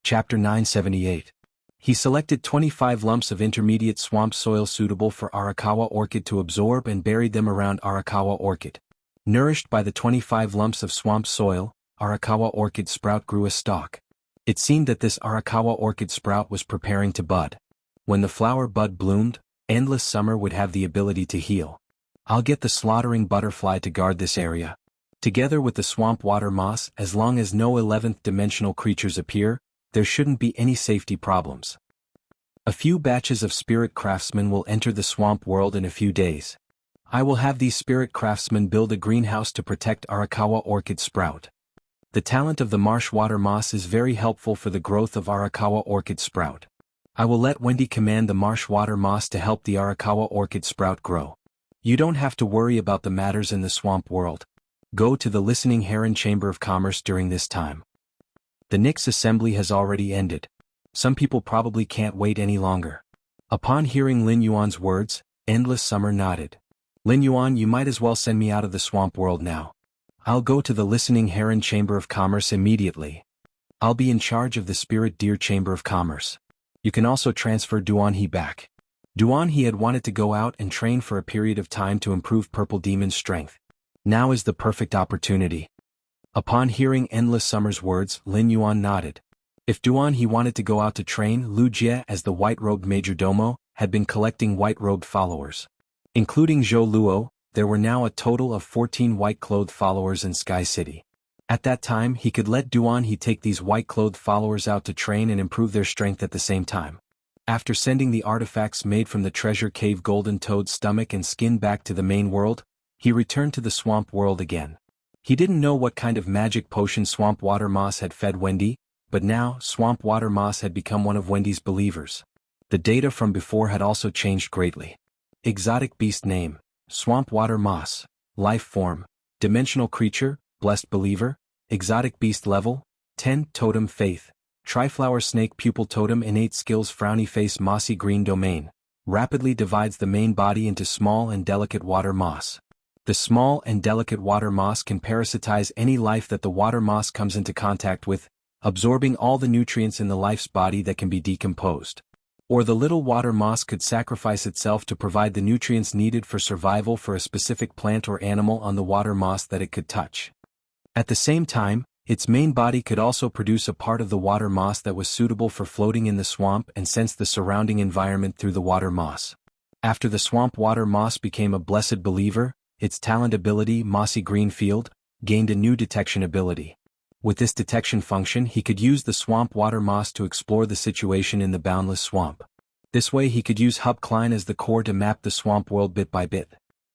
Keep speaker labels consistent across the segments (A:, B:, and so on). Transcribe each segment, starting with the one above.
A: Chapter 978. He selected 25 lumps of intermediate swamp soil suitable for Arakawa orchid to absorb and buried them around Arakawa orchid. Nourished by the 25 lumps of swamp soil, Arakawa orchid sprout grew a stalk. It seemed that this Arakawa orchid sprout was preparing to bud. When the flower bud bloomed, endless summer would have the ability to heal. I'll get the slaughtering butterfly to guard this area. Together with the swamp water moss, as long as no 11th dimensional creatures appear, there shouldn't be any safety problems. A few batches of spirit craftsmen will enter the swamp world in a few days. I will have these spirit craftsmen build a greenhouse to protect Arakawa orchid sprout. The talent of the marsh water moss is very helpful for the growth of Arakawa orchid sprout. I will let Wendy command the marsh water moss to help the Arakawa orchid sprout grow. You don't have to worry about the matters in the swamp world. Go to the Listening Heron Chamber of Commerce during this time. The Nix assembly has already ended. Some people probably can't wait any longer. Upon hearing Lin Yuan's words, Endless Summer nodded. Lin Yuan, you might as well send me out of the swamp world now. I'll go to the Listening Heron Chamber of Commerce immediately. I'll be in charge of the Spirit Deer Chamber of Commerce. You can also transfer Duanhe back. Duanhe had wanted to go out and train for a period of time to improve Purple Demon's strength. Now is the perfect opportunity. Upon hearing Endless Summer's words, Lin Yuan nodded. If Duanhe wanted to go out to train, Lu Jie as the white-robed majordomo had been collecting white-robed followers. Including Zhou Luo, there were now a total of 14 white-clothed followers in Sky City. At that time, he could let Duanhe take these white-clothed followers out to train and improve their strength at the same time. After sending the artifacts made from the treasure cave Golden Toad's stomach and skin back to the main world, he returned to the swamp world again. He didn't know what kind of magic potion Swamp Water Moss had fed Wendy, but now Swamp Water Moss had become one of Wendy's believers. The data from before had also changed greatly. Exotic beast name, Swamp Water Moss. Life form, dimensional creature, blessed believer. Exotic beast level, 10. Totem faith, Triflower snake pupil totem. Innate skills, frowny face, mossy green domain. Rapidly divides the main body into small and delicate water moss. The small and delicate water moss can parasitize any life that the water moss comes into contact with, absorbing all the nutrients in the life's body that can be decomposed. Or the little water moss could sacrifice itself to provide the nutrients needed for survival for a specific plant or animal on the water moss that it could touch. At the same time, its main body could also produce a part of the water moss that was suitable for floating in the swamp and sense the surrounding environment through the water moss. After the swamp water moss became a blessed believer, its talent ability, Mossy Green Field, gained a new detection ability. With this detection function, he could use the swamp water moss to explore the situation in the boundless swamp. This way he could use Hub Klein as the core to map the swamp world bit by bit.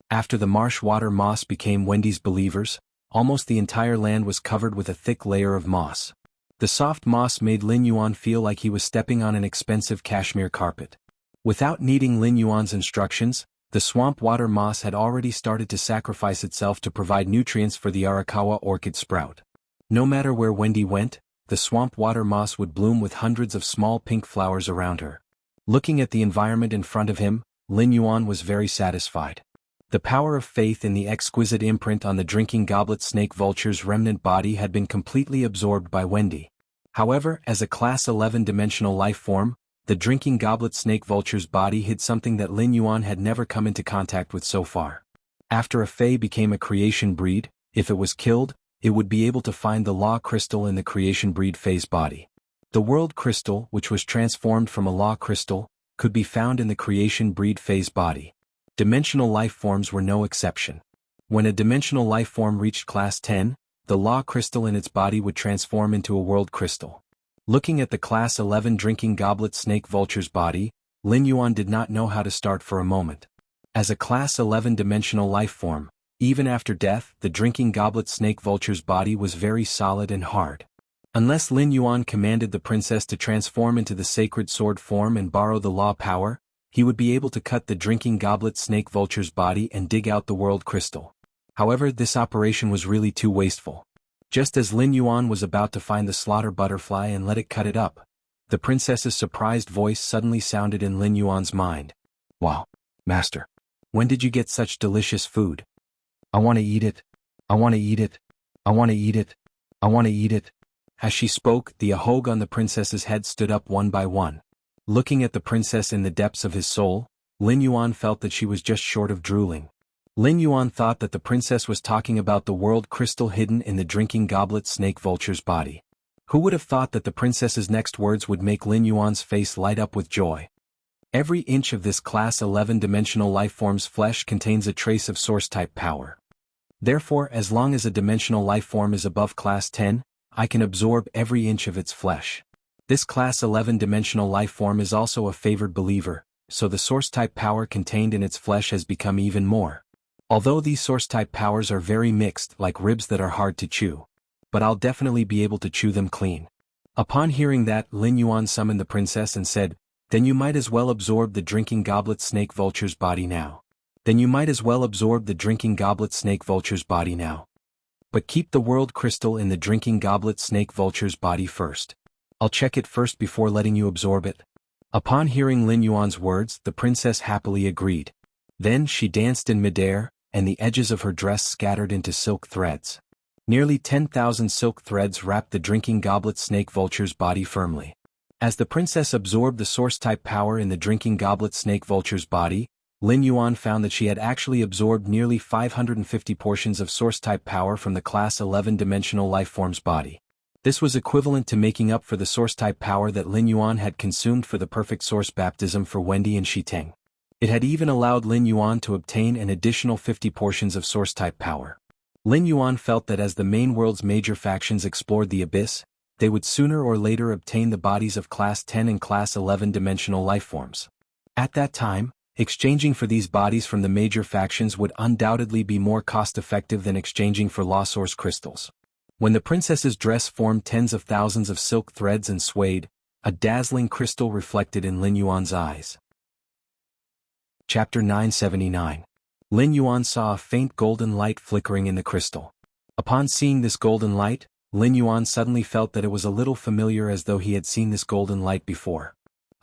A: After the marsh water moss became Wendy's believers, almost the entire land was covered with a thick layer of moss. The soft moss made Lin Yuan feel like he was stepping on an expensive cashmere carpet. Without needing Lin Yuan's instructions, the swamp water moss had already started to sacrifice itself to provide nutrients for the Arakawa orchid sprout. No matter where Wendy went, the swamp water moss would bloom with hundreds of small pink flowers around her. Looking at the environment in front of him, Lin Yuan was very satisfied. The power of faith in the exquisite imprint on the drinking goblet snake vulture's remnant body had been completely absorbed by Wendy. However, as a Class 11 dimensional life form, the drinking goblet snake vulture's body hid something that Lin Yuan had never come into contact with so far. After a Fae became a creation breed, if it was killed, it would be able to find the law crystal in the creation breed Fae's body. The world crystal, which was transformed from a law crystal, could be found in the creation breed Fae's body. Dimensional life forms were no exception. When a dimensional life form reached Class 10, the law crystal in its body would transform into a world crystal. Looking at the Class 11 drinking goblet snake vulture's body, Lin Yuan did not know how to start for a moment. As a Class 11 dimensional life form, even after death, the drinking goblet snake vulture's body was very solid and hard. Unless Lin Yuan commanded the princess to transform into the sacred sword form and borrow the law power, he would be able to cut the drinking goblet snake vulture's body and dig out the world crystal. However, this operation was really too wasteful. Just as Lin Yuan was about to find the slaughter butterfly and let it cut it up, the princess's surprised voice suddenly sounded in Lin Yuan's mind. "Wow, master. When did you get such delicious food? I want to eat it. I want to eat it. I want to eat it. I want to eat it." As she spoke, the ahog on the princess's head stood up one by one. Looking at the princess in the depths of his soul, Lin Yuan felt that she was just short of drooling. Lin Yuan thought that the princess was talking about the world crystal hidden in the drinking goblet snake vulture's body. Who would have thought that the princess's next words would make Lin Yuan's face light up with joy? Every inch of this class 11 dimensional lifeform's flesh contains a trace of source-type power. Therefore, as long as a dimensional lifeform is above class 10, I can absorb every inch of its flesh. This class 11 dimensional lifeform is also a favored believer, so the source-type power contained in its flesh has become even more. Although these source-type powers are very mixed, like ribs that are hard to chew. But I'll definitely be able to chew them clean. Upon hearing that, Lin Yuan summoned the princess and said, "Then you might as well absorb the drinking goblet snake vulture's body now. Then you might as well absorb the drinking goblet snake vulture's body now. But keep the world crystal in the drinking goblet snake vulture's body first. I'll check it first before letting you absorb it." Upon hearing Lin Yuan's words, the princess happily agreed. Then she danced in midair, and the edges of her dress scattered into silk threads. Nearly 10,000 silk threads wrapped the drinking goblet snake vulture's body firmly. As the princess absorbed the source-type power in the drinking goblet snake vulture's body, Lin Yuan found that she had actually absorbed nearly 550 portions of source-type power from the class 11 dimensional lifeform's body. This was equivalent to making up for the source-type power that Lin Yuan had consumed for the perfect source baptism for Wendy and Shiteng. It had even allowed Lin Yuan to obtain an additional 50 portions of source-type power. Lin Yuan felt that as the main world's major factions explored the abyss, they would sooner or later obtain the bodies of Class 10 and Class 11 dimensional lifeforms. At that time, exchanging for these bodies from the major factions would undoubtedly be more cost-effective than exchanging for Law Source crystals. When the princess's dress formed tens of thousands of silk threads and swayed, a dazzling crystal reflected in Lin Yuan's eyes. Chapter 979. Lin Yuan saw a faint golden light flickering in the crystal. Upon seeing this golden light, Lin Yuan suddenly felt that it was a little familiar, as though he had seen this golden light before.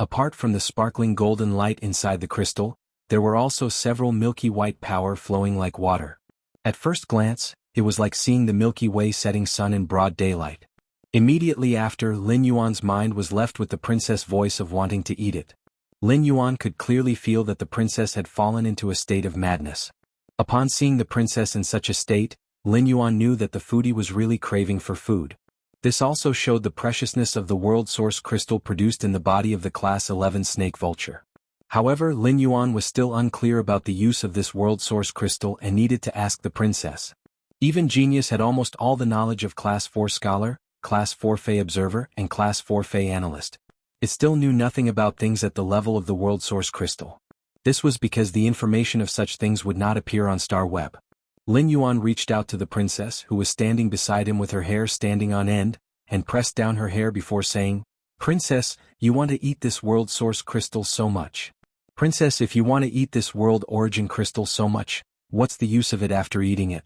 A: Apart from the sparkling golden light inside the crystal, there were also several milky white power flowing like water. At first glance, it was like seeing the Milky Way setting sun in broad daylight. Immediately after, Lin Yuan's mind was left with the princess voice of wanting to eat it. Lin Yuan could clearly feel that the princess had fallen into a state of madness. Upon seeing the princess in such a state, Lin Yuan knew that the foodie was really craving for food. This also showed the preciousness of the world source crystal produced in the body of the Class 11 snake vulture. However, Lin Yuan was still unclear about the use of this world source crystal and needed to ask the princess. Even Genius had almost all the knowledge of Class 4 Scholar, Class 4 Fey Observer, and Class 4 Fey Analyst. It still knew nothing about things at the level of the world source crystal. This was because the information of such things would not appear on Star Web. Lin Yuan reached out to the princess, who was standing beside him with her hair standing on end, and pressed down her hair before saying, "Princess, you want to eat this world source crystal so much. Princess, if you want to eat this world origin crystal so much, what's the use of it after eating it?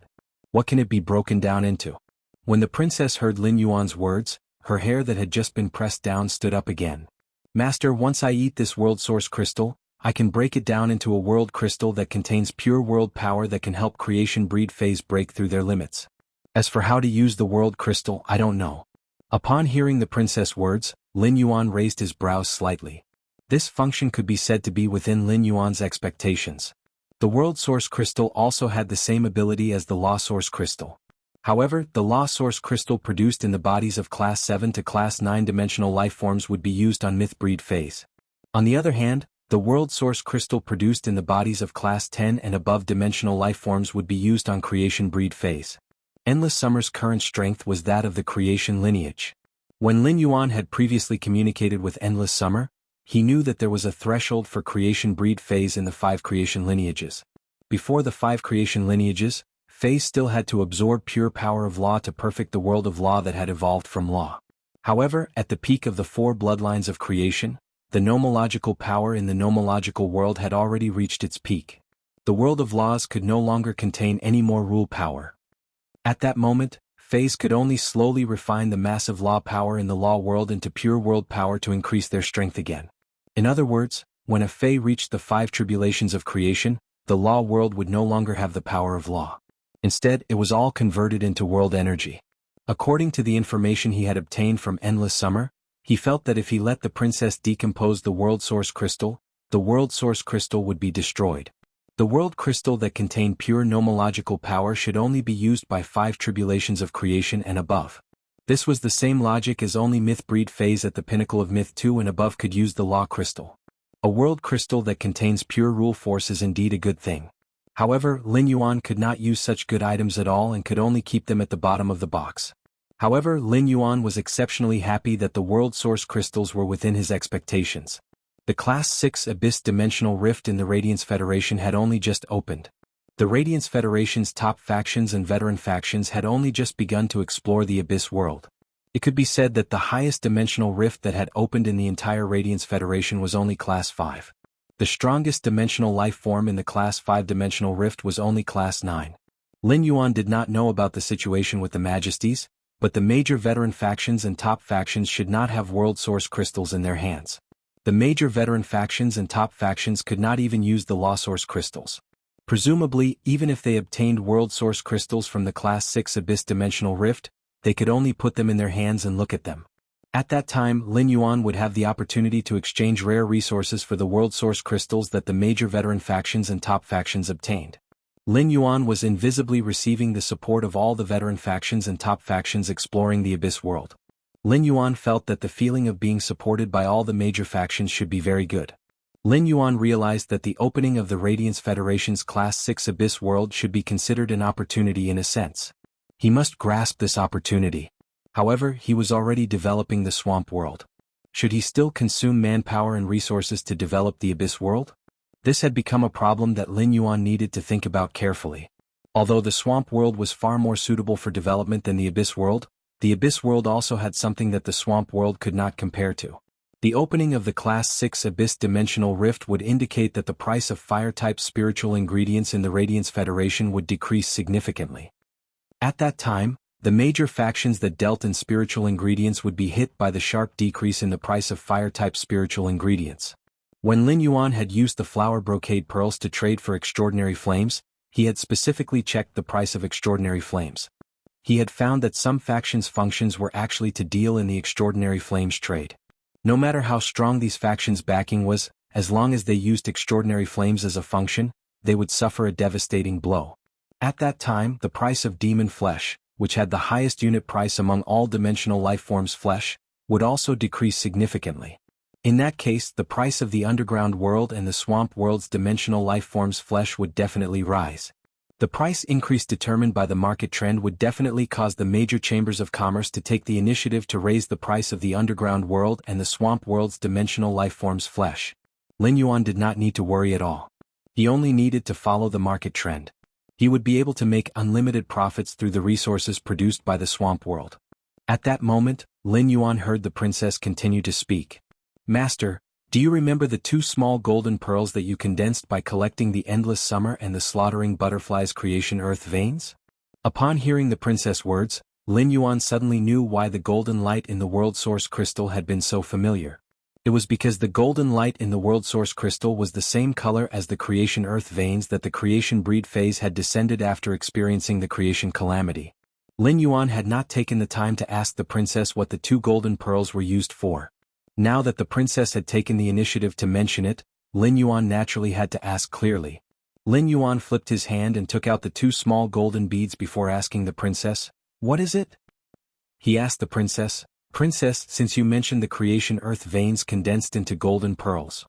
A: What can it be broken down into?" When the princess heard Lin Yuan's words, her hair that had just been pressed down stood up again. "Master, once I eat this world source crystal, I can break it down into a world crystal that contains pure world power that can help creation breed phase break through their limits. As for how to use the world crystal, I don't know." Upon hearing the princess' words, Lin Yuan raised his brows slightly. This function could be said to be within Lin Yuan's expectations. The world source crystal also had the same ability as the law source crystal. However, the law source crystal produced in the bodies of Class 7 to Class 9 dimensional lifeforms would be used on myth breed phase. On the other hand, the world source crystal produced in the bodies of Class 10 and above dimensional lifeforms would be used on creation breed phase. Endless Summer's current strength was that of the creation lineage. When Lin Yuan had previously communicated with Endless Summer, he knew that there was a threshold for creation breed phase in the 5 creation lineages. Before the 5 creation lineages, phase still had to absorb pure power of law to perfect the world of law that had evolved from law. However, at the peak of the 4 bloodlines of creation, the nomological power in the nomological world had already reached its peak. The world of laws could no longer contain any more rule power. At that moment, phase could only slowly refine the massive law power in the law world into pure world power to increase their strength again. In other words, when a Fae reached the 5 tribulations of creation, the law world would no longer have the power of law. Instead, it was all converted into world energy. According to the information he had obtained from Endless Summer, he felt that if he let the princess decompose the World Source Crystal, the World Source Crystal would be destroyed. The World Crystal that contained pure nomological power should only be used by 5 tribulations of creation and above. This was the same logic as only Myth Breed Phase at the pinnacle of Myth 2 and above could use the Law Crystal. A World Crystal that contains pure rule force is indeed a good thing. However, Lin Yuan could not use such good items at all and could only keep them at the bottom of the box. However, Lin Yuan was exceptionally happy that the World Source Crystals were within his expectations. The Class 6 Abyss Dimensional Rift in the Radiance Federation had only just opened. The Radiance Federation's top factions and veteran factions had only just begun to explore the Abyss world. It could be said that the highest dimensional rift that had opened in the entire Radiance Federation was only Class 5. The strongest dimensional life form in the Class 5 dimensional rift was only Class 9. Lin Yuan did not know about the situation with the Majesties, but the major veteran factions and top factions should not have World Source Crystals in their hands. The major veteran factions and top factions could not even use the Law Source Crystals. Presumably, even if they obtained World Source Crystals from the Class 6 Abyss Dimensional Rift, they could only put them in their hands and look at them. At that time, Lin Yuan would have the opportunity to exchange rare resources for the World Source Crystals that the major veteran factions and top factions obtained. Lin Yuan was invisibly receiving the support of all the veteran factions and top factions exploring the Abyss world. Lin Yuan felt that the feeling of being supported by all the major factions should be very good. Lin Yuan realized that the opening of the Radiance Federation's Class 6 Abyss world should be considered an opportunity in a sense. He must grasp this opportunity. However, he was already developing the Swamp world. Should he still consume manpower and resources to develop the Abyss world? This had become a problem that Lin Yuan needed to think about carefully. Although the Swamp world was far more suitable for development than the Abyss world also had something that the Swamp world could not compare to. The opening of the Class 6 Abyss Dimensional Rift would indicate that the price of Fire-type spiritual ingredients in the Radiance Federation would decrease significantly. At that time, the major factions that dealt in spiritual ingredients would be hit by the sharp decrease in the price of Fire-type spiritual ingredients. When Lin Yuan had used the flower brocade pearls to trade for extraordinary flames, he had specifically checked the price of extraordinary flames. He had found that some factions' functions were actually to deal in the extraordinary flames trade. No matter how strong these factions' backing was, as long as they used extraordinary flames as a function, they would suffer a devastating blow. At that time, the price of demon flesh, which had the highest unit price among all dimensional lifeforms' flesh, would also decrease significantly. In that case, the price of the underground world and the swamp world's dimensional lifeforms' flesh would definitely rise. The price increase determined by the market trend would definitely cause the major chambers of commerce to take the initiative to raise the price of the underground world and the swamp world's dimensional lifeforms' flesh. Lin Yuan did not need to worry at all. He only needed to follow the market trend. He would be able to make unlimited profits through the resources produced by the swamp world. At that moment, Lin Yuan heard the princess continue to speak. "Master, do you remember the 2 small golden pearls that you condensed by collecting the Endless Summer and the Slaughtering Butterfly's Creation Earth veins?" Upon hearing the princess' words, Lin Yuan suddenly knew why the golden light in the World Source Crystal had been so familiar. It was because the golden light in the World Source Crystal was the same color as the Creation Earth veins that the Creation Breed phase had descended after experiencing the Creation Calamity. Lin Yuan had not taken the time to ask the princess what the 2 golden pearls were used for. Now that the princess had taken the initiative to mention it, Lin Yuan naturally had to ask clearly. Lin Yuan flipped his hand and took out the 2 small golden beads before asking the princess, "What is it?" He asked the princess, "Princess, since you mentioned the Creation Earth veins condensed into golden pearls."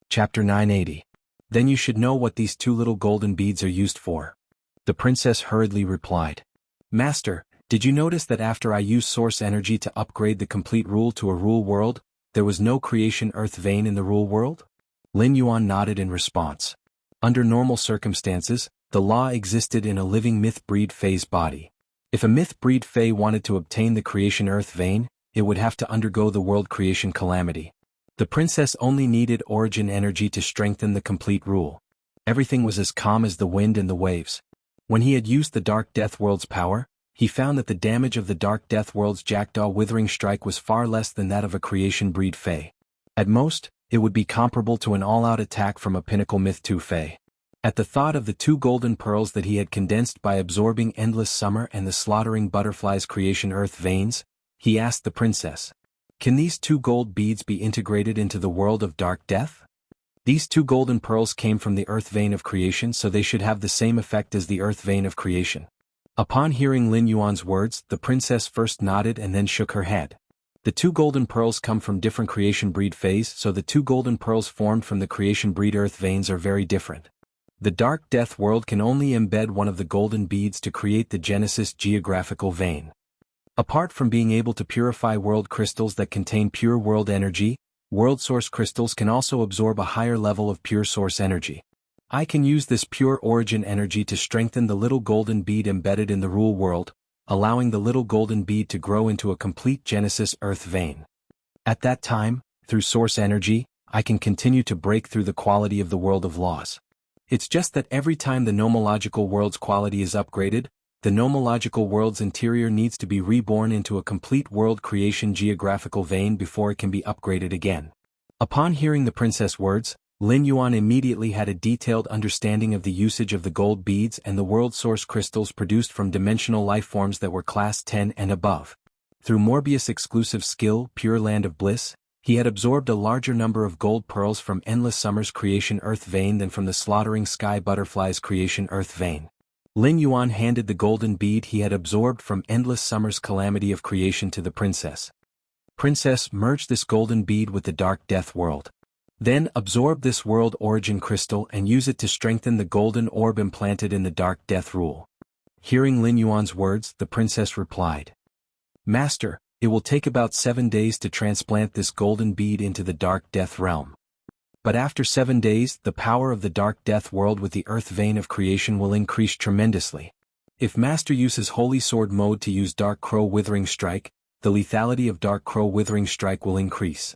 A: Chapter 980. Then you should know what these 2 little golden beads are used for. The princess hurriedly replied, "Master, did you notice that after I used source energy to upgrade the complete rule to a rule world, there was no Creation Earth vein in the rule world?" Lin Yuan nodded in response. Under normal circumstances, the law existed in a living myth breed phase body. If a myth breed Fae wanted to obtain the Creation Earth vein, it would have to undergo the world creation calamity. The princess only needed origin energy to strengthen the complete rule. Everything was as calm as the wind and the waves. When he had used the Dark Death World's power, he found that the damage of the Dark Death World's Jackdaw Withering Strike was far less than that of a Creation Breed Fae. At most, it would be comparable to an all-out attack from a Pinnacle Myth 2 Fae. At the thought of the 2 golden pearls that he had condensed by absorbing endless summer and the slaughtering butterfly's creation earth veins, he asked the princess, "Can these 2 gold beads be integrated into the world of dark death?" These 2 golden pearls came from the earth vein of creation, so they should have the same effect as the earth vein of creation. Upon hearing Lin Yuan's words, the princess first nodded and then shook her head. The 2 golden pearls come from different creation breed phase, so the 2 golden pearls formed from the creation breed earth veins are very different. The dark death world can only embed one of the golden beads to create the Genesis geographical vein. Apart from being able to purify world crystals that contain pure world energy, world source crystals can also absorb a higher level of pure source energy. I can use this pure origin energy to strengthen the little golden bead embedded in the rule world, allowing the little golden bead to grow into a complete Genesis earth vein. At that time, through source energy, I can continue to break through the quality of the world of laws. It's just that every time the nomological world's quality is upgraded, the nomological world's interior needs to be reborn into a complete world creation geographical vein before it can be upgraded again. Upon hearing the princess' words, Lin Yuan immediately had a detailed understanding of the usage of the gold beads and the world source crystals produced from dimensional life forms that were class 10 and above. Through Morbius' exclusive skill, Pure Land of Bliss, he had absorbed a larger number of gold pearls from Endless Summer's creation earth vein than from the slaughtering sky butterfly's creation earth vein. Lin Yuan handed the golden bead he had absorbed from Endless Summer's calamity of creation to the princess. Princess, merge this golden bead with the dark death world. Then absorb this world origin crystal and use it to strengthen the golden orb implanted in the dark death rule. Hearing Lin Yuan's words, the princess replied, "Master, it will take about 7 days to transplant this golden bead into the dark death realm. But after 7 days, the power of the dark death world with the earth vein of creation will increase tremendously. If Master uses Holy Sword mode to use Dark Crow Withering Strike, the lethality of Dark Crow Withering Strike will increase.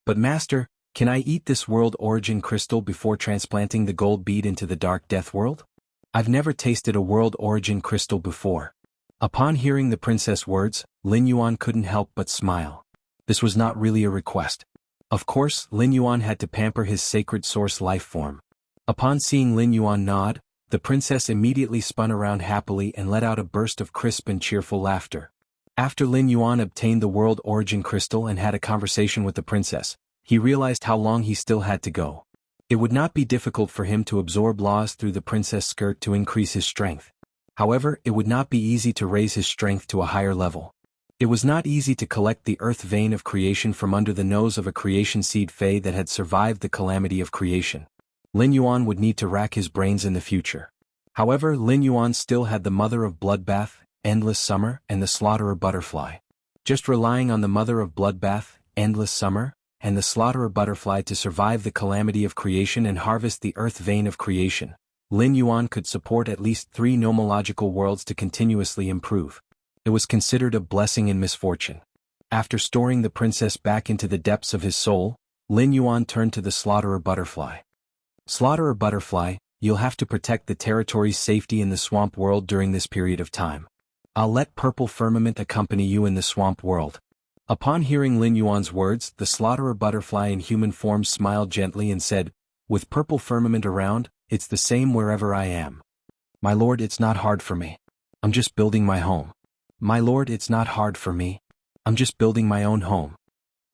A: But Master, can I eat this world origin crystal before transplanting the gold bead into the dark death world? I've never tasted a world origin crystal before." Upon hearing the princess' words, Lin Yuan couldn't help but smile. This was not really a request. Of course, Lin Yuan had to pamper his sacred source life form. Upon seeing Lin Yuan nod, the princess immediately spun around happily and let out a burst of crisp and cheerful laughter. After Lin Yuan obtained the world origin crystal and had a conversation with the princess, he realized how long he still had to go. It would not be difficult for him to absorb laws through the princess' skirt to increase his strength. However, it would not be easy to raise his strength to a higher level. It was not easy to collect the earth vein of creation from under the nose of a creation seed fae that had survived the calamity of creation. Lin Yuan would need to rack his brains in the future. However, Lin Yuan still had the Mother of Bloodbath, Endless Summer, and the Slaughterer Butterfly. Just relying on the Mother of Bloodbath, Endless Summer, and the Slaughterer Butterfly to survive the calamity of creation and harvest the earth vein of creation, Lin Yuan could support at least 3 nomological worlds to continuously improve. It was considered a blessing and misfortune. After storing the princess back into the depths of his soul, Lin Yuan turned to the Slaughterer Butterfly. "Slaughterer Butterfly, you'll have to protect the territory's safety in the swamp world during this period of time. I'll let Purple Firmament accompany you in the swamp world." Upon hearing Lin Yuan's words, the Slaughterer Butterfly in human form smiled gently and said, "With Purple Firmament around, it's the same wherever I am. My lord, it's not hard for me. I'm just building my home. My lord, it's not hard for me. I'm just building my own home."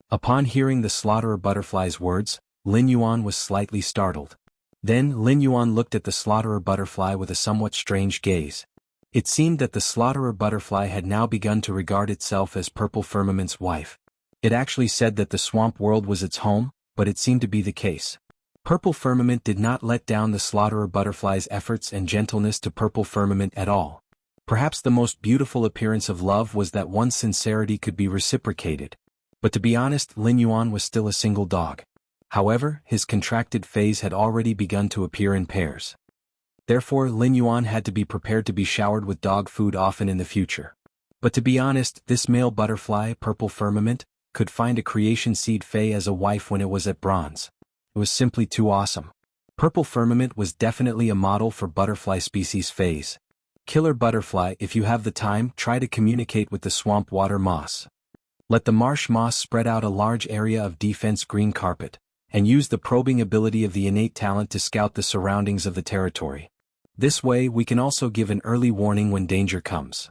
A: Upon hearing the Slaughterer Butterfly's words, Lin Yuan was slightly startled. Then Lin Yuan looked at the Slaughterer Butterfly with a somewhat strange gaze. It seemed that the Slaughterer Butterfly had now begun to regard itself as Purple Firmament's wife. It actually said that the swamp world was its home, but it seemed to be the case. Purple Firmament did not let down the Slaughterer Butterfly's efforts and gentleness to Purple Firmament at all. Perhaps the most beautiful appearance of love was that one's sincerity could be reciprocated. But to be honest, Lin Yuan was still a single dog. However, his contracted phase had already begun to appear in pairs. Therefore, Lin Yuan had to be prepared to be showered with dog food often in the future. But to be honest, this male butterfly, Purple Firmament, could find a creation seed fae as a wife when it was at bronze. It was simply too awesome. Purple Firmament was definitely a model for butterfly species phase. Killer butterfly, if you have the time, try to communicate with the swamp water moss. Let the marsh moss spread out a large area of defense green carpet. and use the probing ability of the innate talent to scout the surroundings of the territory. This way we can also give an early warning when danger comes.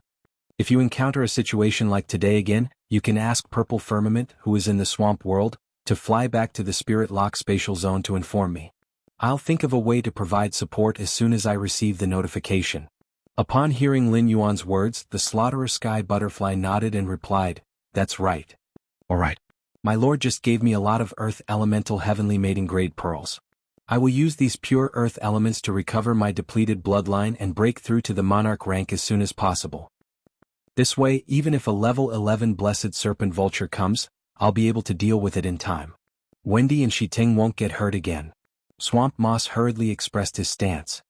A: If you encounter a situation like today again, you can ask Purple Firmament, who is in the swamp world, to fly back to the Spirit Lock spatial zone to inform me. I'll think of a way to provide support as soon as I receive the notification. Upon hearing Lin Yuan's words, the Slaughterer Sky Butterfly nodded and replied, "That's right. Alright. My lord just gave me a lot of Earth Elemental Heavenly Maiden Grade Pearls. I will use these pure Earth elements to recover my depleted bloodline and break through to the Monarch rank as soon as possible. This way, even if a level 11 Blessed Serpent Vulture comes, I'll be able to deal with it in time. Wendy and Shiteng won't get hurt again." Swamp Moss hurriedly expressed his stance.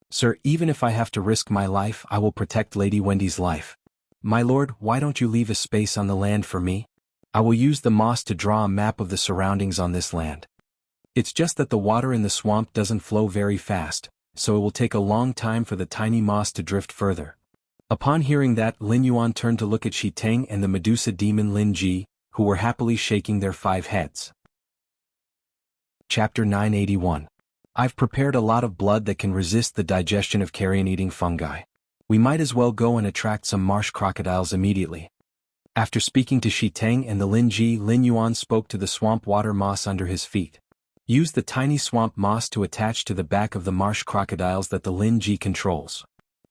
A: "Sir, even if I have to risk my life, I will protect Lady Wendy's life. My lord, why don't you leave a space on the land for me? I will use the moss to draw a map of the surroundings on this land. It's just that the water in the swamp doesn't flow very fast, so it will take a long time for the tiny moss to drift further." Upon hearing that, Lin Yuan turned to look at Shiteng and the Medusa demon Lin Ji, who were happily shaking their 5 heads. Chapter 981. I've prepared a lot of blood that can resist the digestion of carrion-eating fungi. We might as well go and attract some marsh crocodiles immediately. After speaking to Shiteng and the Lin Ji, Lin Yuan spoke to the swamp water moss under his feet. Use the tiny swamp moss to attach to the back of the marsh crocodiles that the Lin Ji controls.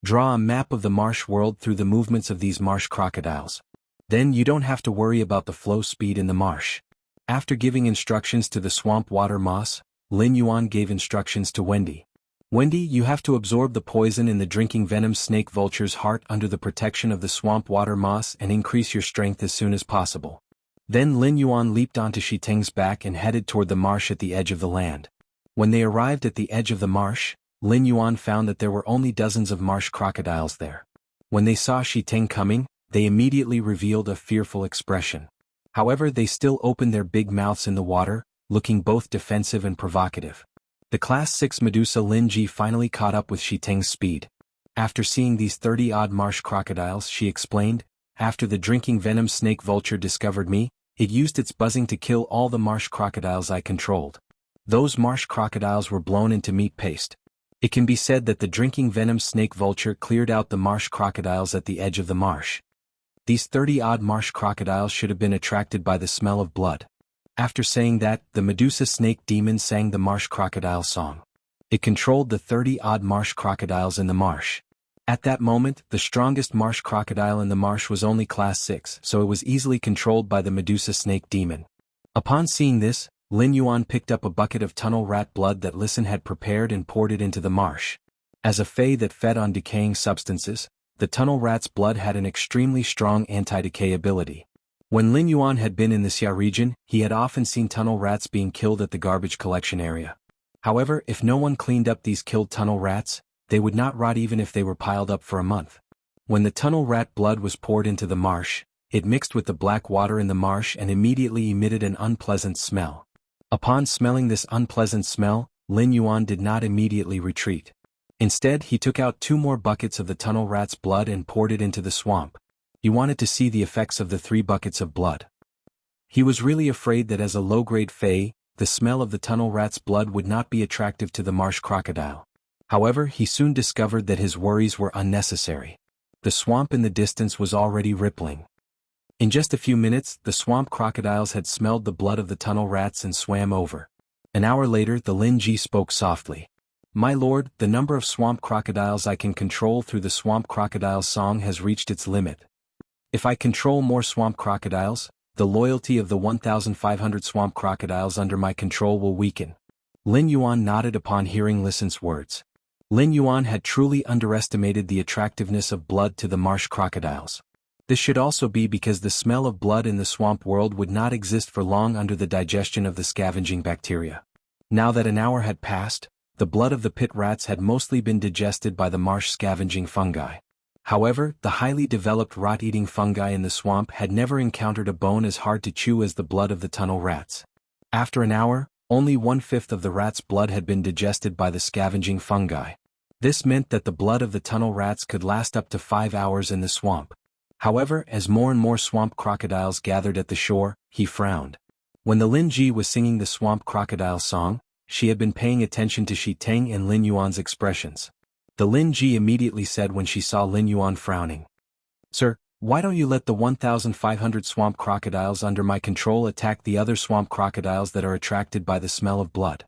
A: Draw a map of the marsh world through the movements of these marsh crocodiles. Then you don't have to worry about the flow speed in the marsh. After giving instructions to the swamp water moss, Lin Yuan gave instructions to Wendy. "Wendy, you have to absorb the poison in the drinking venom snake vulture's heart under the protection of the swamp water moss and increase your strength as soon as possible." Then Lin Yuan leaped onto Shiteng's back and headed toward the marsh at the edge of the land. When they arrived at the edge of the marsh, Lin Yuan found that there were only dozens of marsh crocodiles there. When they saw Shiteng coming, they immediately revealed a fearful expression. However, they still opened their big mouths in the water, looking both defensive and provocative. The Class 6 Medusa Lin Ji finally caught up with Shiteng's speed. After seeing these 30-odd marsh crocodiles, she explained, "After the drinking venom snake vulture discovered me, it used its buzzing to kill all the marsh crocodiles I controlled. Those marsh crocodiles were blown into meat paste. It can be said that the drinking venom snake vulture cleared out the marsh crocodiles at the edge of the marsh. These 30-odd marsh crocodiles should have been attracted by the smell of blood." After saying that, the Medusa snake demon sang the marsh crocodile song. It controlled the 30-odd marsh crocodiles in the marsh. At that moment, the strongest marsh crocodile in the marsh was only Class 6, so it was easily controlled by the Medusa snake demon. Upon seeing this, Lin Yuan picked up a bucket of tunnel rat blood that Listen had prepared and poured it into the marsh. As a fae that fed on decaying substances, the tunnel rat's blood had an extremely strong anti-decay ability. When Lin Yuan had been in the Xia region, he had often seen tunnel rats being killed at the garbage collection area. However, if no one cleaned up these killed tunnel rats, they would not rot even if they were piled up for a month. When the tunnel rat blood was poured into the marsh, it mixed with the black water in the marsh and immediately emitted an unpleasant smell. Upon smelling this unpleasant smell, Lin Yuan did not immediately retreat. Instead, he took out 2 more buckets of the tunnel rat's blood and poured it into the swamp. He wanted to see the effects of the 3 buckets of blood. He was really afraid that as a low-grade fae, the smell of the tunnel rat's blood would not be attractive to the marsh crocodile. However, he soon discovered that his worries were unnecessary. The swamp in the distance was already rippling. In just a few minutes, the swamp crocodiles had smelled the blood of the tunnel rats and swam over. An hour later, the Lin Ji spoke softly. "My lord, the number of swamp crocodiles I can control through the swamp crocodile song has reached its limit. If I control more swamp crocodiles, the loyalty of the 1,500 swamp crocodiles under my control will weaken." Lin Yuan nodded upon hearing Listen's words. Lin Yuan had truly underestimated the attractiveness of blood to the marsh crocodiles. This should also be because the smell of blood in the swamp world would not exist for long under the digestion of the scavenging bacteria. Now that an hour had passed, the blood of the pit rats had mostly been digested by the marsh scavenging fungi. However, the highly developed rot-eating fungi in the swamp had never encountered a bone as hard to chew as the blood of the tunnel rats. After an hour, only 1/5 of the rat's blood had been digested by the scavenging fungi. This meant that the blood of the tunnel rats could last up to 5 hours in the swamp. However, as more and more swamp crocodiles gathered at the shore, he frowned. When the Lin Ji was singing the swamp crocodile song, she had been paying attention to Shi Teng and Lin Yuan's expressions. The Lin Ji immediately said when she saw Lin Yuan frowning, "Sir, why don't you let the 1,500 swamp crocodiles under my control attack the other swamp crocodiles that are attracted by the smell of blood?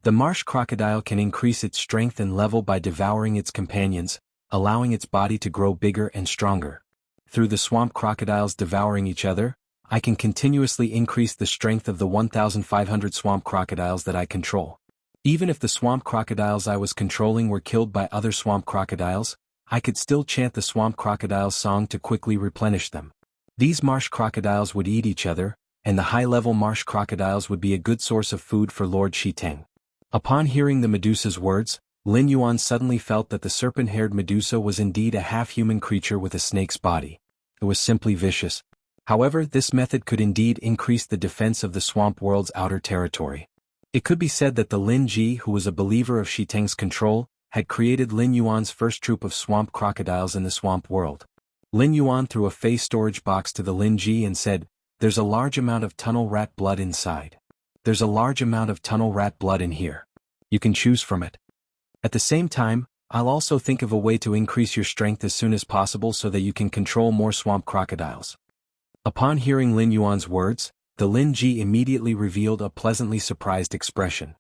A: The marsh crocodile can increase its strength and level by devouring its companions, allowing its body to grow bigger and stronger. Through the swamp crocodiles devouring each other, I can continuously increase the strength of the 1,500 swamp crocodiles that I control. Even if the swamp crocodiles I was controlling were killed by other swamp crocodiles, I could still chant the swamp crocodile's song to quickly replenish them. These marsh crocodiles would eat each other, and the high-level marsh crocodiles would be a good source of food for Lord Shi Teng." Upon hearing the Medusa's words, Lin Yuan suddenly felt that the serpent-haired Medusa was indeed a half-human creature with a snake's body. It was simply vicious. However, this method could indeed increase the defense of the swamp world's outer territory. It could be said that the Lin Ji, who was a believer of Shi Teng's control, had created Lin Yuan's first troop of swamp crocodiles in the swamp world. Lin Yuan threw a face storage box to the Lin Ji and said, "There's a large amount of tunnel rat blood inside. There's a large amount of tunnel rat blood in here. You can choose from it. At the same time, I'll also think of a way to increase your strength as soon as possible so that you can control more swamp crocodiles." Upon hearing Lin Yuan's words, the Lin Ji immediately revealed a pleasantly surprised expression.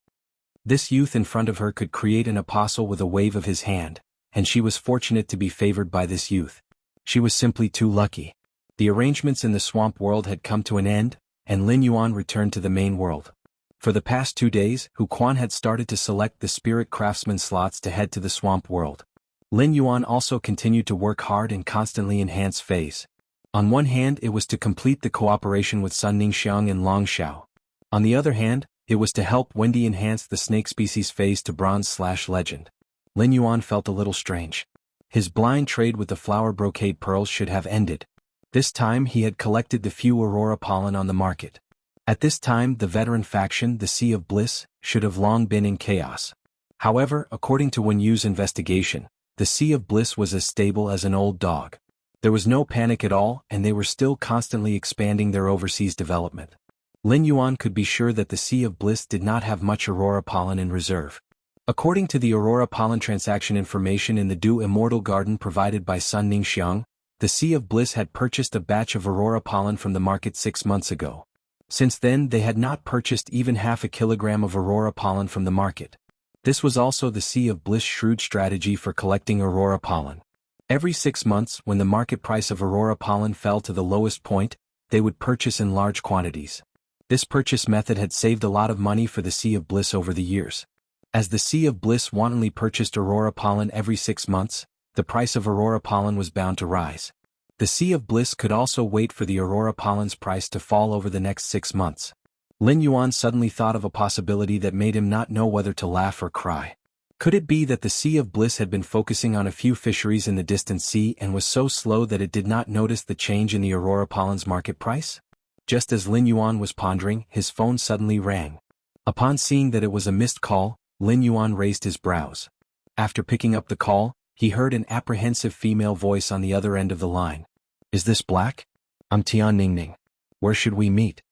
A: This youth in front of her could create an apostle with a wave of his hand, and she was fortunate to be favored by this youth. She was simply too lucky. The arrangements in the swamp world had come to an end, and Lin Yuan returned to the main world. For the past 2 days, Hu Quan had started to select the spirit craftsman slots to head to the swamp world. Lin Yuan also continued to work hard and constantly enhance phase. On one hand, it was to complete the cooperation with Sun Ningxiang and Long Xiao. On the other hand, it was to help Wendy enhance the snake species phase to bronze/legend. Lin Yuan felt a little strange. His blind trade with the flower brocade pearls should have ended. This time he had collected the few aurora pollen on the market. At this time the veteran faction, the Sea of Bliss, should have long been in chaos. However, according to Wen Yu's investigation, the Sea of Bliss was as stable as an old dog. There was no panic at all, and they were still constantly expanding their overseas development. Lin Yuan could be sure that the Sea of Bliss did not have much aurora pollen in reserve. According to the aurora pollen transaction information in the Dew Immortal Garden provided by Sun Ningxiang, the Sea of Bliss had purchased a batch of aurora pollen from the market 6 months ago. Since then they had not purchased even half a kilogram of aurora pollen from the market. This was also the Sea of Bliss' shrewd strategy for collecting aurora pollen. Every 6 months, when the market price of aurora pollen fell to the lowest point, they would purchase in large quantities. This purchase method had saved a lot of money for the Sea of Bliss over the years. As the Sea of Bliss wantonly purchased aurora pollen every 6 months, the price of aurora pollen was bound to rise. The Sea of Bliss could also wait for the aurora pollen's price to fall over the next 6 months. Lin Yuan suddenly thought of a possibility that made him not know whether to laugh or cry. Could it be that the Sea of Bliss had been focusing on a few fisheries in the distant sea and was so slow that it did not notice the change in the aurora pollen's market price? Just as Lin Yuan was pondering, his phone suddenly rang. Upon seeing that it was a missed call, Lin Yuan raised his brows. After picking up the call, he heard an apprehensive female voice on the other end of the line. "Is this Black? I'm Tian Ningning. Where should we meet?"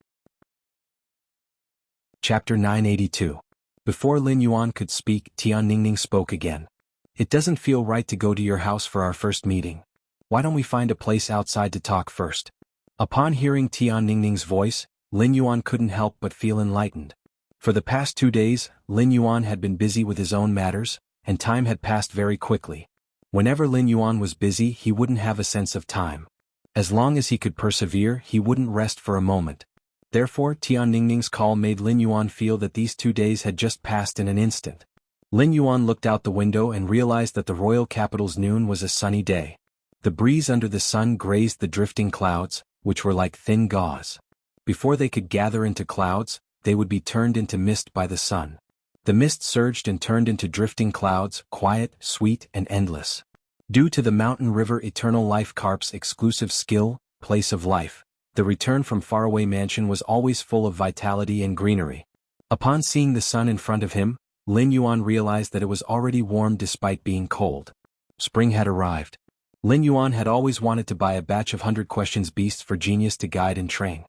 A: Chapter 982. Before Lin Yuan could speak, Tian Ningning spoke again. "It doesn't feel right to go to your house for our first meeting. Why don't we find a place outside to talk first?" Upon hearing Tian Ningning's voice, Lin Yuan couldn't help but feel enlightened. For the past 2 days, Lin Yuan had been busy with his own matters, and time had passed very quickly. Whenever Lin Yuan was busy, he wouldn't have a sense of time. As long as he could persevere, he wouldn't rest for a moment. Therefore, Tian Ningning's call made Lin Yuan feel that these 2 days had just passed in an instant. Lin Yuan looked out the window and realized that the royal capital's noon was a sunny day. The breeze under the sun grazed the drifting clouds, which were like thin gauze. Before they could gather into clouds, they would be turned into mist by the sun. The mist surged and turned into drifting clouds, quiet, sweet, and endless. Due to the mountain river Eternal Life Carp's exclusive skill, Place of Life, the return from faraway mansion was always full of vitality and greenery. Upon seeing the sun in front of him, Lin Yuan realized that it was already warm despite being cold. Spring had arrived. Lin Yuan had always wanted to buy a batch of 100 Questions Beasts for Genius to guide and train.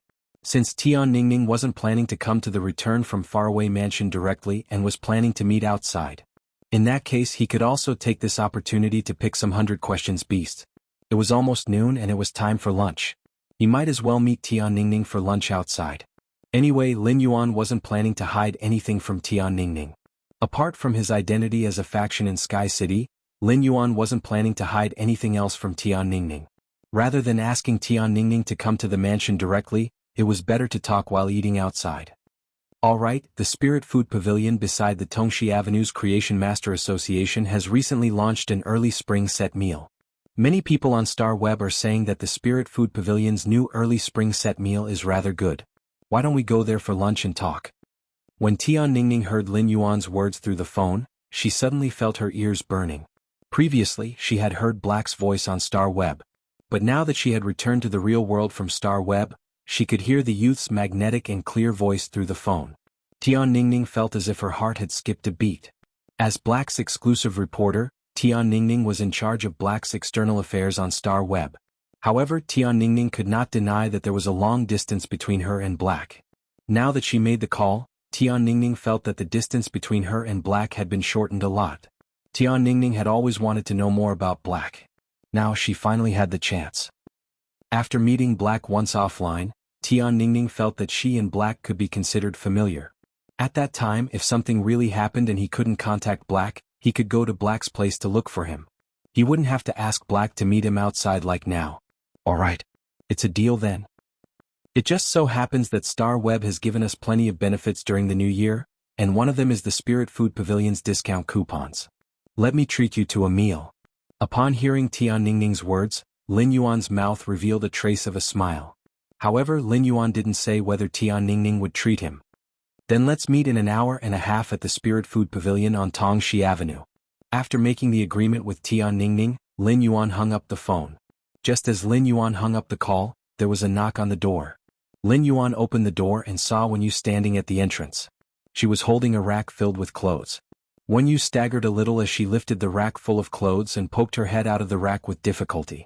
A: Since Tian Ningning wasn't planning to come to the return from faraway mansion directly and was planning to meet outside. In that case he could also take this opportunity to pick some 100 questions beast. It was almost noon and it was time for lunch. He might as well meet Tian Ningning for lunch outside. Anyway, Lin Yuan wasn't planning to hide anything from Tian Ningning. Apart from his identity as a faction in Sky City, Lin Yuan wasn't planning to hide anything else from Tian Ningning. Rather than asking Tian Ningning to come to the mansion directly, it was better to talk while eating outside. Alright, the Spirit Food Pavilion beside the Tongxi Avenue's Creation Master Association has recently launched an early spring set meal. Many people on Star Web are saying that the Spirit Food Pavilion's new early spring set meal is rather good. Why don't we go there for lunch and talk? When Tian Ningning heard Lin Yuan's words through the phone, she suddenly felt her ears burning. Previously, she had heard Black's voice on Star Web. But now that she had returned to the real world from Star Web, she could hear the youth's magnetic and clear voice through the phone. Tian Ningning felt as if her heart had skipped a beat. As Black's exclusive reporter, Tian Ningning was in charge of Black's external affairs on Star Web. However, Tian Ningning could not deny that there was a long distance between her and Black. Now that she made the call, Tian Ningning felt that the distance between her and Black had been shortened a lot. Tian Ningning had always wanted to know more about Black. Now she finally had the chance. After meeting Black once offline, Tian Ningning felt that she and Black could be considered familiar. At that time, if something really happened and he couldn't contact Black, he could go to Black's place to look for him. He wouldn't have to ask Black to meet him outside like now. Alright. It's a deal then. It just so happens that Star Web has given us plenty of benefits during the new year, and one of them is the Spirit Food Pavilion's discount coupons. Let me treat you to a meal. Upon hearing Tian Ningning's words, Lin Yuan's mouth revealed a trace of a smile. However, Lin Yuan didn't say whether Tian Ningning would treat him. Then let's meet in an hour and a half at the Spirit Food Pavilion on Tongxi Avenue. After making the agreement with Tian Ningning, Lin Yuan hung up the phone. Just as Lin Yuan hung up the call, there was a knock on the door. Lin Yuan opened the door and saw Wenyu standing at the entrance. She was holding a rack filled with clothes. Wenyu staggered a little as she lifted the rack full of clothes and poked her head out of the rack with difficulty.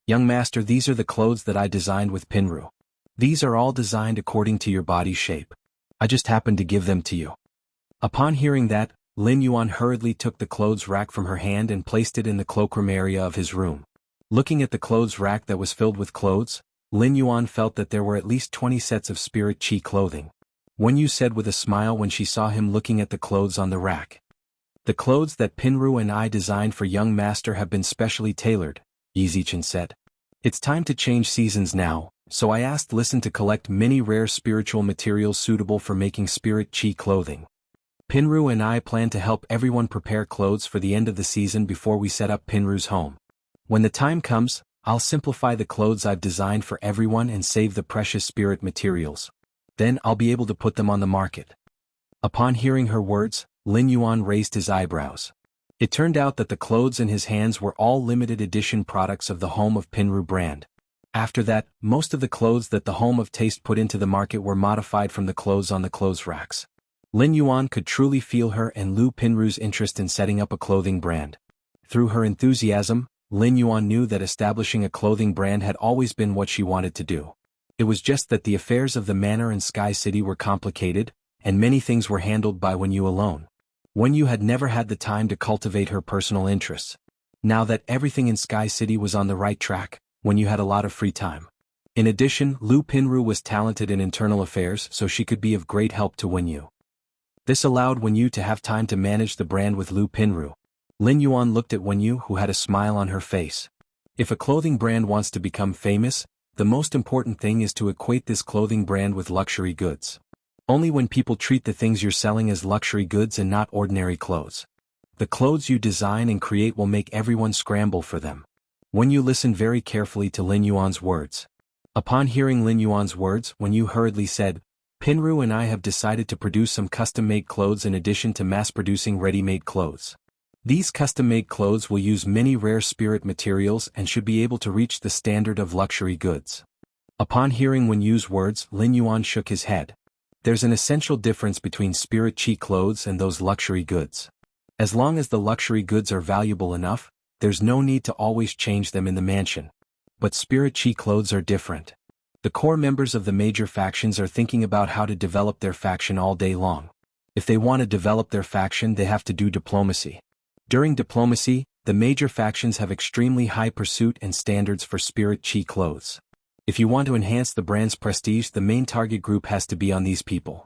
A: Young master, these are the clothes that I designed with Pinru. These are all designed according to your body shape. I just happened to give them to you. Upon hearing that, Lin Yuan hurriedly took the clothes rack from her hand and placed it in the cloakroom area of his room. Looking at the clothes rack that was filled with clothes, Lin Yuan felt that there were at least 20 sets of spirit chi clothing. Wenyu said with a smile when she saw him looking at the clothes on the rack. The clothes that Pinru and I designed for young master have been specially tailored, Yizichin said. It's time to change seasons now, so I asked Listen to collect many rare spiritual materials suitable for making spirit chi clothing. Pinru and I plan to help everyone prepare clothes for the end of the season before we set up Pinru's home. When the time comes, I'll simplify the clothes I've designed for everyone and save the precious spirit materials. Then I'll be able to put them on the market. Upon hearing her words, Lin Yuan raised his eyebrows. It turned out that the clothes in his hands were all limited edition products of the Home of Pinru brand. After that, most of the clothes that the Home of Taste put into the market were modified from the clothes on the clothes racks. Lin Yuan could truly feel her and Lu Pinru's interest in setting up a clothing brand. Through her enthusiasm, Lin Yuan knew that establishing a clothing brand had always been what she wanted to do. It was just that the affairs of the manor and Sky City were complicated, and many things were handled by Wenyu alone. Wenyu had never had the time to cultivate her personal interests. Now that everything in Sky City was on the right track, Wenyu had a lot of free time. In addition, Lu Pinru was talented in internal affairs, so she could be of great help to Wenyu. This allowed Wenyu to have time to manage the brand with Lu Pinru. Lin Yuan looked at Wenyu, who had a smile on her face. If a clothing brand wants to become famous, the most important thing is to equate this clothing brand with luxury goods. Only when people treat the things you're selling as luxury goods and not ordinary clothes. The clothes you design and create will make everyone scramble for them. Wenyu listened very carefully to Lin Yuan's words. Upon hearing Lin Yuan's words, Wenyu hurriedly said, Pinru and I have decided to produce some custom-made clothes in addition to mass-producing ready-made clothes. These custom-made clothes will use many rare spirit materials and should be able to reach the standard of luxury goods. Upon hearing Wenyu's words, Lin Yuan shook his head. There's an essential difference between spirit chi clothes and those luxury goods. As long as the luxury goods are valuable enough, there's no need to always change them in the mansion. But spirit chi clothes are different. The core members of the major factions are thinking about how to develop their faction all day long. If they want to develop their faction, they have to do diplomacy. During diplomacy, the major factions have extremely high pursuit and standards for spirit chi clothes. If you want to enhance the brand's prestige, the main target group has to be on these people.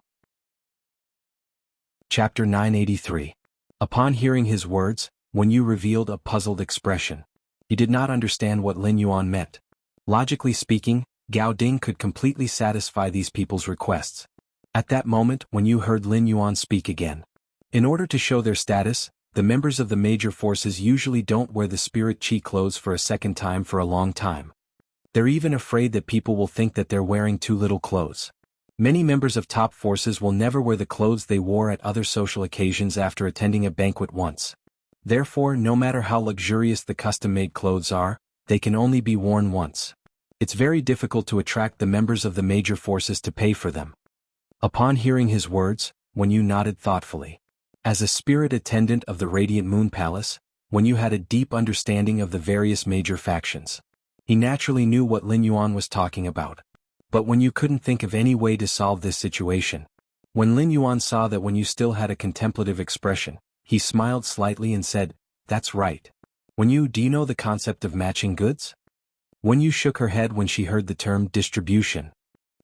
A: Chapter 983. Upon hearing his words, Wen Yu revealed a puzzled expression. He did not understand what Lin Yuan meant. Logically speaking, Gao Ding could completely satisfy these people's requests. At that moment, Wen Yu heard Lin Yuan speak again. In order to show their status, the members of the major forces usually don't wear the spirit chi clothes for a second time for a long time. They're even afraid that people will think that they're wearing too little clothes. Many members of top forces will never wear the clothes they wore at other social occasions after attending a banquet once. Therefore, no matter how luxurious the custom-made clothes are, they can only be worn once. It's very difficult to attract the members of the major forces to pay for them. Upon hearing his words, Wen Yu nodded thoughtfully. As a spirit attendant of the Radiant Moon Palace, Wen Yu had a deep understanding of the various major factions. He naturally knew what Lin Yuan was talking about. But Wen Yu couldn't think of any way to solve this situation. When Lin Yuan saw that Wen Yu still had a contemplative expression, he smiled slightly and said, "That's right. Wen Yu, do you know the concept of matching goods?" Wen Yu shook her head when she heard the term distribution.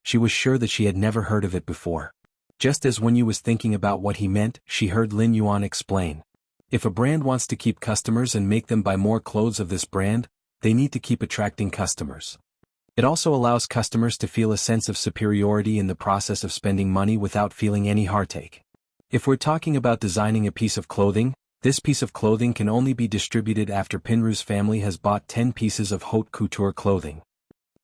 A: She was sure that she had never heard of it before. Just as Wen Yu was thinking about what he meant, she heard Lin Yuan explain. If a brand wants to keep customers and make them buy more clothes of this brand, they need to keep attracting customers. It also allows customers to feel a sense of superiority in the process of spending money without feeling any heartache. If we're talking about designing a piece of clothing, this piece of clothing can only be distributed after Pinru's family has bought 10 pieces of haute couture clothing.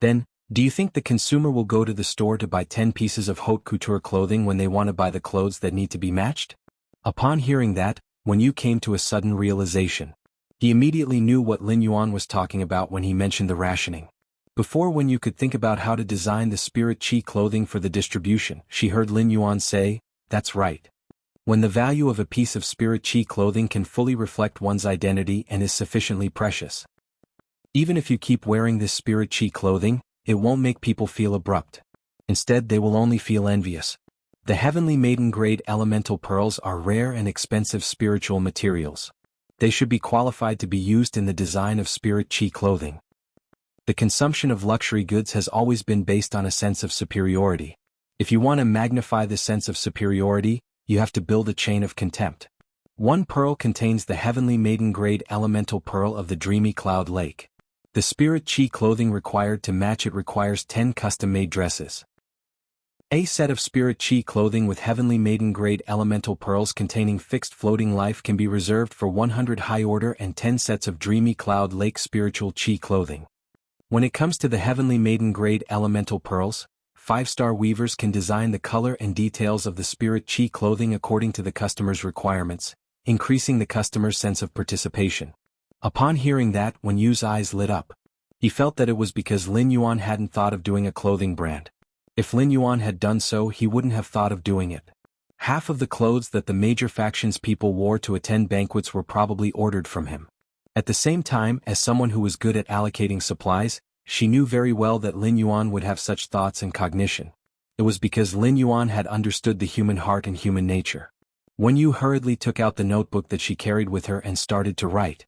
A: Then, do you think the consumer will go to the store to buy 10 pieces of haute couture clothing when they want to buy the clothes that need to be matched? Upon hearing that, Wen Yu came to a sudden realization. He immediately knew what Lin Yuan was talking about when he mentioned the rationing. Before Wen Yu could think about how to design the spirit chi clothing for the distribution, she heard Lin Yuan say, "That's right. When the value of a piece of spirit chi clothing can fully reflect one's identity and is sufficiently precious. Even if you keep wearing this spirit chi clothing, it won't make people feel abrupt. Instead, they will only feel envious. The heavenly maiden-grade elemental pearls are rare and expensive spiritual materials. They should be qualified to be used in the design of spirit chi clothing. The consumption of luxury goods has always been based on a sense of superiority. If you want to magnify the sense of superiority, you have to build a chain of contempt. One pearl contains the heavenly maiden-grade elemental pearl of the dreamy cloud lake. The spirit chi clothing required to match it requires 10 custom-made dresses. A set of spirit chi clothing with heavenly maiden-grade elemental pearls containing fixed floating life can be reserved for 100 high-order and 10 sets of dreamy cloud lake spiritual chi clothing. When it comes to the heavenly maiden-grade elemental pearls, 5-star weavers can design the color and details of the spirit chi clothing according to the customer's requirements, increasing the customer's sense of participation. Upon hearing that, Wen Yu's eyes lit up. He felt that it was because Lin Yuan hadn't thought of doing a clothing brand. If Lin Yuan had done so, he wouldn't have thought of doing it. Half of the clothes that the major factions people wore to attend banquets were probably ordered from him. At the same time, as someone who was good at allocating supplies, she knew very well that Lin Yuan would have such thoughts and cognition. It was because Lin Yuan had understood the human heart and human nature. Wen Yu hurriedly took out the notebook that she carried with her and started to write.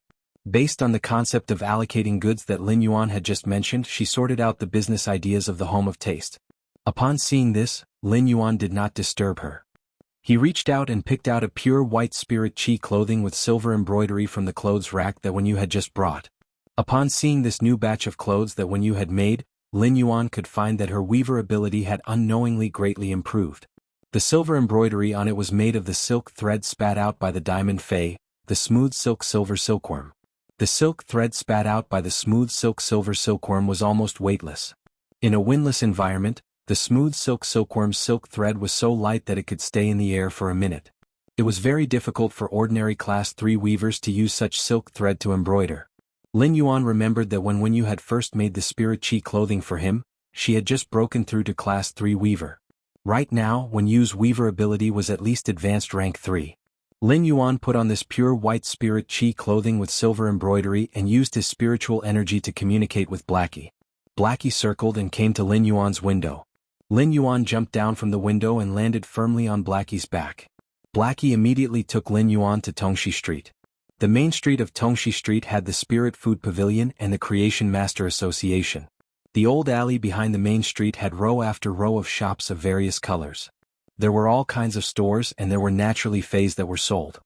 A: Based on the concept of allocating goods that Lin Yuan had just mentioned, she sorted out the business ideas of the Home of Taste. Upon seeing this, Lin Yuan did not disturb her. He reached out and picked out a pure white spirit chi clothing with silver embroidery from the clothes rack that Wen Yu had just brought. Upon seeing this new batch of clothes that Wen Yu had made, Lin Yuan could find that her weaver ability had unknowingly greatly improved. The silver embroidery on it was made of the silk thread spat out by the diamond fay, the smooth silk silver silkworm. The silk thread spat out by the smooth silk silver silkworm was almost weightless. In a windless environment, the smooth silk silkworm's silk thread was so light that it could stay in the air for a minute. It was very difficult for ordinary Class 3 weavers to use such silk thread to embroider. Lin Yuan remembered that when Wen Yu had first made the spirit chi clothing for him, she had just broken through to Class 3 weaver. Right now, Wen Yu's weaver ability was at least advanced rank 3. Lin Yuan put on this pure white spirit chi clothing with silver embroidery and used his spiritual energy to communicate with Blackie. Blackie circled and came to Lin Yuan's window. Lin Yuan jumped down from the window and landed firmly on Blackie's back. Blackie immediately took Lin Yuan to Tongxi Street. The main street of Tongxi Street had the Spirit Food Pavilion and the Creation Master Association. The old alley behind the main street had row after row of shops of various colors. There were all kinds of stores and there were naturally fays that were sold.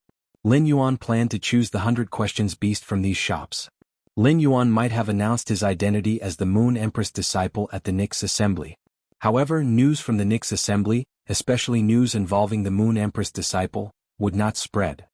A: Lin Yuan planned to choose the 100 Questions beast from these shops. Lin Yuan might have announced his identity as the Moon Empress disciple at the Nix Assembly. However, news from the Nix Assembly, especially news involving the Moon Empress disciple, would not spread.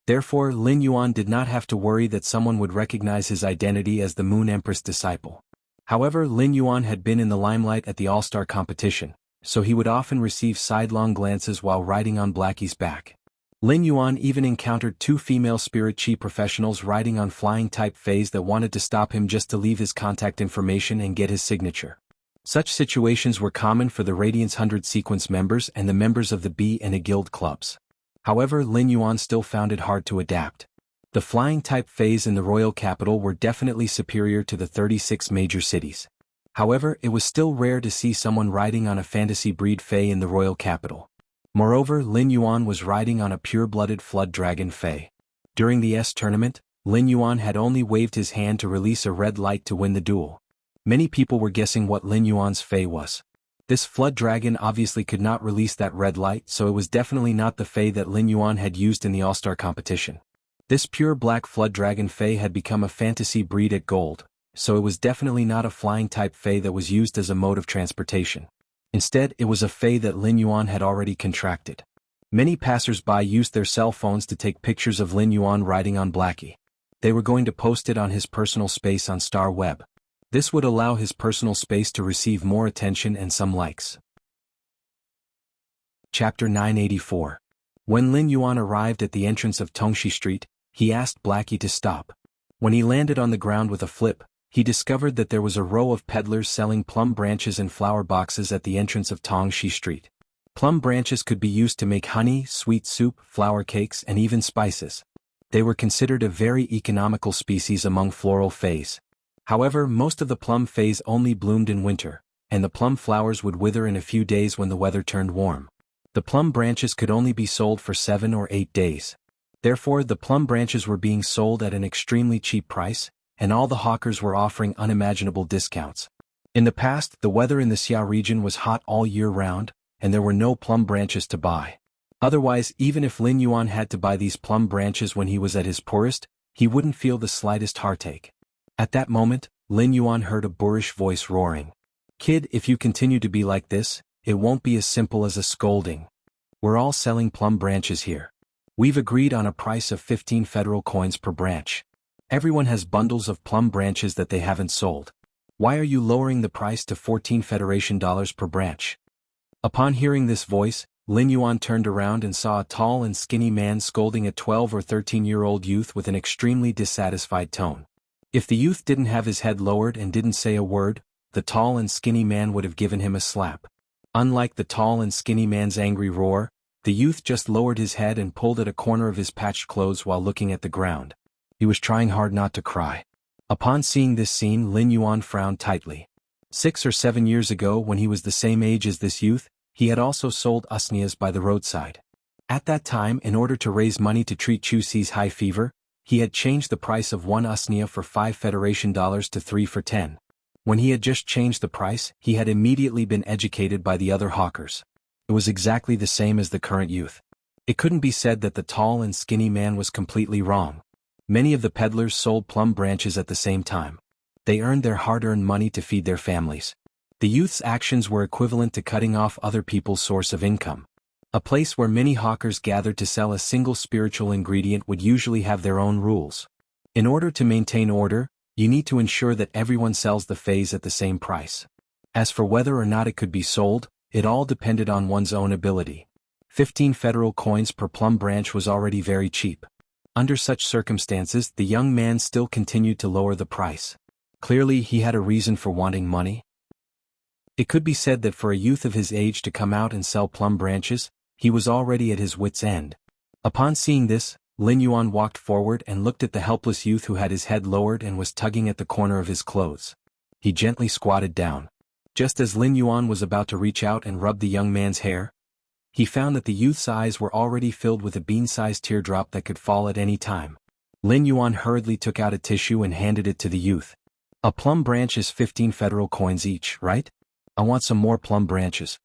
A: Therefore, Lin Yuan did not have to worry that someone would recognize his identity as the Moon Empress disciple. However, Lin Yuan had been in the limelight at the All-Star competition, so he would often receive sidelong glances while riding on Blackie's back. Lin Yuan even encountered 2 female spirit chi professionals riding on flying-type fays that wanted to stop him just to leave his contact information and get his signature. Such situations were common for the Radiance 100 Sequence members and the members of the B and A Guild clubs. However, Lin Yuan still found it hard to adapt. The flying-type fays in the royal capital were definitely superior to the 36 major cities. However, it was still rare to see someone riding on a fantasy breed fay in the royal capital. Moreover, Lin Yuan was riding on a pure-blooded flood dragon fay. During the S tournament, Lin Yuan had only waved his hand to release a red light to win the duel. Many people were guessing what Lin Yuan's fay was. This flood dragon obviously could not release that red light, so it was definitely not the fay that Lin Yuan had used in the All-Star competition. This pure black flood dragon fay had become a fantasy breed at gold, so it was definitely not a flying-type fay that was used as a mode of transportation. Instead, it was a fay that Lin Yuan had already contracted. Many passers-by used their cell phones to take pictures of Lin Yuan riding on Blackie. They were going to post it on his personal space on Star Web. This would allow his personal space to receive more attention and some likes. Chapter 984. When Lin Yuan arrived at the entrance of Tongxi Street, he asked Blackie to stop. When he landed on the ground with a flip, he discovered that there was a row of peddlers selling plum branches and flower boxes at the entrance of Tongxi Street. Plum branches could be used to make honey, sweet soup, flour cakes, and even spices. They were considered a very economical species among floral fays. However, most of the plum fays only bloomed in winter, and the plum flowers would wither in a few days when the weather turned warm. The plum branches could only be sold for 7 or 8 days. Therefore, the plum branches were being sold at an extremely cheap price, and all the hawkers were offering unimaginable discounts. In the past, the weather in the Xia region was hot all year round, and there were no plum branches to buy. Otherwise, even if Lin Yuan had to buy these plum branches when he was at his poorest, he wouldn't feel the slightest heartache. At that moment, Lin Yuan heard a boorish voice roaring. "Kid, if you continue to be like this, it won't be as simple as a scolding. We're all selling plum branches here. We've agreed on a price of 15 federal coins per branch. Everyone has bundles of plum branches that they haven't sold. Why are you lowering the price to 14 Federation dollars per branch?" Upon hearing this voice, Lin Yuan turned around and saw a tall and skinny man scolding a 12 or 13-year-old youth with an extremely dissatisfied tone. If the youth didn't have his head lowered and didn't say a word, the tall and skinny man would have given him a slap. Unlike the tall and skinny man's angry roar, the youth just lowered his head and pulled at a corner of his patched clothes while looking at the ground. He was trying hard not to cry. Upon seeing this scene, Lin Yuan frowned tightly. 6 or 7 years ago, when he was the same age as this youth, he had also sold usnias by the roadside. At that time, in order to raise money to treat Chu Xi's high fever, he had changed the price of 1 usnia for 5 Federation dollars to 3 for 10. When he had just changed the price, he had immediately been educated by the other hawkers. It was exactly the same as the current youth. It couldn't be said that the tall and skinny man was completely wrong. Many of the peddlers sold plum branches at the same time. They earned their hard-earned money to feed their families. The youth's actions were equivalent to cutting off other people's source of income. A place where many hawkers gathered to sell a single spiritual ingredient would usually have their own rules. In order to maintain order, you need to ensure that everyone sells the fays at the same price. As for whether or not it could be sold, it all depended on one's own ability. 15 federal coins per plum branch was already very cheap. Under such circumstances, the young man still continued to lower the price. Clearly, he had a reason for wanting money. It could be said that for a youth of his age to come out and sell plum branches, he was already at his wits' end. Upon seeing this, Lin Yuan walked forward and looked at the helpless youth who had his head lowered and was tugging at the corner of his clothes. He gently squatted down. Just as Lin Yuan was about to reach out and rub the young man's hair, he found that the youth's eyes were already filled with a bean-sized teardrop that could fall at any time. Lin Yuan hurriedly took out a tissue and handed it to the youth. A plum branch is 15 federal coins each, right? I want some more plum branches.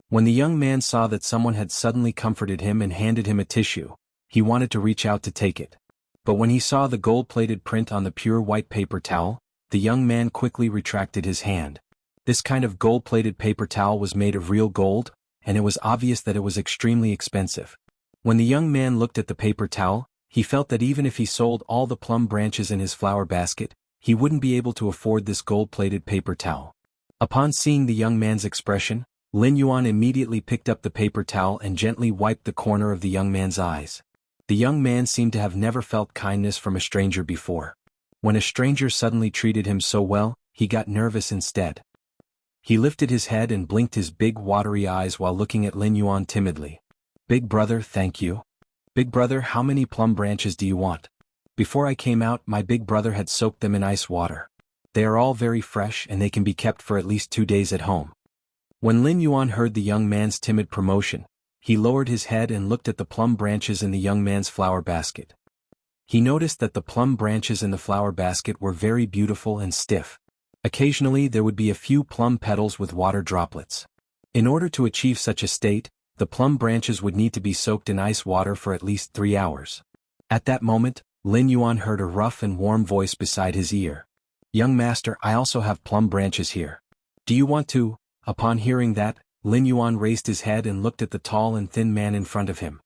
A: When the young man saw that someone had suddenly comforted him and handed him a tissue, he wanted to reach out to take it. But when he saw the gold-plated print on the pure white paper towel, the young man quickly retracted his hand. This kind of gold-plated paper towel was made of real gold, and it was obvious that it was extremely expensive. When the young man looked at the paper towel, he felt that even if he sold all the plum branches in his flower basket, he wouldn't be able to afford this gold-plated paper towel. Upon seeing the young man's expression, Lin Yuan immediately picked up the paper towel and gently wiped the corner of the young man's eyes. The young man seemed to have never felt kindness from a stranger before. When a stranger suddenly treated him so well, he got nervous instead. He lifted his head and blinked his big watery eyes while looking at Lin Yuan timidly. "Big brother, thank you. Big brother, how many plum branches do you want? Before I came out, my big brother had soaked them in ice water. They are all very fresh and they can be kept for at least 2 days at home." When Lin Yuan heard the young man's timid promotion, he lowered his head and looked at the plum branches in the young man's flower basket. He noticed that the plum branches in the flower basket were very beautiful and stiff. Occasionally there would be a few plum petals with water droplets. In order to achieve such a state, the plum branches would need to be soaked in ice water for at least 3 hours. At that moment, Lin Yuan heard a rough and warm voice beside his ear. "Young master, I also have plum branches here. Do you want to?" Upon hearing that, Lin Yuan raised his head and looked at the tall and thin man in front of him.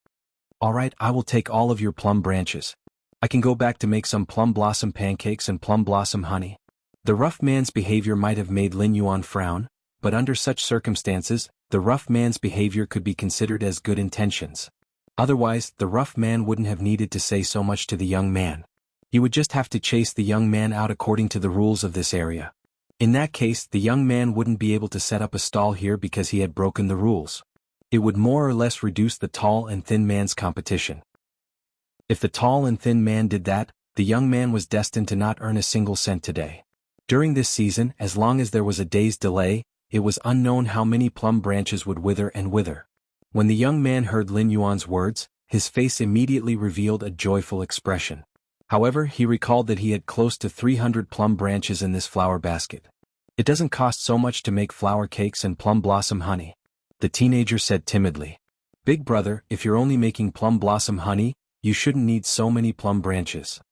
A: "All right, I will take all of your plum branches. I can go back to make some plum blossom pancakes and plum blossom honey." The rough man's behavior might have made Lin Yuan frown, but under such circumstances, the rough man's behavior could be considered as good intentions. Otherwise, the rough man wouldn't have needed to say so much to the young man. He would just have to chase the young man out according to the rules of this area. In that case, the young man wouldn't be able to set up a stall here because he had broken the rules. It would more or less reduce the tall and thin man's competition. If the tall and thin man did that, the young man was destined to not earn a single cent today. During this season, as long as there was a day's delay, it was unknown how many plum branches would wither and wither. When the young man heard Lin Yuan's words, his face immediately revealed a joyful expression. However, he recalled that he had close to 300 plum branches in this flower basket. "It doesn't cost so much to make flower cakes and plum blossom honey," the teenager said timidly. "Big brother, if you're only making plum blossom honey, you shouldn't need so many plum branches.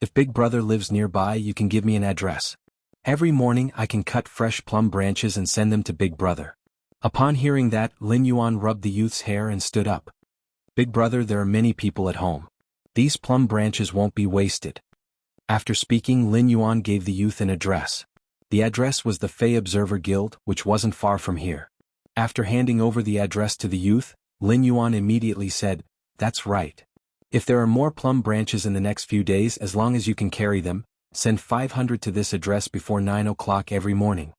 A: If Big brother lives nearby, you can give me an address. Every morning I can cut fresh plum branches and send them to Big brother." Upon hearing that, Lin Yuan rubbed the youth's hair and stood up. "Big brother, there are many people at home. These plum branches won't be wasted." After speaking, Lin Yuan gave the youth an address. The address was the Fey Observer Guild, which wasn't far from here. After handing over the address to the youth, Lin Yuan immediately said, "That's right. If there are more plum branches in the next few days, as long as you can carry them, send 500 to this address before 9 o'clock every morning.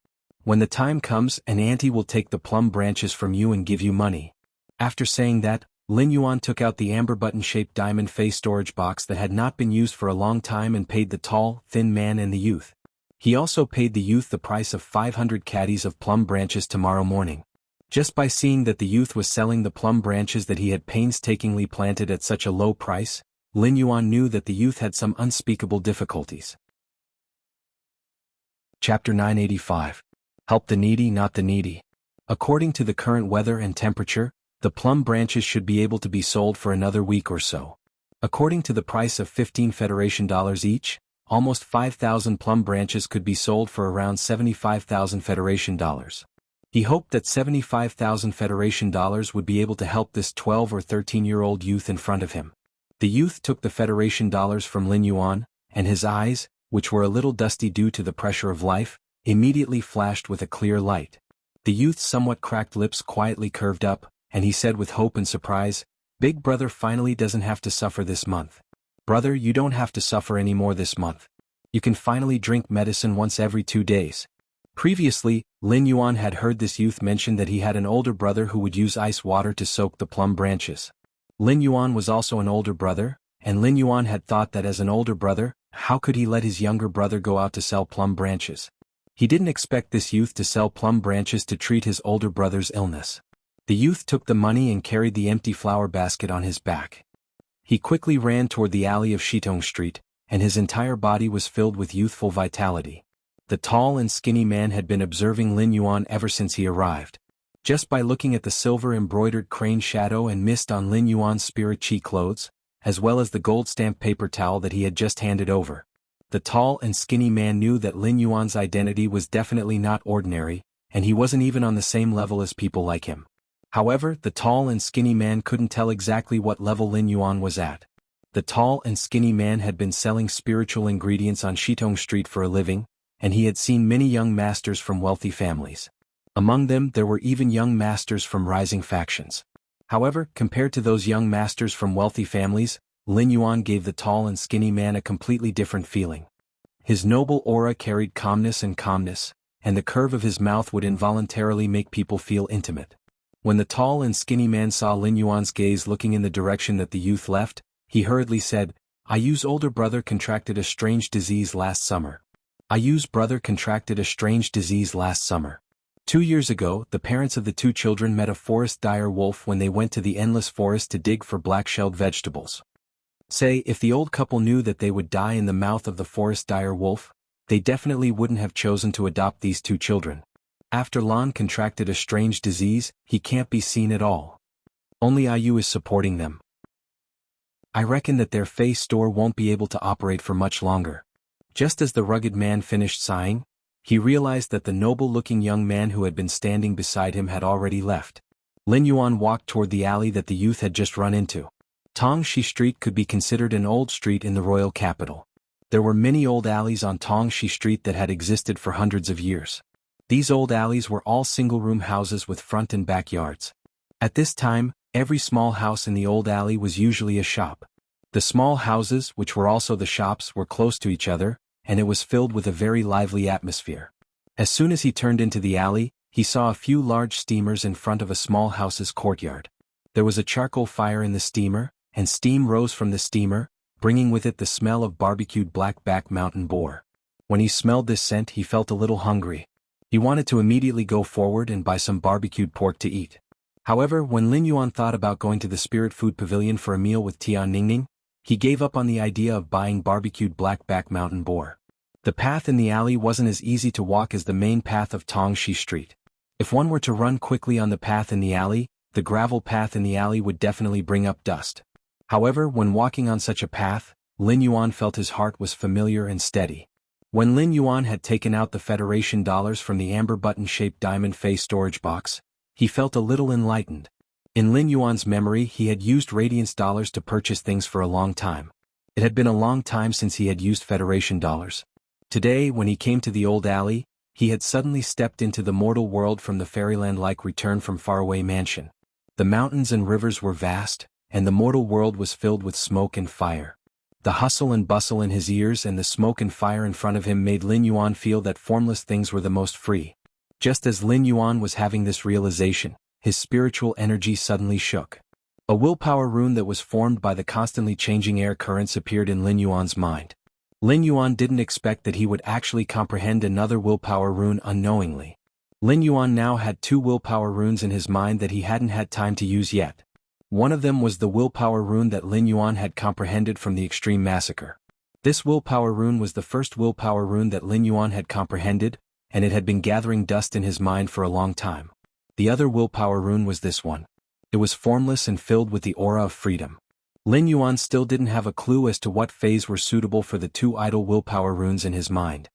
A: When the time comes, an auntie will take the plum branches from you and give you money." After saying that, Lin Yuan took out the amber button-shaped diamond face storage box that had not been used for a long time and paid the tall, thin man and the youth. He also paid the youth the price of 500 caddies of plum branches tomorrow morning. Just by seeing that the youth was selling the plum branches that he had painstakingly planted at such a low price, Lin Yuan knew that the youth had some unspeakable difficulties. Chapter 985. Help the needy, not the needy. According to the current weather and temperature, the plum branches should be able to be sold for another week or so. According to the price of 15 Federation dollars each, almost 5,000 plum branches could be sold for around 75,000 Federation dollars. He hoped that 75,000 Federation dollars would be able to help this 12 or 13-year-old youth in front of him. The youth took the Federation dollars from Lin Yuan, and his eyes, which were a little dusty due to the pressure of life, immediately flashed with a clear light. The youth's somewhat cracked lips quietly curved up, and he said with hope and surprise, "Big brother finally doesn't have to suffer this month. Brother, you don't have to suffer anymore this month. You can finally drink medicine once every 2 days." Previously, Lin Yuan had heard this youth mention that he had an older brother who would use ice water to soak the plum branches. Lin Yuan was also an older brother, and Lin Yuan had thought that as an older brother, how could he let his younger brother go out to sell plum branches? He didn't expect this youth to sell plum branches to treat his older brother's illness. The youth took the money and carried the empty flower basket on his back. He quickly ran toward the alley of Shitong Street, and his entire body was filled with youthful vitality. The tall and skinny man had been observing Lin Yuan ever since he arrived. Just by looking at the silver-embroidered crane shadow and mist on Lin Yuan's spirit chi clothes, as well as the gold-stamped paper towel that he had just handed over, the tall and skinny man knew that Lin Yuan's identity was definitely not ordinary, and he wasn't even on the same level as people like him. However, the tall and skinny man couldn't tell exactly what level Lin Yuan was at. The tall and skinny man had been selling spiritual ingredients on Shitong Street for a living, and he had seen many young masters from wealthy families. Among them there were even young masters from rising factions. However, compared to those young masters from wealthy families, Lin Yuan gave the tall and skinny man a completely different feeling. His noble aura carried calmness, and the curve of his mouth would involuntarily make people feel intimate. When the tall and skinny man saw Lin Yuan's gaze looking in the direction that the youth left, he hurriedly said, "Ayu's older brother contracted a strange disease last summer. Ayu's brother contracted a strange disease last summer. 2 years ago, the parents of the two children met a forest dire wolf when they went to the endless forest to dig for black-shelled vegetables. Say, if the old couple knew that they would die in the mouth of the forest dire wolf, they definitely wouldn't have chosen to adopt these two children. After Lan contracted a strange disease, he can't be seen at all. Only Ayu is supporting them. I reckon that their Fey store won't be able to operate for much longer." Just as the rugged man finished sighing, he realized that the noble-looking young man who had been standing beside him had already left. Lin Yuan walked toward the alley that the youth had just run into. Tongxi Street could be considered an old street in the royal capital. There were many old alleys on Tongxi Street that had existed for hundreds of years. These old alleys were all single-room houses with front and backyards. At this time, every small house in the old alley was usually a shop. The small houses, which were also the shops, were close to each other, and it was filled with a very lively atmosphere. As soon as he turned into the alley, he saw a few large steamers in front of a small house's courtyard. There was a charcoal fire in the steamer, and steam rose from the steamer, bringing with it the smell of barbecued blackback mountain boar. When he smelled this scent, he felt a little hungry. He wanted to immediately go forward and buy some barbecued pork to eat. However, when Lin Yuan thought about going to the Spirit Food Pavilion for a meal with Tian Ningning, he gave up on the idea of buying barbecued blackback mountain boar. The path in the alley wasn't as easy to walk as the main path of Tongxi Street. If one were to run quickly on the path in the alley, the gravel path in the alley would definitely bring up dust. However, when walking on such a path, Lin Yuan felt his heart was familiar and steady. When Lin Yuan had taken out the Federation dollars from the amber button-shaped diamond face storage box, he felt a little enlightened. In Lin Yuan's memory, he had used Radiance dollars to purchase things for a long time. It had been a long time since he had used Federation dollars. Today, when he came to the old alley, he had suddenly stepped into the mortal world from the fairyland-like return from faraway mansion. The mountains and rivers were vast, and the mortal world was filled with smoke and fire. The hustle and bustle in his ears and the smoke and fire in front of him made Lin Yuan feel that formless things were the most free. Just as Lin Yuan was having this realization, his spiritual energy suddenly shook. A willpower rune that was formed by the constantly changing air currents appeared in Lin Yuan's mind. Lin Yuan didn't expect that he would actually comprehend another willpower rune unknowingly. Lin Yuan now had 2 willpower runes in his mind that he hadn't had time to use yet. One of them was the willpower rune that Lin Yuan had comprehended from the extreme massacre. This willpower rune was the first willpower rune that Lin Yuan had comprehended, and it had been gathering dust in his mind for a long time. The other willpower rune was this one. It was formless and filled with the aura of freedom. Lin Yuan still didn't have a clue as to what phase were suitable for the 2 idle willpower runes in his mind.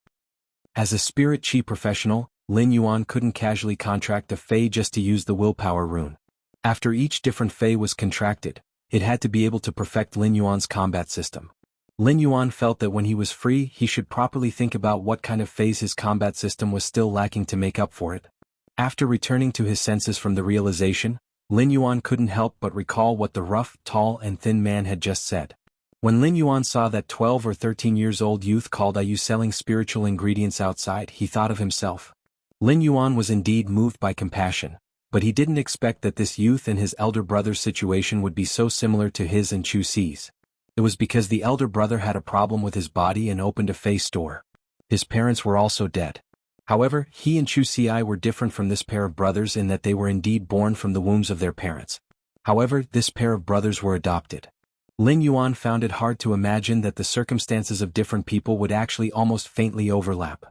A: As a spirit chi professional, Lin Yuan couldn't casually contract a Fey just to use the willpower rune. After each different Fey was contracted, it had to be able to perfect Lin Yuan's combat system. Lin Yuan felt that when he was free, he should properly think about what kind of phase his combat system was still lacking to make up for it. After returning to his senses from the realization, Lin Yuan couldn't help but recall what the rough, tall and thin man had just said. When Lin Yuan saw that 12 or 13 years old youth called Ayu selling spiritual ingredients outside, he thought of himself. Lin Yuan was indeed moved by compassion, but he didn't expect that this youth and his elder brother's situation would be so similar to his and Chu Si's. It was because the elder brother had a problem with his body and opened a Fey store. His parents were also dead. However, he and Chu Xiai were different from this pair of brothers in that they were indeed born from the wombs of their parents. However, this pair of brothers were adopted. Lin Yuan found it hard to imagine that the circumstances of different people would actually almost faintly overlap.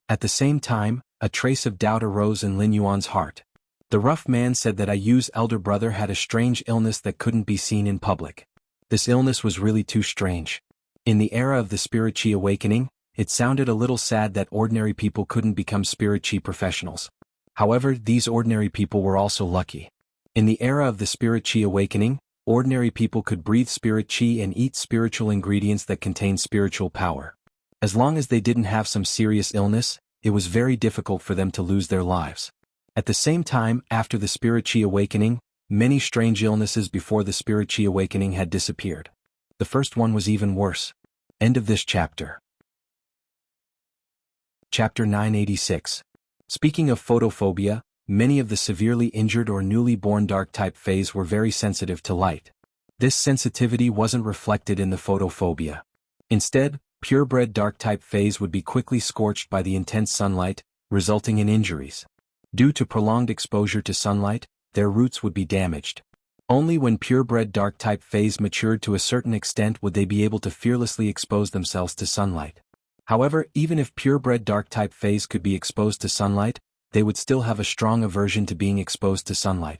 A: At the same time, a trace of doubt arose in Lin Yuan's heart. The rough man said that Ayu's elder brother had a strange illness that couldn't be seen in public. This illness was really too strange. In the era of the Spirit Qi awakening, it sounded a little sad that ordinary people couldn't become Spirit Qi professionals. However, these ordinary people were also lucky. In the era of the Spirit Qi awakening, ordinary people could breathe Spirit Qi and eat spiritual ingredients that contained spiritual power. As long as they didn't have some serious illness, it was very difficult for them to lose their lives. At the same time, after the Spirit Qi awakening, many strange illnesses before the Spirit Qi awakening had disappeared. The first one was even worse. End of this chapter. Chapter 986. Speaking of photophobia, many of the severely injured or newly born dark-type Fays were very sensitive to light. This sensitivity wasn't reflected in the photophobia. Instead, purebred dark-type Fays would be quickly scorched by the intense sunlight, resulting in injuries. Due to prolonged exposure to sunlight, their roots would be damaged. Only when purebred dark-type Fays matured to a certain extent would they be able to fearlessly expose themselves to sunlight. However, even if purebred dark-type Fays could be exposed to sunlight, they would still have a strong aversion to being exposed to sunlight.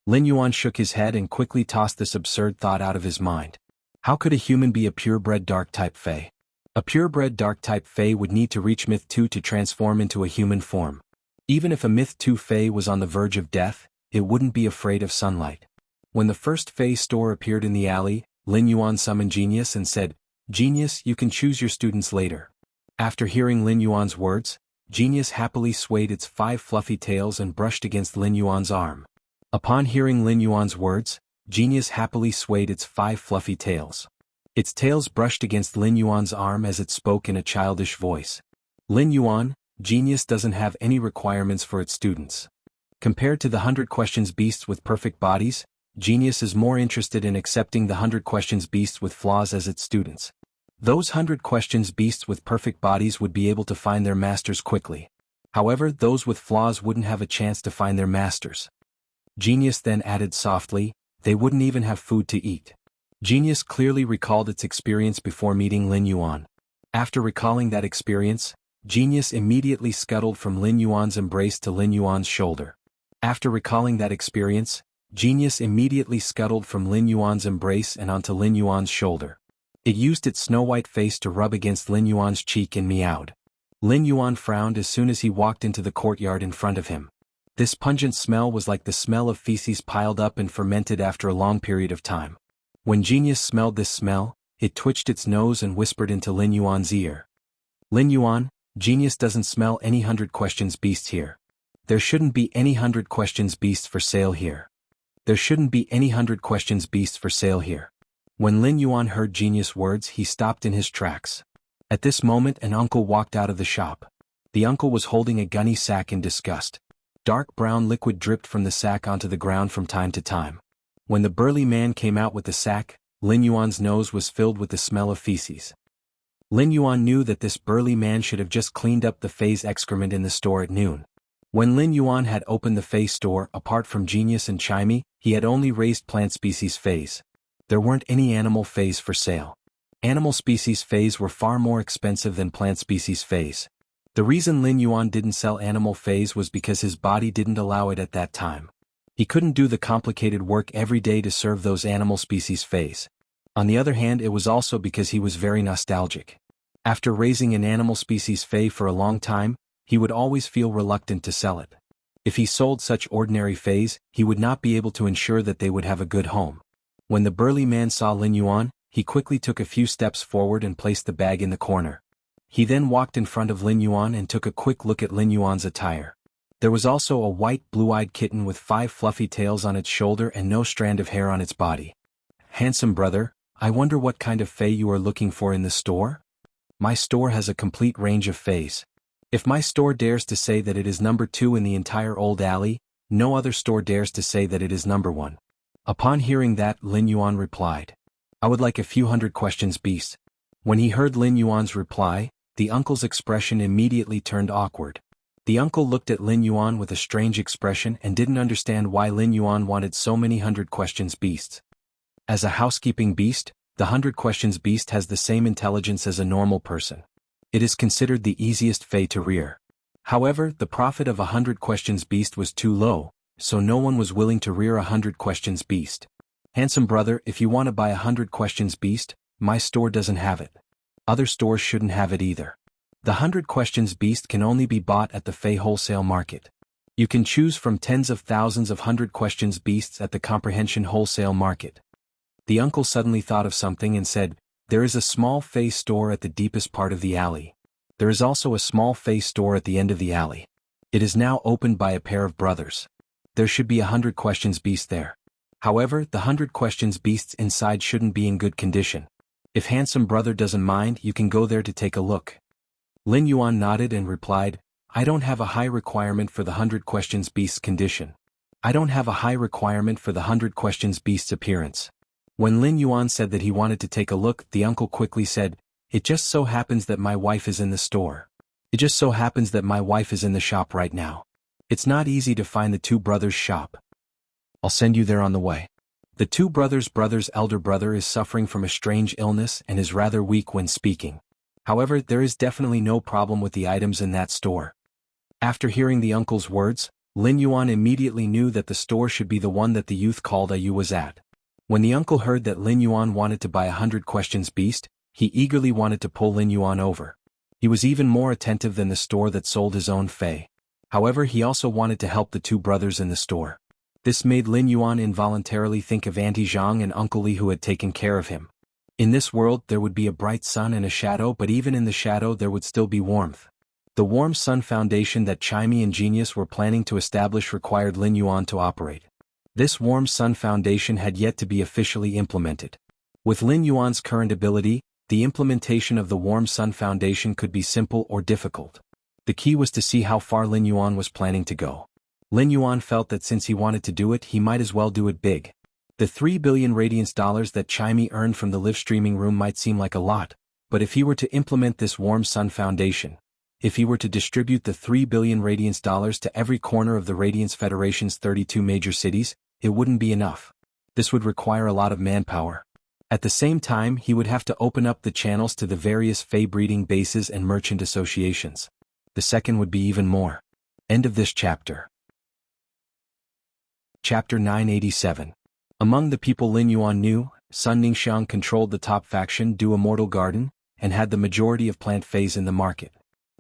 A: Lin Yuan shook his head and quickly tossed this absurd thought out of his mind. How could a human be a purebred dark-type Fey? A purebred dark-type Fey would need to reach Myth 2 to transform into a human form. Even if a Myth 2 Fey was on the verge of death, it wouldn't be afraid of sunlight. When the first Fey store appeared in the alley, Lin Yuan summoned Genius and said, "Genius, you can choose your students later." After hearing Lin Yuan's words, Genius happily swayed its 5 fluffy tails and brushed against Lin Yuan's arm. Upon hearing Lin Yuan's words, Genius happily swayed its 5 fluffy tails. Its tails brushed against Lin Yuan's arm as it spoke in a childish voice. "Lin Yuan, Genius doesn't have any requirements for its students. Compared to the 100 Questions beasts with perfect bodies, Genius is more interested in accepting the 100 Questions beasts with flaws as its students. Those 100 Questions beasts with perfect bodies would be able to find their masters quickly. However, those with flaws wouldn't have a chance to find their masters." Genius then added softly, "They wouldn't even have food to eat." Genius clearly recalled its experience before meeting Lin Yuan. After recalling that experience, Genius immediately scuttled from Lin Yuan's embrace to Lin Yuan's shoulder. After recalling that experience, Genius immediately scuttled from Lin Yuan's embrace and onto Lin Yuan's shoulder. It used its snow-white face to rub against Lin Yuan's cheek and meowed. Lin Yuan frowned as soon as he walked into the courtyard in front of him. This pungent smell was like the smell of feces piled up and fermented after a long period of time. When Genius smelled this smell, it twitched its nose and whispered into Lin Yuan's ear. "Lin Yuan, Genius doesn't smell any 100 Questions beasts here. There shouldn't be any 100 Questions beasts for sale here. There shouldn't be any 100 Questions beasts for sale here." When Lin Yuan heard Genius' words, he stopped in his tracks. At this moment, an uncle walked out of the shop. The uncle was holding a gunny sack in disgust. Dark brown liquid dripped from the sack onto the ground from time to time. When the burly man came out with the sack, Lin Yuan's nose was filled with the smell of feces. Lin Yuan knew that this burly man should have just cleaned up the Fey's excrement in the store at noon. When Lin Yuan had opened the Fey store, apart from Genius and Chimey, he had only raised plant species Feys. There weren't any animal Feys for sale. Animal species Feys were far more expensive than plant species Feys. The reason Lin Yuan didn't sell animal Feys was because his body didn't allow it at that time. He couldn't do the complicated work every day to serve those animal species Feys. On the other hand, it was also because he was very nostalgic. After raising an animal species Fey for a long time, he would always feel reluctant to sell it. If he sold such ordinary Feys, he would not be able to ensure that they would have a good home. When the burly man saw Lin Yuan, he quickly took a few steps forward and placed the bag in the corner. He then walked in front of Lin Yuan and took a quick look at Lin Yuan's attire. There was also a white, blue-eyed kitten with 5 fluffy tails on its shoulder and no strand of hair on its body. "Handsome brother, I wonder what kind of Fey you are looking for in the store? My store has a complete range of Feys. If my store dares to say that it is number 2 in the entire old alley, no other store dares to say that it is number 1. Upon hearing that, Lin Yuan replied, "I would like a few 100 Questions beasts." When he heard Lin Yuan's reply, the uncle's expression immediately turned awkward. The uncle looked at Lin Yuan with a strange expression and didn't understand why Lin Yuan wanted so many 100 questions beasts. As a housekeeping beast, the 100 questions beast has the same intelligence as a normal person. It is considered the easiest fey to rear. However, the profit of a 100 questions beast was too low, so no one was willing to rear a 100 questions beast. Handsome brother, if you want to buy a 100 questions beast, my store doesn't have it. Other stores shouldn't have it either. The 100 questions beast can only be bought at the fey wholesale market. You can choose from tens of thousands of 100 questions beasts at the comprehension wholesale market. The uncle suddenly thought of something and said, there is a small fey store at the deepest part of the alley. There is also a small fey store at the end of the alley. It is now opened by a pair of brothers. There should be a 100 questions beast there. However, the 100 questions beasts inside shouldn't be in good condition. If handsome brother doesn't mind, you can go there to take a look. Lin Yuan nodded and replied, I don't have a high requirement for the 100 questions beast's condition. I don't have a high requirement for the 100 questions beast's appearance. When Lin Yuan said that he wanted to take a look, the uncle quickly said, it just so happens that my wife is in the store. It just so happens that my wife is in the shop right now. It's not easy to find the two brothers' shop. I'll send you there on the way. The two brothers' elder brother is suffering from a strange illness and is rather weak when speaking. However, there is definitely no problem with the items in that store. After hearing the uncle's words, Lin Yuan immediately knew that the store should be the one that the youth called Ayu was at. When the uncle heard that Lin Yuan wanted to buy a 100 questions beast, he eagerly wanted to pull Lin Yuan over. He was even more attentive than the store that sold his own fey. However, he also wanted to help the two brothers in the store. This made Lin Yuan involuntarily think of Auntie Zhang and Uncle Li who had taken care of him. In this world there would be a bright sun and a shadow, but even in the shadow there would still be warmth. The warm sun foundation that Chimey and Genius were planning to establish required Lin Yuan to operate. This warm sun foundation had yet to be officially implemented. With Lin Yuan's current ability, the implementation of the warm sun foundation could be simple or difficult. The key was to see how far Lin Yuan was planning to go. Lin Yuan felt that since he wanted to do it, he might as well do it big. The 3 billion radiance dollars that Chimey earned from the live streaming room might seem like a lot, but if he were to implement this warm sun foundation, if he were to distribute the 3 billion radiance dollars to every corner of the Radiance Federation's 32 major cities, it wouldn't be enough. This would require a lot of manpower. At the same time, he would have to open up the channels to the various fey breeding bases and merchant associations. The second would be even more. End of this chapter. Chapter 987. Among the people Lin Yuan knew, Sun Ningxiang controlled the top faction Du Immortal Garden, and had the majority of plant feys in the market.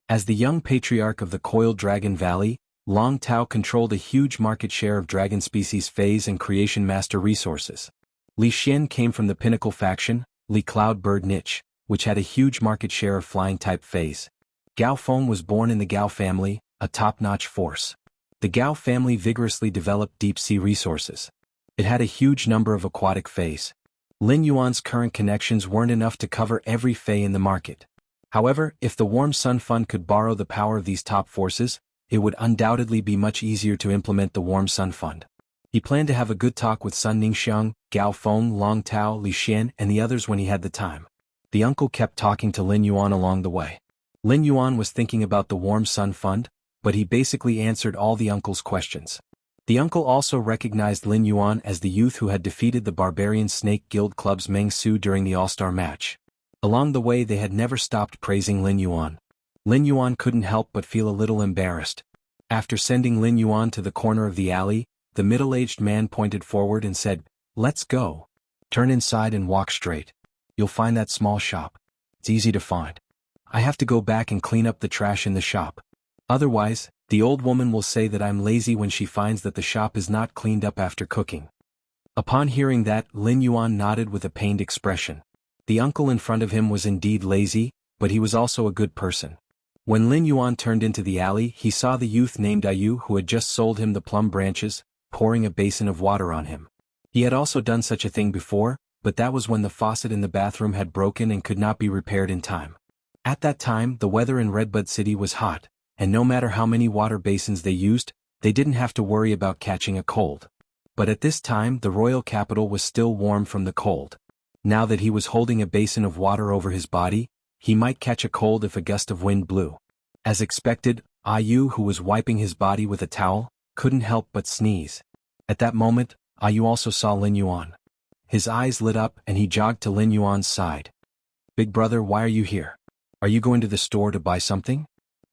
A: As the young patriarch of the Coiled Dragon Valley, Long Tao controlled a huge market share of dragon species feys and creation master resources. Li Xian came from the Pinnacle faction, Li Cloud Bird niche, which had a huge market share of flying-type feys. Gao Feng was born in the Gao family, a top-notch force. The Gao family vigorously developed deep-sea resources. It had a huge number of aquatic feys. Lin Yuan's current connections weren't enough to cover every fey in the market. However, if the Warm Sun Fund could borrow the power of these top forces, it would undoubtedly be much easier to implement the Warm Sun Fund. He planned to have a good talk with Sun Ningxiang, Gao Feng, Long Tao, Li Xian, and the others when he had the time. The uncle kept talking to Lin Yuan along the way. Lin Yuan was thinking about the Warm Sun Fund, but he basically answered all the uncle's questions. The uncle also recognized Lin Yuan as the youth who had defeated the Barbarian Snake Guild Club's Meng Su during the All-Star match. Along the way they had never stopped praising Lin Yuan. Lin Yuan couldn't help but feel a little embarrassed. After sending Lin Yuan to the corner of the alley, the middle-aged man pointed forward and said, "Let's go. Turn inside and walk straight. You'll find that small shop. It's easy to find. I have to go back and clean up the trash in the shop. Otherwise, the old woman will say that I'm lazy when she finds that the shop is not cleaned up after cooking." Upon hearing that, Lin Yuan nodded with a pained expression. The uncle in front of him was indeed lazy, but he was also a good person. When Lin Yuan turned into the alley, he saw the youth named Ayu who had just sold him the plum branches, pouring a basin of water on him. He had also done such a thing before, but that was when the faucet in the bathroom had broken and could not be repaired in time. At that time, the weather in Redbud City was hot, and no matter how many water basins they used, they didn't have to worry about catching a cold. But at this time, the royal capital was still warm from the cold. Now that he was holding a basin of water over his body, he might catch a cold if a gust of wind blew. As expected, Yu, who was wiping his body with a towel, couldn't help but sneeze. At that moment, Yu also saw Lin Yuan. His eyes lit up and he jogged to Lin Yuan's side. "Big brother, why are you here? Are you going to the store to buy something?"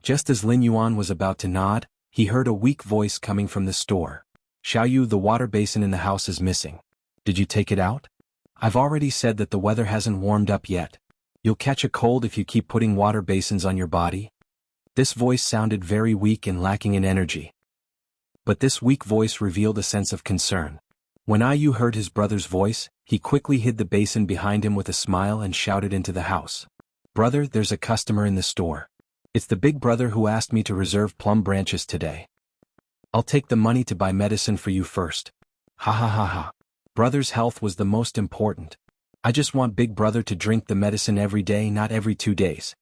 A: Just as Lin Yuan was about to nod, he heard a weak voice coming from the store. "Xiaoyu, the water basin in the house is missing. Did you take it out? I've already said that the weather hasn't warmed up yet. You'll catch a cold if you keep putting water basins on your body." This voice sounded very weak and lacking in energy. But this weak voice revealed a sense of concern. When Yu heard his brother's voice, he quickly hid the basin behind him with a smile and shouted into the house. "Brother, there's a customer in the store. It's the big brother who asked me to reserve plum branches today. I'll take the money to buy medicine for you first." "Ha ha ha ha. Brother's health was the most important. I just want big brother to drink the medicine every day, not every 2 days.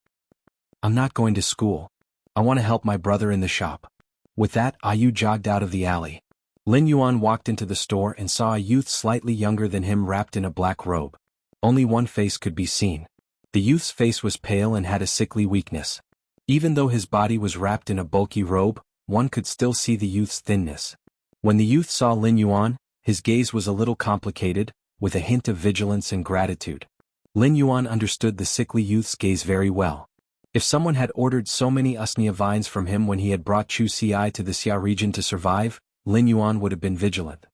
A: I'm not going to school. I want to help my brother in the shop." With that, Yu jogged out of the alley. Lin Yuan walked into the store and saw a youth slightly younger than him wrapped in a black robe. Only one face could be seen. The youth's face was pale and had a sickly weakness. Even though his body was wrapped in a bulky robe, one could still see the youth's thinness. When the youth saw Lin Yuan, his gaze was a little complicated, with a hint of vigilance and gratitude. Lin Yuan understood the sickly youth's gaze very well. If someone had ordered so many usnia vines from him when he had brought Chu Xi to the Xia region to survive, Lin Yuan would have been vigilant.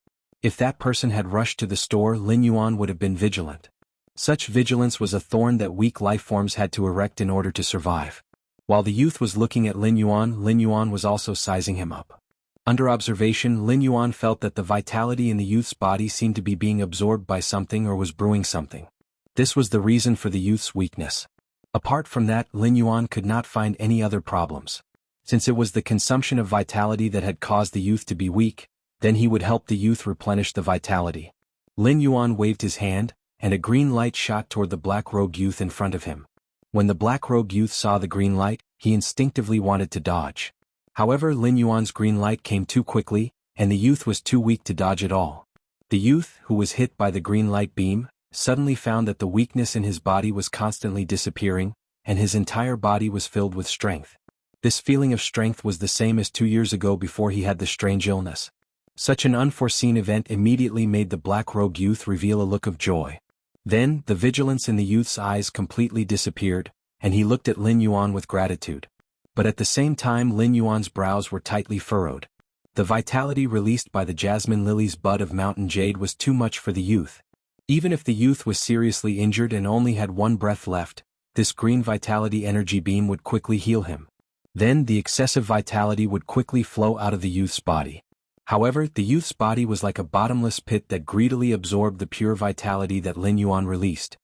A: If that person had rushed to the store, Lin Yuan would have been vigilant. Such vigilance was a thorn that weak life forms had to erect in order to survive. While the youth was looking at Lin Yuan was also sizing him up. Under observation, Lin Yuan felt that the vitality in the youth's body seemed to be being absorbed by something or was brewing something. This was the reason for the youth's weakness. Apart from that, Lin Yuan could not find any other problems. Since it was the consumption of vitality that had caused the youth to be weak, then he would help the youth replenish the vitality. Lin Yuan waved his hand, and a green light shot toward the black-robed youth in front of him. When the black-robed youth saw the green light, he instinctively wanted to dodge. However, Lin Yuan's green light came too quickly, and the youth was too weak to dodge at all. The youth, who was hit by the green light beam, suddenly found that the weakness in his body was constantly disappearing, and his entire body was filled with strength. This feeling of strength was the same as 2 years ago before he had the strange illness. Such an unforeseen event immediately made the black-robed youth reveal a look of joy. Then, the vigilance in the youth's eyes completely disappeared, and he looked at Lin Yuan with gratitude. But at the same time, Lin Yuan's brows were tightly furrowed. The vitality released by the jasmine lily's bud of mountain jade was too much for the youth. Even if the youth was seriously injured and only had 1 breath left, this green vitality energy beam would quickly heal him. Then the excessive vitality would quickly flow out of the youth's body. However, the youth's body was like a bottomless pit that greedily absorbed the pure vitality that Lin Yuan released.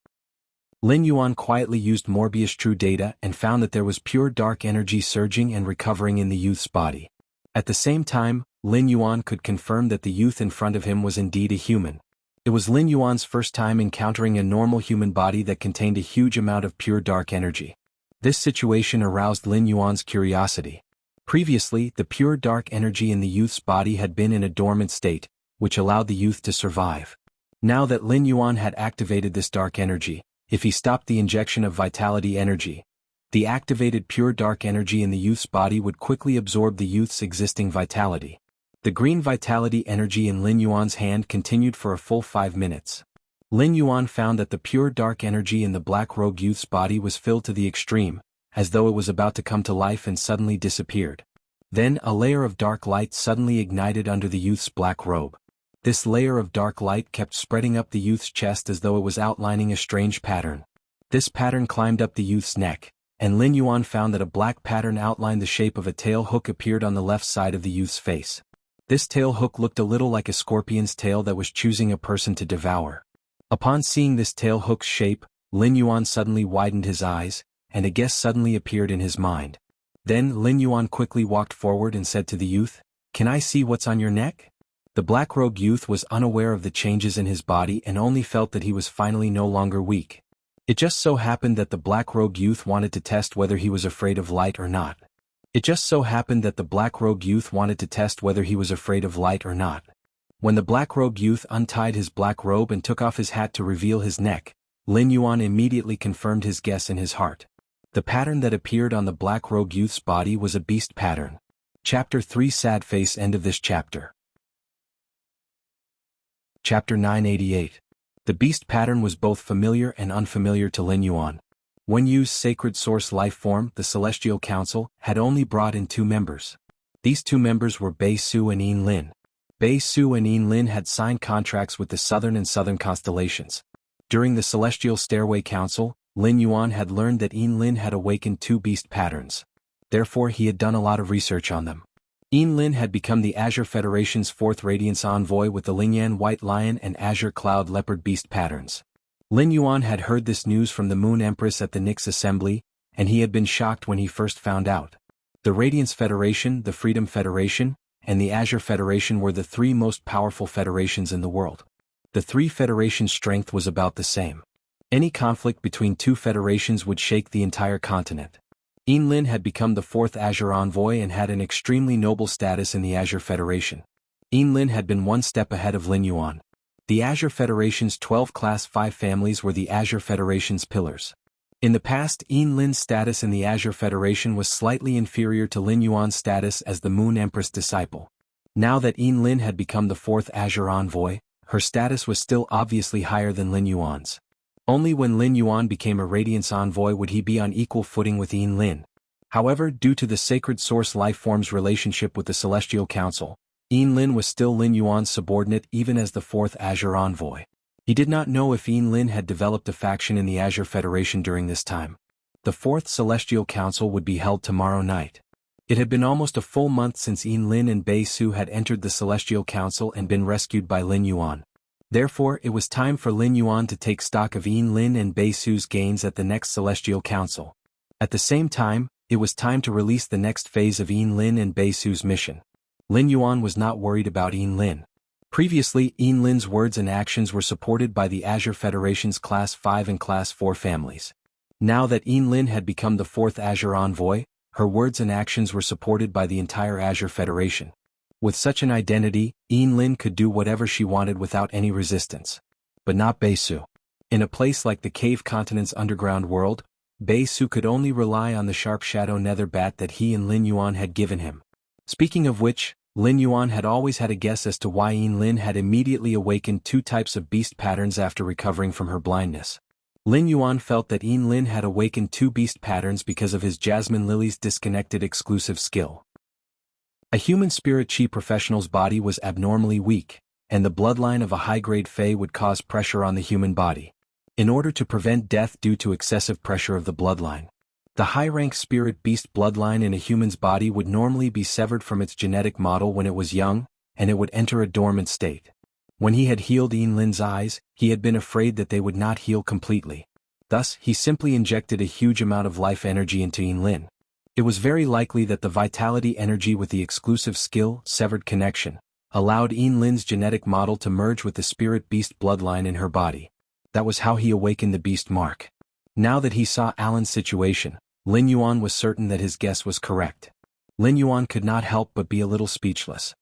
A: Lin Yuan quietly used Morbius True Data and found that there was pure dark energy surging and recovering in the youth's body. At the same time, Lin Yuan could confirm that the youth in front of him was indeed a human. It was Lin Yuan's first time encountering a normal human body that contained a huge amount of pure dark energy. This situation aroused Lin Yuan's curiosity. Previously, the pure dark energy in the youth's body had been in a dormant state, which allowed the youth to survive. Now that Lin Yuan had activated this dark energy, if he stopped the injection of vitality energy, the activated pure dark energy in the youth's body would quickly absorb the youth's existing vitality. The green vitality energy in Lin Yuan's hand continued for a full 5 minutes. Lin Yuan found that the pure dark energy in the black-robed youth's body was filled to the extreme, as though it was about to come to life and suddenly disappeared. Then a layer of dark light suddenly ignited under the youth's black robe. This layer of dark light kept spreading up the youth's chest as though it was outlining a strange pattern. This pattern climbed up the youth's neck, and Lin Yuan found that a black pattern outlined the shape of a tail hook appeared on the left side of the youth's face. This tail hook looked a little like a scorpion's tail that was choosing a person to devour. Upon seeing this tail hook's shape, Lin Yuan suddenly widened his eyes, and a guess suddenly appeared in his mind. Then Lin Yuan quickly walked forward and said to the youth, "Can I see what's on your neck?" The black-robed youth was unaware of the changes in his body and only felt that he was finally no longer weak. It just so happened that the black-robed youth wanted to test whether he was afraid of light or not. When the black-robed youth untied his black robe and took off his hat to reveal his neck, Lin Yuan immediately confirmed his guess in his heart. The pattern that appeared on the black rogue youth's body was a beast pattern. Chapter 3 Sad face. End of this chapter. Chapter 988. The beast pattern was both familiar and unfamiliar to Lin Yuan. Wen Yu's sacred source life form, the Celestial Council, had only brought in 2 members. These 2 members were Bei Su and Yin Lin. Bei Su and Yin Lin had signed contracts with the southern and southern constellations. During the Celestial Stairway Council, Lin Yuan had learned that Yin Lin had awakened 2 beast patterns. Therefore he had done a lot of research on them. Yin Lin had become the Azure Federation's 4th Radiance Envoy with the Lingyan White Lion and Azure Cloud Leopard beast patterns. Lin Yuan had heard this news from the Moon Empress at the Nyx Assembly, and he had been shocked when he first found out. The Radiance Federation, the Freedom Federation, and the Azure Federation were the 3 most powerful federations in the world. The 3 federations' strength was about the same. Any conflict between 2 federations would shake the entire continent. Yin Lin had become the 4th Azure Envoy and had an extremely noble status in the Azure Federation. Yin Lin had been 1 step ahead of Lin Yuan. The Azure Federation's 12 Class 5 families were the Azure Federation's pillars. In the past, Yin Lin's status in the Azure Federation was slightly inferior to Lin Yuan's status as the Moon Empress disciple. Now that Yin Lin had become the 4th Azure Envoy, her status was still obviously higher than Lin Yuan's. Only when Lin Yuan became a Radiance Envoy would he be on equal footing with Yin Lin. However, due to the Sacred Source Lifeform's relationship with the Celestial Council, Yin Lin was still Lin Yuan's subordinate even as the 4th Azure Envoy. He did not know if Yin Lin had developed a faction in the Azure Federation during this time. The 4th Celestial Council would be held tomorrow night. It had been almost a full month since Yin Lin and Bei Su had entered the Celestial Council and been rescued by Lin Yuan. Therefore, it was time for Lin Yuan to take stock of Yin Lin and Bei Su's gains at the next Celestial Council. At the same time, it was time to release the next phase of Yin Lin and Bei Su's mission. Lin Yuan was not worried about Yin Lin. Previously, Yin Lin's words and actions were supported by the Azure Federation's Class 5 and Class 4 families. Now that Yin Lin had become the 4th Azure Envoy, her words and actions were supported by the entire Azure Federation. With such an identity, Yin Lin could do whatever she wanted without any resistance. But not Bei Su. In a place like the Cave Continent's underground world, Bei Su could only rely on the sharp shadow nether bat that he and Lin Yuan had given him. Speaking of which, Lin Yuan had always had a guess as to why Yin Lin had immediately awakened 2 types of beast patterns after recovering from her blindness. Lin Yuan felt that Yin Lin had awakened 2 beast patterns because of his Jasmine Lily's disconnected exclusive skill. A human spirit chi professional's body was abnormally weak, and the bloodline of a high-grade Fae would cause pressure on the human body. In order to prevent death due to excessive pressure of the bloodline, the high-rank spirit beast bloodline in a human's body would normally be severed from its genetic model when it was young, and it would enter a dormant state. When he had healed Yin Lin's eyes, he had been afraid that they would not heal completely. Thus, he simply injected a huge amount of life energy into Yin Lin. It was very likely that the vitality energy with the exclusive skill, Severed Connection, allowed Yin Lin's genetic model to merge with the spirit beast bloodline in her body. That was how he awakened the beast mark. Now that he saw Alan's situation, Lin Yuan was certain that his guess was correct. Lin Yuan could not help but be a little speechless.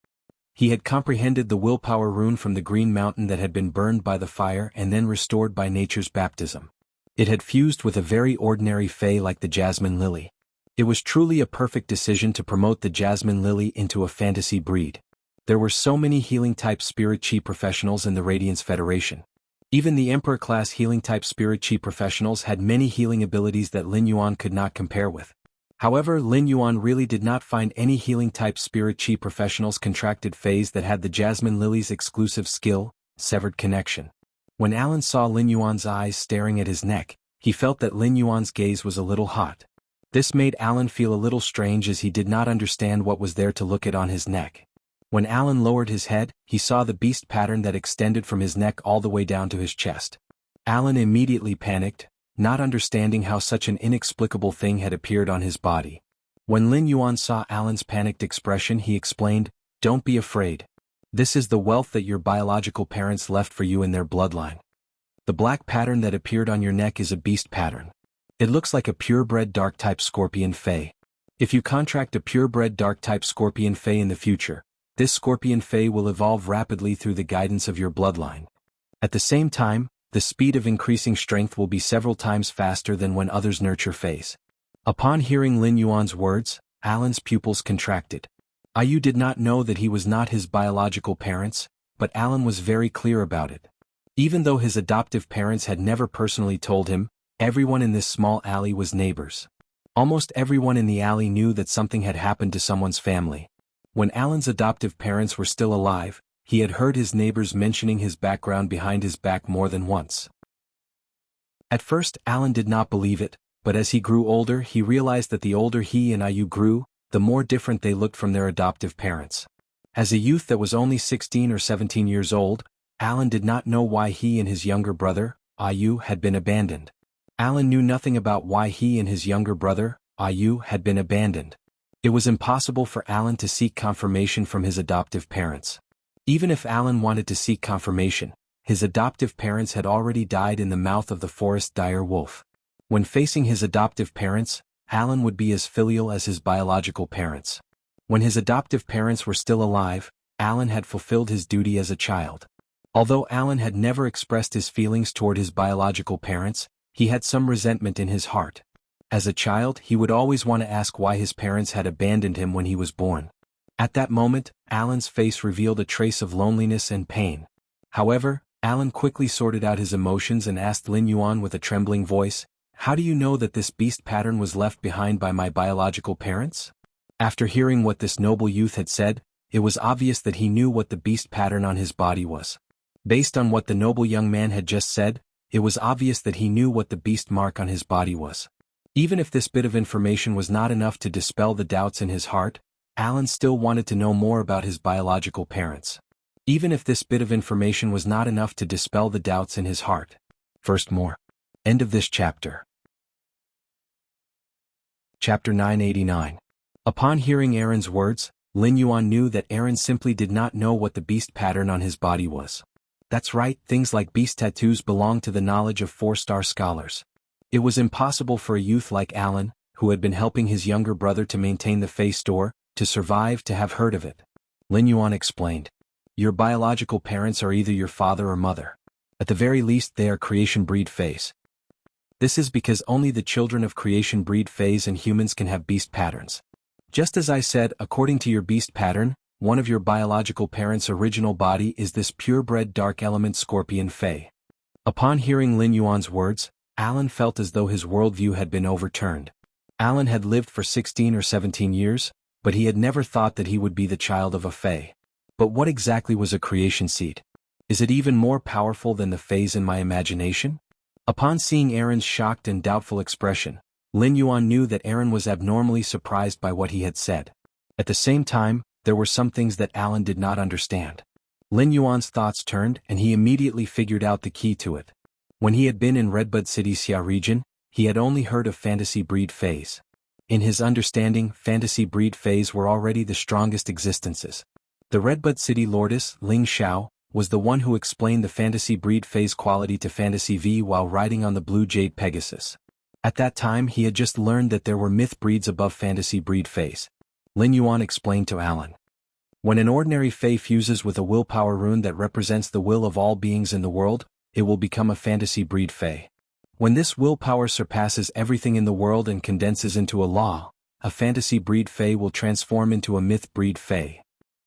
A: He had comprehended the willpower rune from the Green Mountain that had been burned by the fire and then restored by nature's baptism. It had fused with a very ordinary Fae like the Jasmine Lily. It was truly a perfect decision to promote the Jasmine Lily into a fantasy breed. There were so many healing-type spirit chi professionals in the Radiance Federation. Even the Emperor-class healing-type spirit chi professionals had many healing abilities that Lin Yuan could not compare with. However, Lin Yuan really did not find any healing-type spirit chi professionals contracted phase that had the Jasmine Lily's exclusive skill, Severed Connection. When Alan saw Lin Yuan's eyes staring at his neck, he felt that Lin Yuan's gaze was a little hot. This made Alan feel a little strange as he did not understand what was there to look at on his neck. When Alan lowered his head, he saw the beast pattern that extended from his neck all the way down to his chest. Alan immediately panicked, not understanding how such an inexplicable thing had appeared on his body. When Lin Yuan saw Alan's panicked expression, he explained, "Don't be afraid. This is the wealth that your biological parents left for you in their bloodline. The black pattern that appeared on your neck is a beast pattern. It looks like a purebred dark-type scorpion Fae. If you contract a purebred dark-type scorpion Fae in the future, this scorpion Fae will evolve rapidly through the guidance of your bloodline. At the same time, the speed of increasing strength will be several times faster than when others nurture Faes. Upon hearing Lin Yuan's words, Alan's pupils contracted. Ayu did not know that he was not his biological parents, but Alan was very clear about it. Even though his adoptive parents had never personally told him, everyone in this small alley was neighbors. Almost everyone in the alley knew that something had happened to someone's family. When Alan's adoptive parents were still alive, he had heard his neighbors mentioning his background behind his back more than once. At first, Alan did not believe it, but as he grew older he realized that the older he and Ayu grew, the more different they looked from their adoptive parents. As a youth that was only 16 or 17 years old, Alan did not know why he and his younger brother, Ayu, had been abandoned. Alan knew nothing about why he and his younger brother, Ayu, had been abandoned. It was impossible for Alan to seek confirmation from his adoptive parents. Even if Alan wanted to seek confirmation, his adoptive parents had already died in the mouth of the forest dire wolf. When facing his adoptive parents, Alan would be as filial as his biological parents. When his adoptive parents were still alive, Alan had fulfilled his duty as a child. Although Alan had never expressed his feelings toward his biological parents, he had some resentment in his heart. As a child, he would always want to ask why his parents had abandoned him when he was born. At that moment, Alan's face revealed a trace of loneliness and pain. However, Alan quickly sorted out his emotions and asked Lin Yuan with a trembling voice, "How do you know that this beast pattern was left behind by my biological parents?" After hearing what this noble youth had said, it was obvious that he knew what the beast pattern on his body was. Based on what the noble young man had just said, it was obvious that he knew what the beast mark on his body was. Even if this bit of information was not enough to dispel the doubts in his heart, Alan still wanted to know more about his biological parents. Even if this bit of information was not enough to dispel the doubts in his heart. First more. End of this chapter. Chapter 989. Upon hearing Aaron's words, Lin Yuan knew that Aaron simply did not know what the beast pattern on his body was. That's right, things like beast tattoos belong to the knowledge of 4-star scholars. It was impossible for a youth like Alan, who had been helping his younger brother to maintain the Fey store, to survive to have heard of it. Lin Yuan explained. Your biological parents are either your father or mother. At the very least they are creation breed Feys. This is because only the children of creation breed Feys and humans can have beast patterns. Just as I said, according to your beast pattern, one of your biological parents' original body is this purebred dark element scorpion Fey. Upon hearing Lin Yuan's words, Alan felt as though his worldview had been overturned. Alan had lived for 16 or 17 years, but he had never thought that he would be the child of a Fey. But what exactly was a creation seed? Is it even more powerful than the Feys in my imagination? Upon seeing Aaron's shocked and doubtful expression, Lin Yuan knew that Aaron was abnormally surprised by what he had said. At the same time, there were some things that Alan did not understand. Lin Yuan's thoughts turned and he immediately figured out the key to it. When he had been in Redbud City Xia region, he had only heard of fantasy breed Feys. In his understanding, fantasy breed Feys were already the strongest existences. The Redbud City Lordess, Ling Xiao, was the one who explained the fantasy breed Feys quality to Fantasy V while riding on the Blue Jade Pegasus. At that time he had just learned that there were myth breeds above fantasy breed Feys. Lin Yuan explained to Alan. When an ordinary Fey fuses with a willpower rune that represents the will of all beings in the world, it will become a fantasy breed Fey. When this willpower surpasses everything in the world and condenses into a law, a fantasy breed Fey will transform into a myth breed Fey.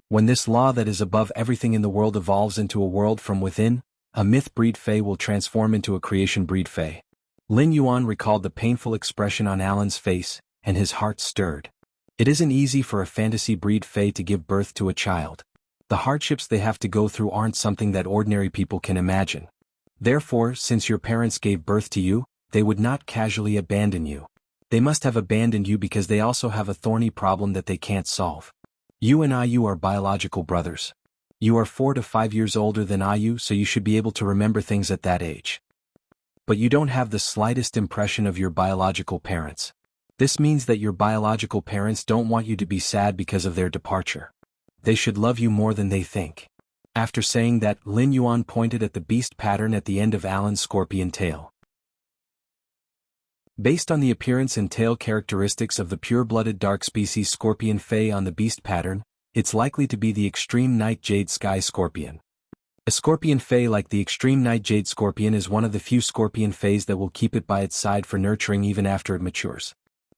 A: When this law that is above everything in the world evolves into a world from within, a myth breed Fey will transform into a creation breed Fey. Lin Yuan recalled the painful expression on Alan's face, and his heart stirred. It isn't easy for a fantasy breed Fey to give birth to a child. The hardships they have to go through aren't something that ordinary people can imagine. Therefore, since your parents gave birth to you, they would not casually abandon you. They must have abandoned you because they also have a thorny problem that they can't solve. You and Ayu are biological brothers. You are 4 to 5 years older than Ayu, so you should be able to remember things at that age. But you don't have the slightest impression of your biological parents. This means that your biological parents don't want you to be sad because of their departure. They should love you more than they think. After saying that, Lin Yuan pointed at the beast pattern at the end of Alan's scorpion tail. Based on the appearance and tail characteristics of the pure-blooded dark species scorpion Fey on the beast pattern, it's likely to be the extreme night jade sky scorpion. A scorpion Fey like the extreme night jade scorpion is one of the few scorpion Feys that will keep it by its side for nurturing even after it matures.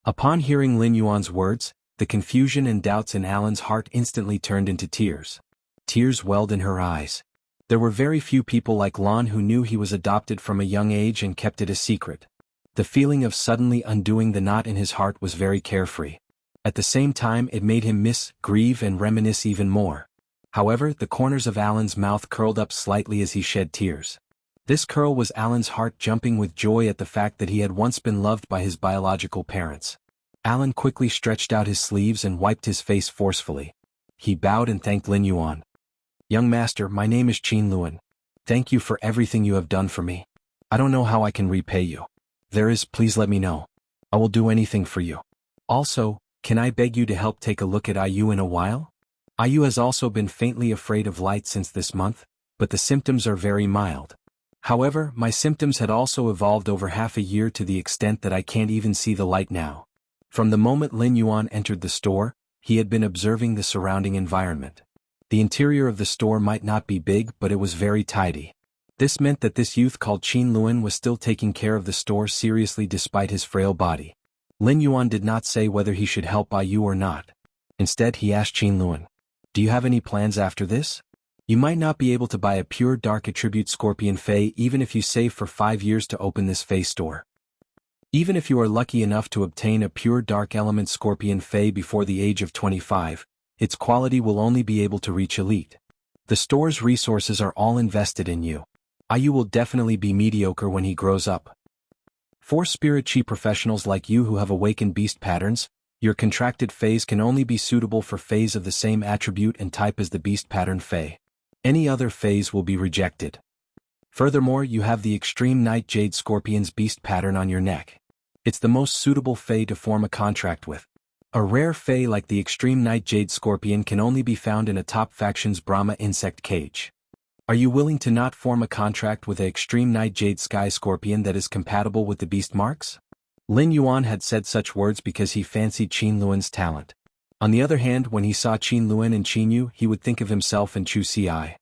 A: Upon hearing Lin Yuan's words, the confusion and doubts in Alan's heart instantly turned into tears. Tears welled in her eyes. There were very few people like Lan who knew he was adopted from a young age and kept it a secret. The feeling of suddenly undoing the knot in his heart was very carefree. At the same time it made him grieve and reminisce even more. However, the corners of Alan's mouth curled up slightly as he shed tears. This curl was Alan's heart jumping with joy at the fact that he had once been loved by his biological parents. Alan quickly stretched out his sleeves and wiped his face forcefully. He bowed and thanked Lin Yuan. "Young master, my name is Qin Luan. Thank you for everything you have done for me. I don't know how I can repay you. Please let me know. I will do anything for you. Also, can I beg you to help take a look at IU in a while? IU has also been faintly afraid of light since this month, but the symptoms are very mild. However, my symptoms had also evolved over half a year to the extent that I can't even see the light now." From the moment Lin Yuan entered the store, he had been observing the surrounding environment. The interior of the store might not be big, but it was very tidy. This meant that this youth called Qin Luan was still taking care of the store seriously despite his frail body. Lin Yuan did not say whether he should help IU or not. Instead he asked Qin Luan, "Do you have any plans after this? You might not be able to buy a pure dark attribute Scorpion Fey even if you save for 5 years to open this Fey store. Even if you are lucky enough to obtain a pure dark element Scorpion Fey before the age of 25, its quality will only be able to reach elite. The store's resources are all invested in you. IU will definitely be mediocre when he grows up. For spirit chi professionals like you who have awakened beast patterns, your contracted phase can only be suitable for phase of the same attribute and type as the beast pattern Fey. Any other phase will be rejected. Furthermore, you have the extreme Night Jade Scorpion's beast pattern on your neck. It's the most suitable Fey to form a contract with. A rare Fey like the extreme Night Jade Scorpion can only be found in a top faction's Brahma insect cage. Are you willing to not form a contract with an extreme Night Jade Sky Scorpion that is compatible with the beast marks?" Lin Yuan had said such words because he fancied Qin Luan's talent. On the other hand, when he saw Qin Luan and Qin Yu, he would think of himself and Chu Ci.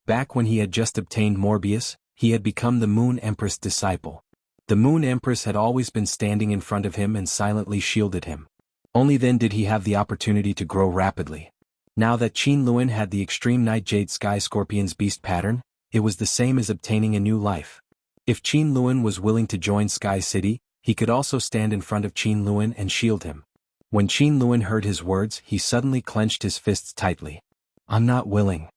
A: Back when he had just obtained Morbius, he had become the Moon Empress disciple. The Moon Empress had always been standing in front of him and silently shielded him. Only then did he have the opportunity to grow rapidly. Now that Qin Luan had the extreme Night Jade Sky Scorpion's beast pattern, it was the same as obtaining a new life. If Qin Luan was willing to join Sky City, he could also stand in front of Qin Luan and shield him. When Qin Luan heard his words, he suddenly clenched his fists tightly. "I'm not willing."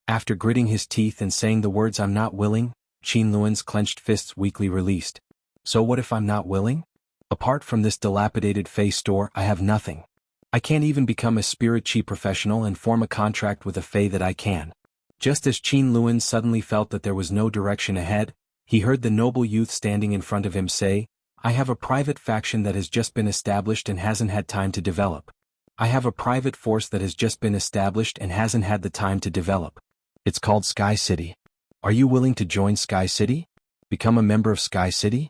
A: After gritting his teeth and saying the words "I'm not willing," Qin Luan's clenched fists weakly released. "So what if I'm not willing? Apart from this dilapidated Fey store, I have nothing. I can't even become a spirit chi professional and form a contract with a Fey that I can." Just as Qin Luan suddenly felt that there was no direction ahead, he heard the noble youth standing in front of him say, "I have a private faction that has just been established and hasn't had time to develop. I have a private force that has just been established and hasn't had the time to develop. It's called Sky City. Are you willing to join Sky City? Become a member of Sky City?"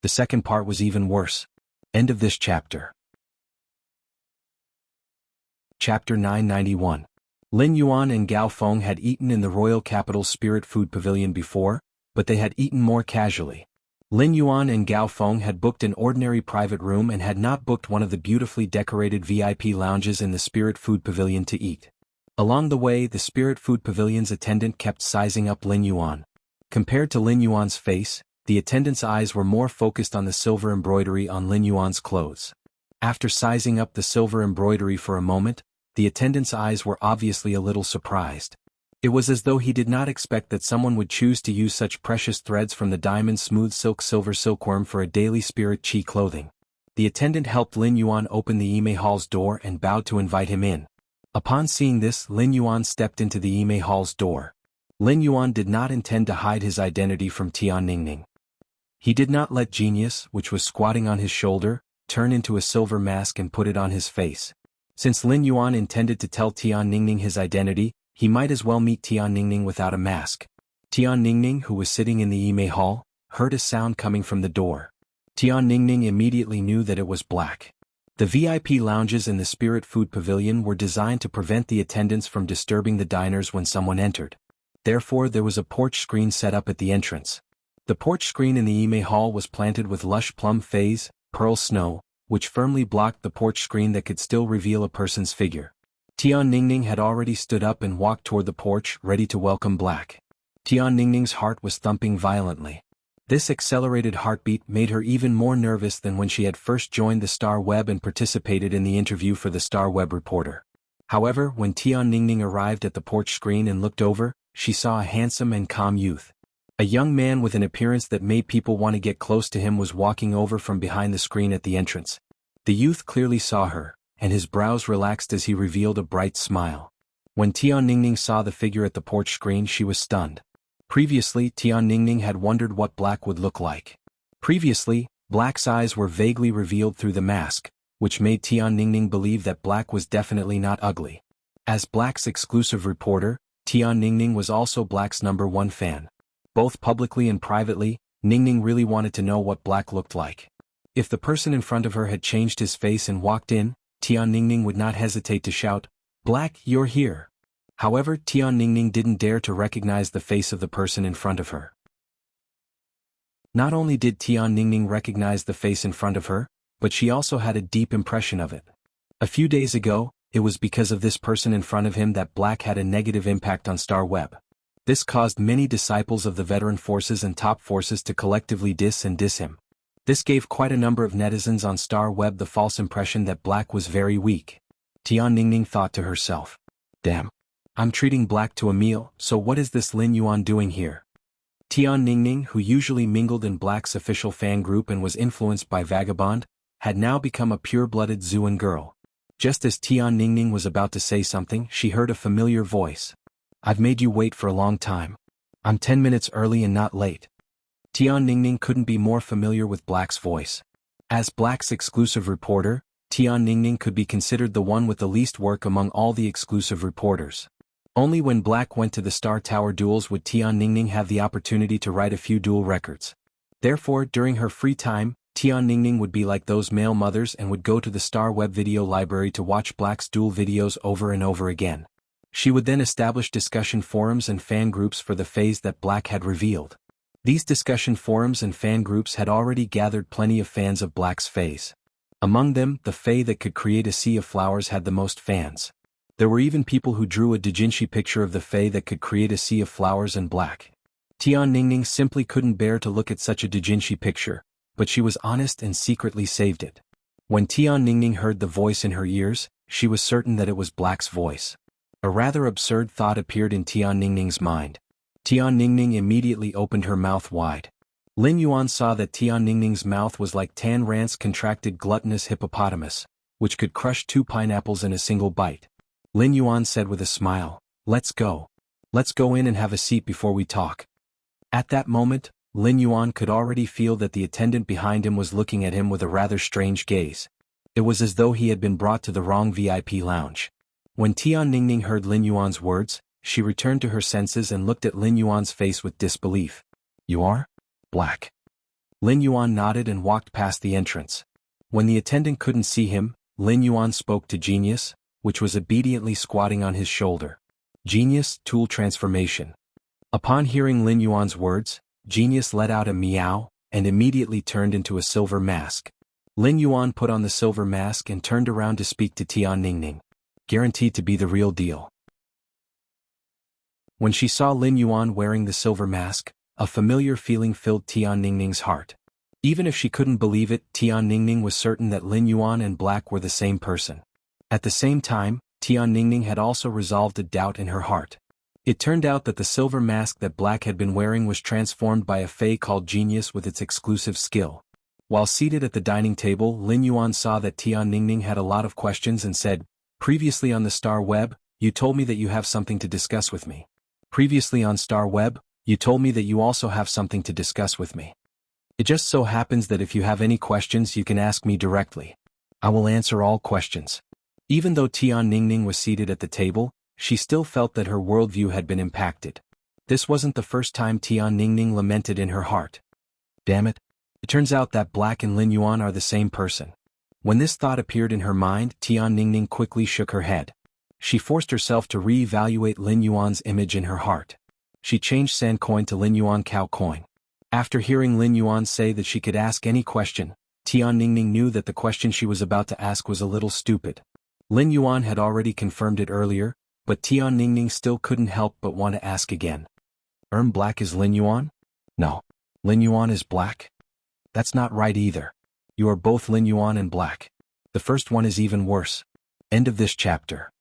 A: The second part was even worse. End of this chapter. Chapter 991. Lin Yuan and Gao Feng had eaten in the royal capital's spirit food pavilion before, but they had eaten more casually. Lin Yuan and Gao Feng had booked an ordinary private room and had not booked one of the beautifully decorated VIP lounges in the spirit food pavilion to eat. Along the way, the spirit food pavilion's attendant kept sizing up Lin Yuan. Compared to Lin Yuan's face, the attendant's eyes were more focused on the silver embroidery on Lin Yuan's clothes. After sizing up the silver embroidery for a moment, the attendant's eyes were obviously a little surprised. It was as though he did not expect that someone would choose to use such precious threads from the diamond smooth silver silkworm for a daily spirit chi clothing. The attendant helped Lin Yuan open the Ime Hall's door and bowed to invite him in. Upon seeing this, Lin Yuan stepped into the Ime Hall's door. Lin Yuan did not intend to hide his identity from Tian Ningning. He did not let Genius, which was squatting on his shoulder, turn into a silver mask and put it on his face. Since Lin Yuan intended to tell Tian Ningning his identity, he might as well meet Tian Ningning without a mask. Tian Ningning, who was sitting in the Ime Hall, heard a sound coming from the door. Tian Ningning immediately knew that it was black. The VIP lounges in the Spirit Food Pavilion were designed to prevent the attendants from disturbing the diners when someone entered. Therefore, there was a porch screen set up at the entrance. The porch screen in the Ime Hall was planted with lush plum phase, pearl snow, which firmly blocked the porch screen that could still reveal a person's figure. Tian Ningning had already stood up and walked toward the porch, ready to welcome Black. Tian Ningning's heart was thumping violently. This accelerated heartbeat made her even more nervous than when she had first joined the Star Web and participated in the interview for the Star Web reporter. However, when Tian Ningning arrived at the porch screen and looked over, she saw a handsome and calm youth. A young man with an appearance that made people want to get close to him was walking over from behind the screen at the entrance. The youth clearly saw her, and his brows relaxed as he revealed a bright smile. When Tian Ningning saw the figure at the porch screen, she was stunned. Previously, Tian Ningning had wondered what Black would look like. Previously, Black's eyes were vaguely revealed through the mask, which made Tian Ningning believe that Black was definitely not ugly. As Black's exclusive reporter, Tian Ningning was also Black's #1 fan. Both publicly and privately, Ningning really wanted to know what Black looked like. If the person in front of her had changed his face and walked in, Tian Ningning would not hesitate to shout, "Black, you're here." However, Tian Ningning didn't dare to recognize the face of the person in front of her. Not only did Tian Ningning recognize the face in front of her, but she also had a deep impression of it. A few days ago, it was because of this person in front of him that Black had a negative impact on Star Web. This caused many disciples of the veteran forces and top forces to collectively diss him. This gave quite a number of netizens on Star Web the false impression that Black was very weak. Tian Ningning thought to herself, "Damn. I'm treating Black to a meal, so what is this Lin Yuan doing here?" Tian Ningning, who usually mingled in Black's official fan group and was influenced by Vagabond, had now become a pure-blooded Zuan girl. Just as Tian Ningning was about to say something, she heard a familiar voice. "I've made you wait for a long time. I'm 10 minutes early and not late." Tian Ningning couldn't be more familiar with Black's voice. As Black's exclusive reporter, Tian Ningning could be considered the one with the least work among all the exclusive reporters. Only when Black went to the Star Tower duels would Tian Ningning have the opportunity to write a few duel records. Therefore, during her free time, Tian Ningning would be like those male mothers and would go to the Star Web video library to watch Black's duel videos over and over again. She would then establish discussion forums and fan groups for the phase that Black had revealed. These discussion forums and fan groups had already gathered plenty of fans of Black's phase. Among them, the Fae that could create a sea of flowers had the most fans. There were even people who drew a doujinshi picture of the Fae that could create a sea of flowers and Black. Tian Ningning simply couldn't bear to look at such a doujinshi picture, but she was honest and secretly saved it. When Tian Ningning heard the voice in her ears, she was certain that it was Black's voice. A rather absurd thought appeared in Tian Ningning's mind. Tian Ningning immediately opened her mouth wide. Lin Yuan saw that Tian Ningning's mouth was like Tan Rant's contracted gluttonous hippopotamus, which could crush 2 pineapples in a single bite. Lin Yuan said with a smile, "Let's go. Let's go in and have a seat before we talk." At that moment, Lin Yuan could already feel that the attendant behind him was looking at him with a rather strange gaze. It was as though he had been brought to the wrong VIP lounge. When Tian Ningning heard Lin Yuan's words, she returned to her senses and looked at Lin Yuan's face with disbelief. "You are? Black?" Lin Yuan nodded and walked past the entrance. When the attendant couldn't see him, Lin Yuan spoke to Genius, which was obediently squatting on his shoulder. "Genius, tool transformation." Upon hearing Lin Yuan's words, Genius let out a meow, and immediately turned into a silver mask. Lin Yuan put on the silver mask and turned around to speak to Tian Ningning. Guaranteed to be the real deal. When she saw Lin Yuan wearing the silver mask, a familiar feeling filled Tian Ningning's heart. Even if she couldn't believe it, Tian Ningning was certain that Lin Yuan and Black were the same person. At the same time, Tian Ningning had also resolved a doubt in her heart. It turned out that the silver mask that Black had been wearing was transformed by a Fae called Genius with its exclusive skill. While seated at the dining table, Lin Yuan saw that Tian Ningning had a lot of questions and said, "Previously on the Star Web, you told me that you have something to discuss with me. Previously on Star Web, you told me that you also have something to discuss with me. It just so happens that if you have any questions you can ask me directly. I will answer all questions." Even though Tian Ningning was seated at the table, she still felt that her worldview had been impacted. This wasn't the first time Tian Ningning lamented in her heart. "Damn it. It turns out that Black and Lin Yuan are the same person." When this thought appeared in her mind, Tian Ningning quickly shook her head. She forced herself to re-evaluate Lin Yuan's image in her heart. She changed San coin to Lin Yuan cow coin. After hearing Lin Yuan say that she could ask any question, Tian Ningning knew that the question she was about to ask was a little stupid. Lin Yuan had already confirmed it earlier, but Tian Ningning still couldn't help but want to ask again. Black is Lin Yuan? No. Lin Yuan is black? That's not right either. You are both Lin Yuan and black. The first one is even worse. End of this chapter.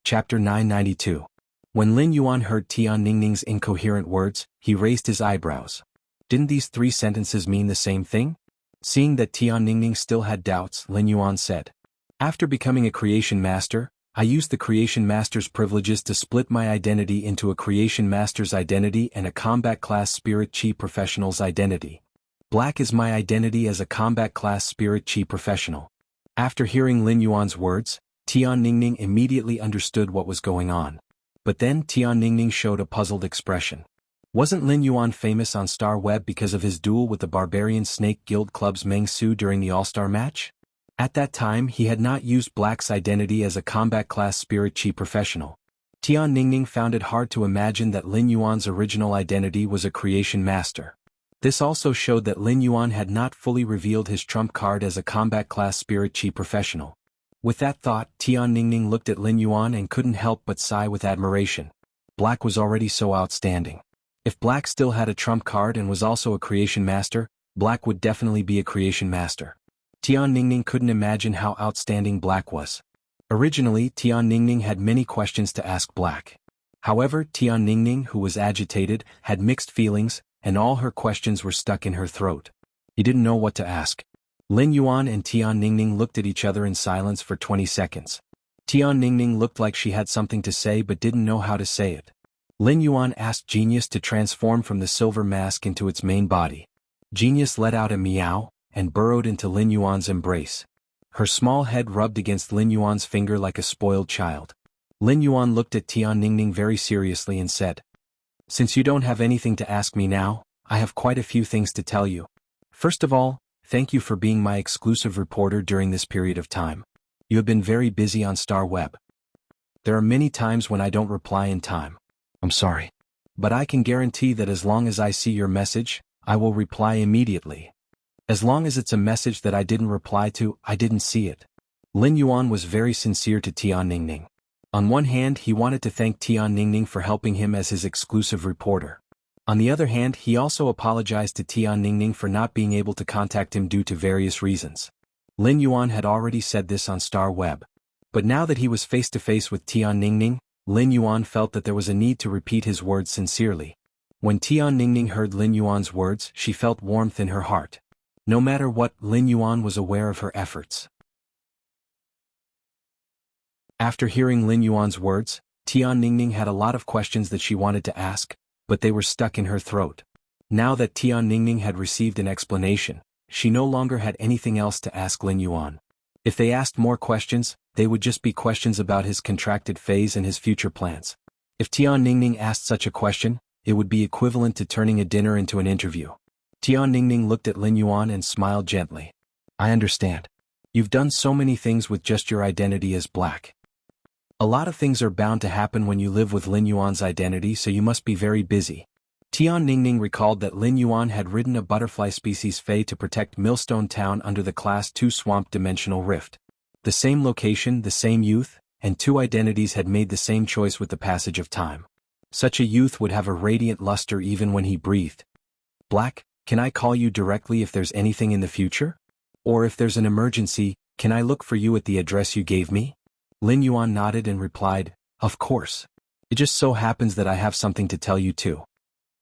A: Chapter 992. When Lin Yuan heard Tian Ningning's incoherent words, he raised his eyebrows. Didn't these 3 sentences mean the same thing? Seeing that Tian Ningning still had doubts, Lin Yuan said, "After becoming a creation master, I used the creation master's privileges to split my identity into a creation master's identity and a combat class spirit chi professional's identity. Black is my identity as a combat class spirit chi professional." After hearing Lin Yuan's words, Tian Ningning immediately understood what was going on. But then Tian Ningning showed a puzzled expression. Wasn't Lin Yuan famous on Star Web because of his duel with the Barbarian Snake Guild Club's Meng Su during the All-Star match? At that time he had not used Black's identity as a combat class spirit chi professional. Tian Ningning found it hard to imagine that Lin Yuan's original identity was a creation master. This also showed that Lin Yuan had not fully revealed his trump card as a combat class spirit chi professional. With that thought, Tian Ningning looked at Lin Yuan and couldn't help but sigh with admiration. Black was already so outstanding. If Black still had a trump card and was also a creation master, Black would definitely be a creation master. Tian Ningning couldn't imagine how outstanding Black was. Originally, Tian Ningning had many questions to ask Black. However, Tian Ningning, who was agitated, had mixed feelings, and all her questions were stuck in her throat. He didn't know what to ask. Lin Yuan and Tian Ningning looked at each other in silence for 20 seconds. Tian Ningning looked like she had something to say but didn't know how to say it. Lin Yuan asked Genius to transform from the silver mask into its main body. Genius let out a meow and burrowed into Lin Yuan's embrace. Her small head rubbed against Lin Yuan's finger like a spoiled child. Lin Yuan looked at Tian Ningning very seriously and said, "Since you don't have anything to ask me now, I have quite a few things to tell you. First of all, thank you for being my exclusive reporter during this period of time. You have been very busy on Star Web. There are many times when I don't reply in time. I'm sorry. But I can guarantee that as long as I see your message, I will reply immediately. As long as it's a message that I didn't reply to, I didn't see it." Lin Yuan was very sincere to Tian Ningning. On one hand, he wanted to thank Tian Ningning for helping him as his exclusive reporter. On the other hand, he also apologized to Tian Ningning for not being able to contact him due to various reasons. Lin Yuan had already said this on Star Web. But now that he was face to face with Tian Ningning, Lin Yuan felt that there was a need to repeat his words sincerely. When Tian Ningning heard Lin Yuan's words, she felt warmth in her heart. No matter what, Lin Yuan was aware of her efforts. After hearing Lin Yuan's words, Tian Ningning had a lot of questions that she wanted to ask, but they were stuck in her throat. Now that Tian Ningning had received an explanation, she no longer had anything else to ask Lin Yuan. If they asked more questions, they would just be questions about his contracted phase and his future plans. If Tian Ningning asked such a question, it would be equivalent to turning a dinner into an interview. Tian Ningning looked at Lin Yuan and smiled gently. "I understand. You've done so many things with just your identity as Black. A lot of things are bound to happen when you live with Lin Yuan's identity, so you must be very busy." Tian Ningning recalled that Lin Yuan had ridden a butterfly species Fei to protect Millstone Town under the Class 2 Swamp Dimensional Rift. The same location, the same youth, and 2 identities had made the same choice with the passage of time. Such a youth would have a radiant luster even when he breathed. "Black, can I call you directly if there's anything in the future? Or if there's an emergency, can I look for you at the address you gave me?" Lin Yuan nodded and replied, "Of course. It just so happens that I have something to tell you too."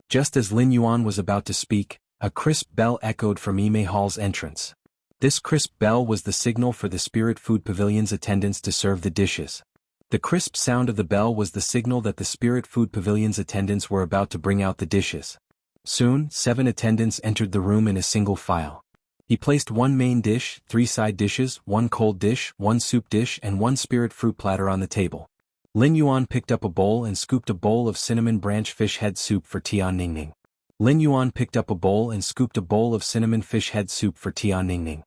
A: Just as Lin Yuan was about to speak, a crisp bell echoed from Yimei Hall's entrance. This crisp bell was the signal for the Spirit Food Pavilion's attendants to serve the dishes. The crisp sound of the bell was the signal that the Spirit Food Pavilion's attendants were about to bring out the dishes. Soon, 7 attendants entered the room in a single file. He placed 1 main dish, 3 side dishes, 1 cold dish, 1 soup dish and 1 spirit fruit platter on the table. Lin Yuan picked up a bowl and scooped a bowl of cinnamon branch fish head soup for Tian Ningning. Lin Yuan picked up a bowl and scooped a bowl of cinnamon fish head soup for Tian Ningning.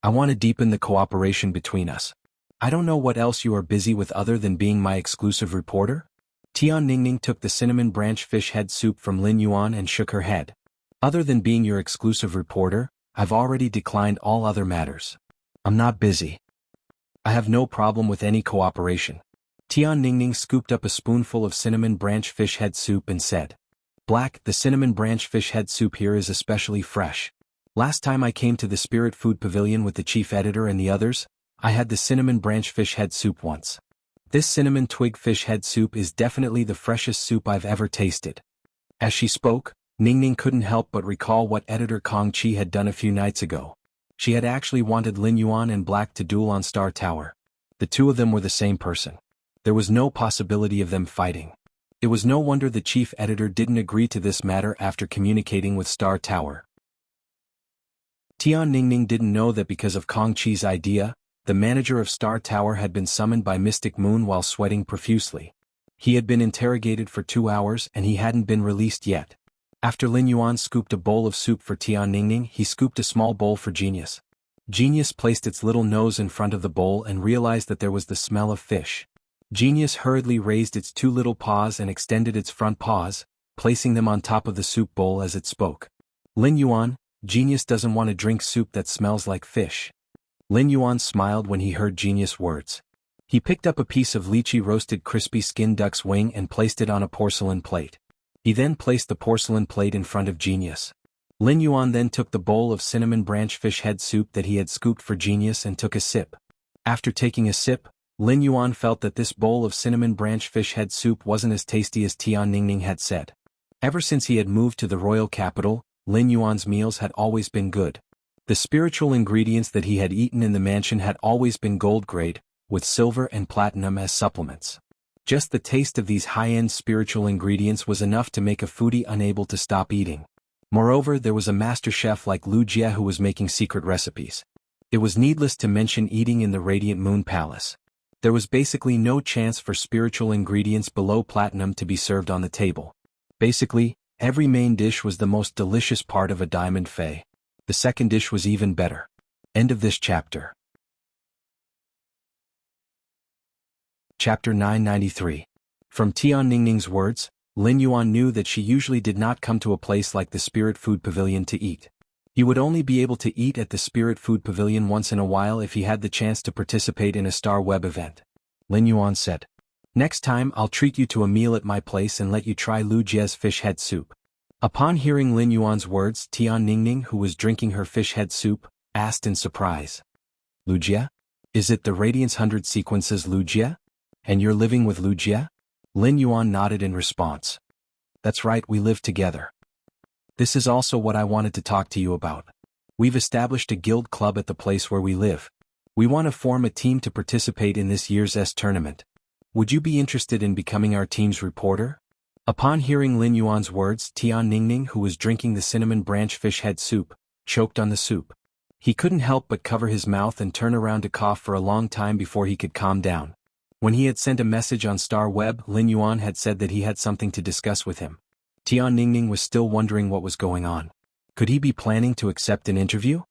A: "I want to deepen the cooperation between us. I don't know what else you are busy with other than being my exclusive reporter?" Tian Ningning took the cinnamon branch fish head soup from Lin Yuan and shook her head. Other than being your exclusive reporter, I've already declined all other matters. I'm not busy. I have no problem with any cooperation. Tian Ningning scooped up a spoonful of cinnamon branch fish head soup and said, Black, the cinnamon branch fish head soup here is especially fresh. Last time I came to the Spirit Food Pavilion with the chief editor and the others, I had the cinnamon branch fish head soup once. This cinnamon twig fish head soup is definitely the freshest soup I've ever tasted. As she spoke, Ningning couldn't help but recall what editor Kong Chi had done a few nights ago. She had actually wanted Lin Yuan and Black to duel on Star Tower. The two of them were the same person. There was no possibility of them fighting. It was no wonder the chief editor didn't agree to this matter after communicating with Star Tower. Tian Ningning didn't know that because of Kong Chi's idea, the manager of Star Tower had been summoned by Mystic Moon while sweating profusely. He had been interrogated for 2 hours and he hadn't been released yet. After Lin Yuan scooped a bowl of soup for Tian Ningning, he scooped a small bowl for Genius. Genius placed its little nose in front of the bowl and realized that there was the smell of fish. Genius hurriedly raised its 2 little paws and extended its front paws, placing them on top of the soup bowl as it spoke. Lin Yuan, Genius doesn't want to drink soup that smells like fish. Lin Yuan smiled when he heard Genius' words. He picked up a piece of lychee roasted crispy skinned duck's wing and placed it on a porcelain plate. He then placed the porcelain plate in front of Genius. Lin Yuan then took the bowl of cinnamon branch fish head soup that he had scooped for Genius and took a sip. After taking a sip, Lin Yuan felt that this bowl of cinnamon branch fish head soup wasn't as tasty as Tian Ningning had said. Ever since he had moved to the royal capital, Lin Yuan's meals had always been good. The spiritual ingredients that he had eaten in the mansion had always been gold grade, with silver and platinum as supplements. Just the taste of these high-end spiritual ingredients was enough to make a foodie unable to stop eating. Moreover, there was a master chef like Wuxia who was making secret recipes. It was needless to mention eating in the Radiant Moon Palace. There was basically no chance for spiritual ingredients below platinum to be served on the table. Basically, every main dish was the most delicious part of a diamond fay. The second dish was even better. End of this chapter. Chapter 993. From Tian Ningning's words, Lin Yuan knew that she usually did not come to a place like the Spirit Food Pavilion to eat. He would only be able to eat at the Spirit Food Pavilion once in a while if he had the chance to participate in a Star Web event. Lin Yuan said, Next time I'll treat you to a meal at my place and let you try Lu Jie's fish head soup. Upon hearing Lin Yuan's words, Tian Ningning, who was drinking her fish head soup, asked in surprise. Lu Jie? Is it the Radiance 100 sequences Lu Jie? And you're living with Lu Jie? Lin Yuan nodded in response. That's right, we live together. This is also what I wanted to talk to you about. We've established a guild club at the place where we live. We want to form a team to participate in this year's tournament. Would you be interested in becoming our team's reporter? Upon hearing Lin Yuan's words, Tian Ningning, who was drinking the cinnamon branch fish head soup, choked on the soup. He couldn't help but cover his mouth and turn around to cough for a long time before he could calm down. When he had sent a message on Star Web, Lin Yuan had said that he had something to discuss with him. Tian Ningning was still wondering what was going on. Could he be planning to accept an interview?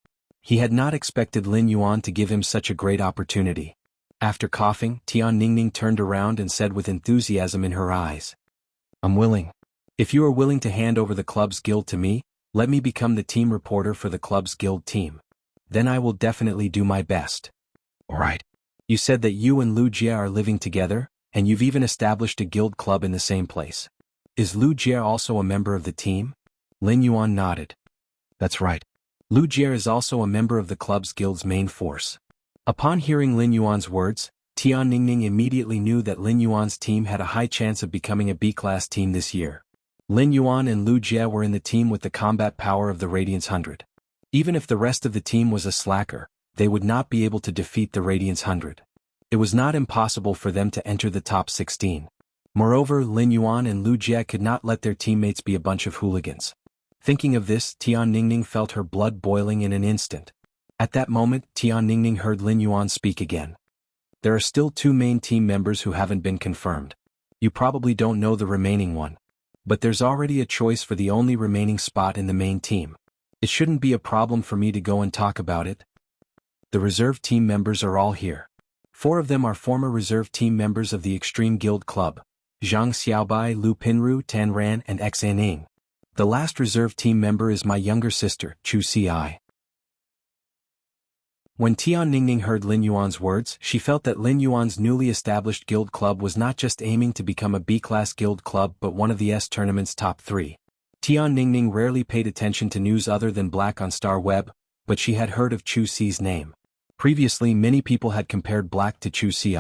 A: He had not expected Lin Yuan to give him such a great opportunity. After coughing, Tian Ningning turned around and said with enthusiasm in her eyes, I'm willing. If you are willing to hand over the club's guild to me, let me become the team reporter for the club's guild team. Then I will definitely do my best. All right. You said that you and Lu Jie are living together, and you've even established a guild club in the same place. Is Lu Jie also a member of the team? Lin Yuan nodded. That's right. Lu Jie is also a member of the club's guild's main force. Upon hearing Lin Yuan's words, Tian Ningning immediately knew that Lin Yuan's team had a high chance of becoming a B-class team this year. Lin Yuan and Lu Jie were in the team with the combat power of the Radiance 100. Even if the rest of the team was a slacker, they would not be able to defeat the Radiance 100. It was not impossible for them to enter the top 16. Moreover, Lin Yuan and Lu Jie could not let their teammates be a bunch of hooligans. Thinking of this, Tian Ningning felt her blood boiling in an instant. At that moment, Tian Ningning heard Lin Yuan speak again. There are still 2 main team members who haven't been confirmed. You probably don't know the remaining one. But there's already a choice for the only remaining spot in the main team. It shouldn't be a problem for me to go and talk about it. The reserve team members are all here. 4 of them are former reserve team members of the Extreme Guild Club. Zhang Xiaobai, Lu Pinru, Tan Ran and X Aning. The last reserve team member is my younger sister, Chu Si. When Tian Ningning heard Lin Yuan's words, she felt that Lin Yuan's newly established guild club was not just aiming to become a B-class guild club but one of the S tournament's top 3. Tian Ningning rarely paid attention to news other than Black on Star Web, but she had heard of Chu Si's name. Previously many people had compared Black to Chu Si.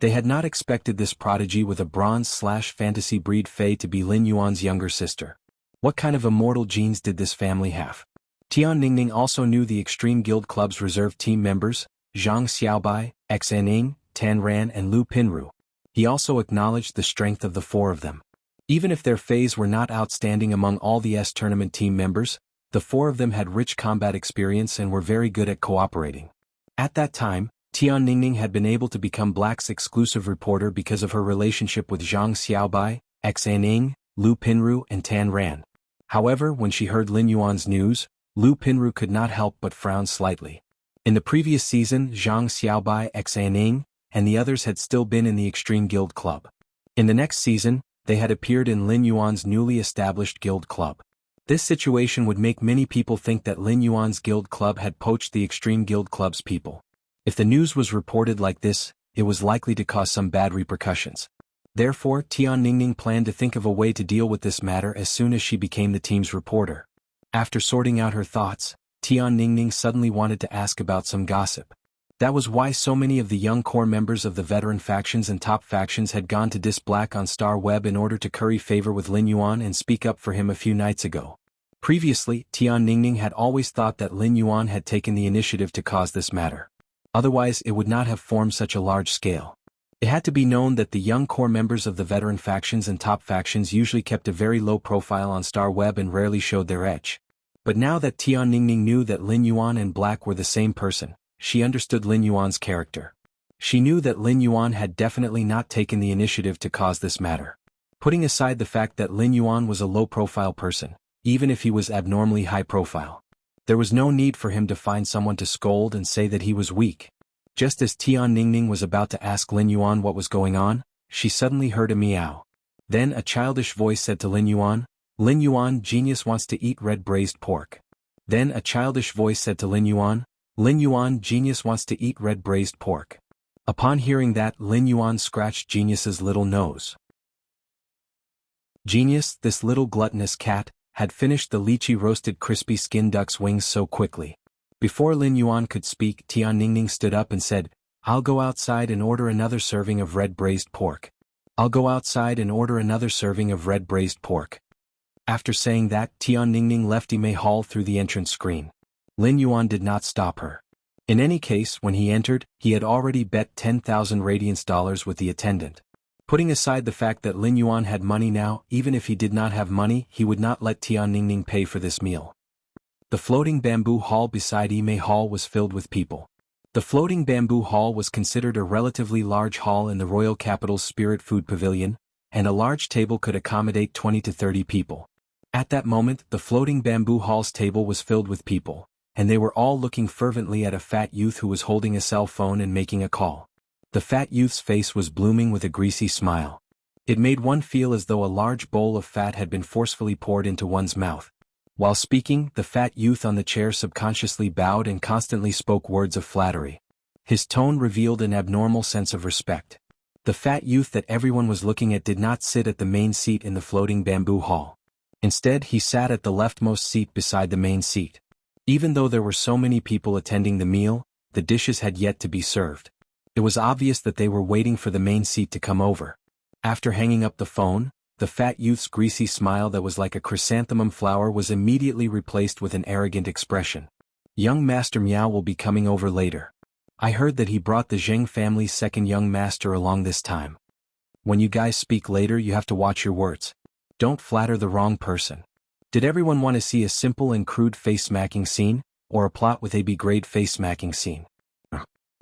A: They had not expected this prodigy with a bronze/fantasy breed Fei to be Lin Yuan's younger sister. What kind of immortal genes did this family have? Tian Ningning also knew the Extreme Guild Club's reserve team members, Zhang Xiaobai, Xaning, Tan Ran and Lu Pinru. He also acknowledged the strength of the 4 of them. Even if their Feis were not outstanding among all the S tournament team members, the 4 of them had rich combat experience and were very good at cooperating. At that time, Tian Ningning had been able to become Black's exclusive reporter because of her relationship with Zhang Xiaobai, Xaning, Lu Pinru and Tan Ran. However, when she heard Lin Yuan's news, Lu Pinru could not help but frown slightly. In the previous season, Zhang Xiaobai, Xaning, and the others had still been in the Extreme Guild Club. In the next season, they had appeared in Lin Yuan's newly established guild club. This situation would make many people think that Lin Yuan's guild club had poached the Extreme Guild Club's people. If the news was reported like this, it was likely to cause some bad repercussions. Therefore, Tian Ningning planned to think of a way to deal with this matter as soon as she became the team's reporter. After sorting out her thoughts, Tian Ningning suddenly wanted to ask about some gossip. That was why so many of the young core members of the veteran factions and top factions had gone to Dis Black on Star Web in order to curry favor with Lin Yuan and speak up for him a few nights ago. Previously, Tian Ningning had always thought that Lin Yuan had taken the initiative to cause this matter. Otherwise it would not have formed such a large scale. It had to be known that the young core members of the veteran factions and top factions usually kept a very low profile on Star Web and rarely showed their edge. But now that Tian Ningning knew that Lin Yuan and Black were the same person, she understood Lin Yuan's character. She knew that Lin Yuan had definitely not taken the initiative to cause this matter. Putting aside the fact that Lin Yuan was a low-profile person, even if he was abnormally high-profile, there was no need for him to find someone to scold and say that he was weak. Just as Tian Ningning was about to ask Lin Yuan what was going on, she suddenly heard a meow. Then a childish voice said to Lin Yuan, genius wants to eat red braised pork. Then a childish voice said to Lin Yuan, genius wants to eat red braised pork. Upon hearing that, Lin Yuan scratched Genius's little nose. Genius, this little gluttonous cat, had finished the lychee roasted crispy skin duck's wings so quickly. Before Lin Yuan could speak, Tian Ningning stood up and said, "I'll go outside and order another serving of red braised pork. I'll go outside and order another serving of red braised pork." After saying that, Tian Ningning left Yimei Hall through the entrance screen. Lin Yuan did not stop her. In any case, when he entered, he had already bet 10,000 radiance dollars with the attendant. Putting aside the fact that Lin Yuan had money now, even if he did not have money, he would not let Tian Ningning pay for this meal. The floating bamboo hall beside Yimei Hall was filled with people. The floating bamboo hall was considered a relatively large hall in the royal capital's spirit food pavilion, and a large table could accommodate 20 to 30 people. At that moment, the floating bamboo hall's table was filled with people, and they were all looking fervently at a fat youth who was holding a cell phone and making a call. The fat youth's face was blooming with a greasy smile. It made one feel as though a large bowl of fat had been forcefully poured into one's mouth. While speaking, the fat youth on the chair subconsciously bowed and constantly spoke words of flattery. His tone revealed an abnormal sense of respect. The fat youth that everyone was looking at did not sit at the main seat in the floating bamboo hall. Instead, he sat at the leftmost seat beside the main seat. Even though there were so many people attending the meal, the dishes had yet to be served. It was obvious that they were waiting for the main seat to come over. After hanging up the phone, the fat youth's greasy smile that was like a chrysanthemum flower was immediately replaced with an arrogant expression. "Young Master Miao will be coming over later. I heard that he brought the Zheng family's second young master along this time. When you guys speak later, you have to watch your words. Don't flatter the wrong person." Did everyone want to see a simple and crude face-smacking scene, or a plot with a B-grade face-smacking scene?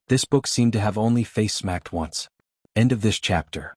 A: This book seemed to have only face-smacked once. End of this chapter.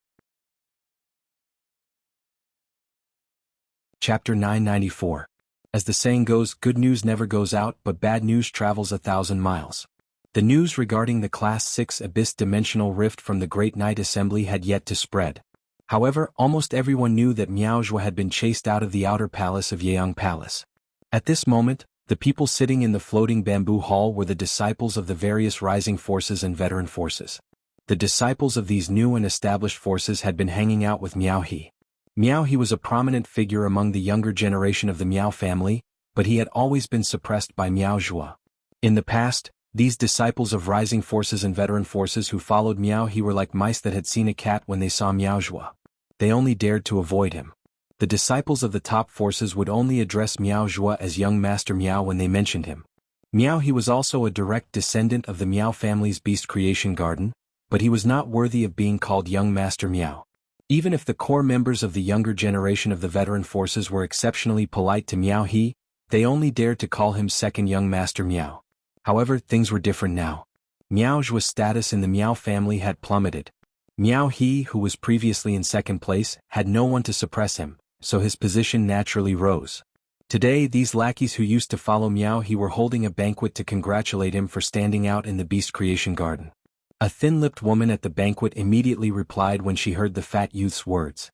A: Chapter 994. As the saying goes, good news never goes out, but bad news travels 1,000 miles. The news regarding the Class 6 Abyss Dimensional Rift from the Great Night Assembly had yet to spread. However, almost everyone knew that Miao Zhua had been chased out of the outer palace of Yeang Palace. At this moment, the people sitting in the floating bamboo hall were the disciples of the various rising forces and veteran forces. The disciples of these new and established forces had been hanging out with Miao He. Miao He was a prominent figure among the younger generation of the Miao family, but he had always been suppressed by Miao Zhua. In the past, these disciples of rising forces and veteran forces who followed Miao He were like mice that had seen a cat when they saw Miao Zhua. They only dared to avoid him. The disciples of the top forces would only address Miao Zhua as young Master Miao when they mentioned him. Miao He was also a direct descendant of the Miao family's beast creation garden, but he was not worthy of being called young Master Miao. Even if the core members of the younger generation of the veteran forces were exceptionally polite to Miao He, they only dared to call him second young Master Miao. However, things were different now. Miao Zhua's status in the Miao family had plummeted. Miao He, who was previously in second place, had no one to suppress him, so his position naturally rose. Today, these lackeys who used to follow Miao He were holding a banquet to congratulate him for standing out in the beast creation garden. A thin-lipped woman at the banquet immediately replied when she heard the fat youth's words.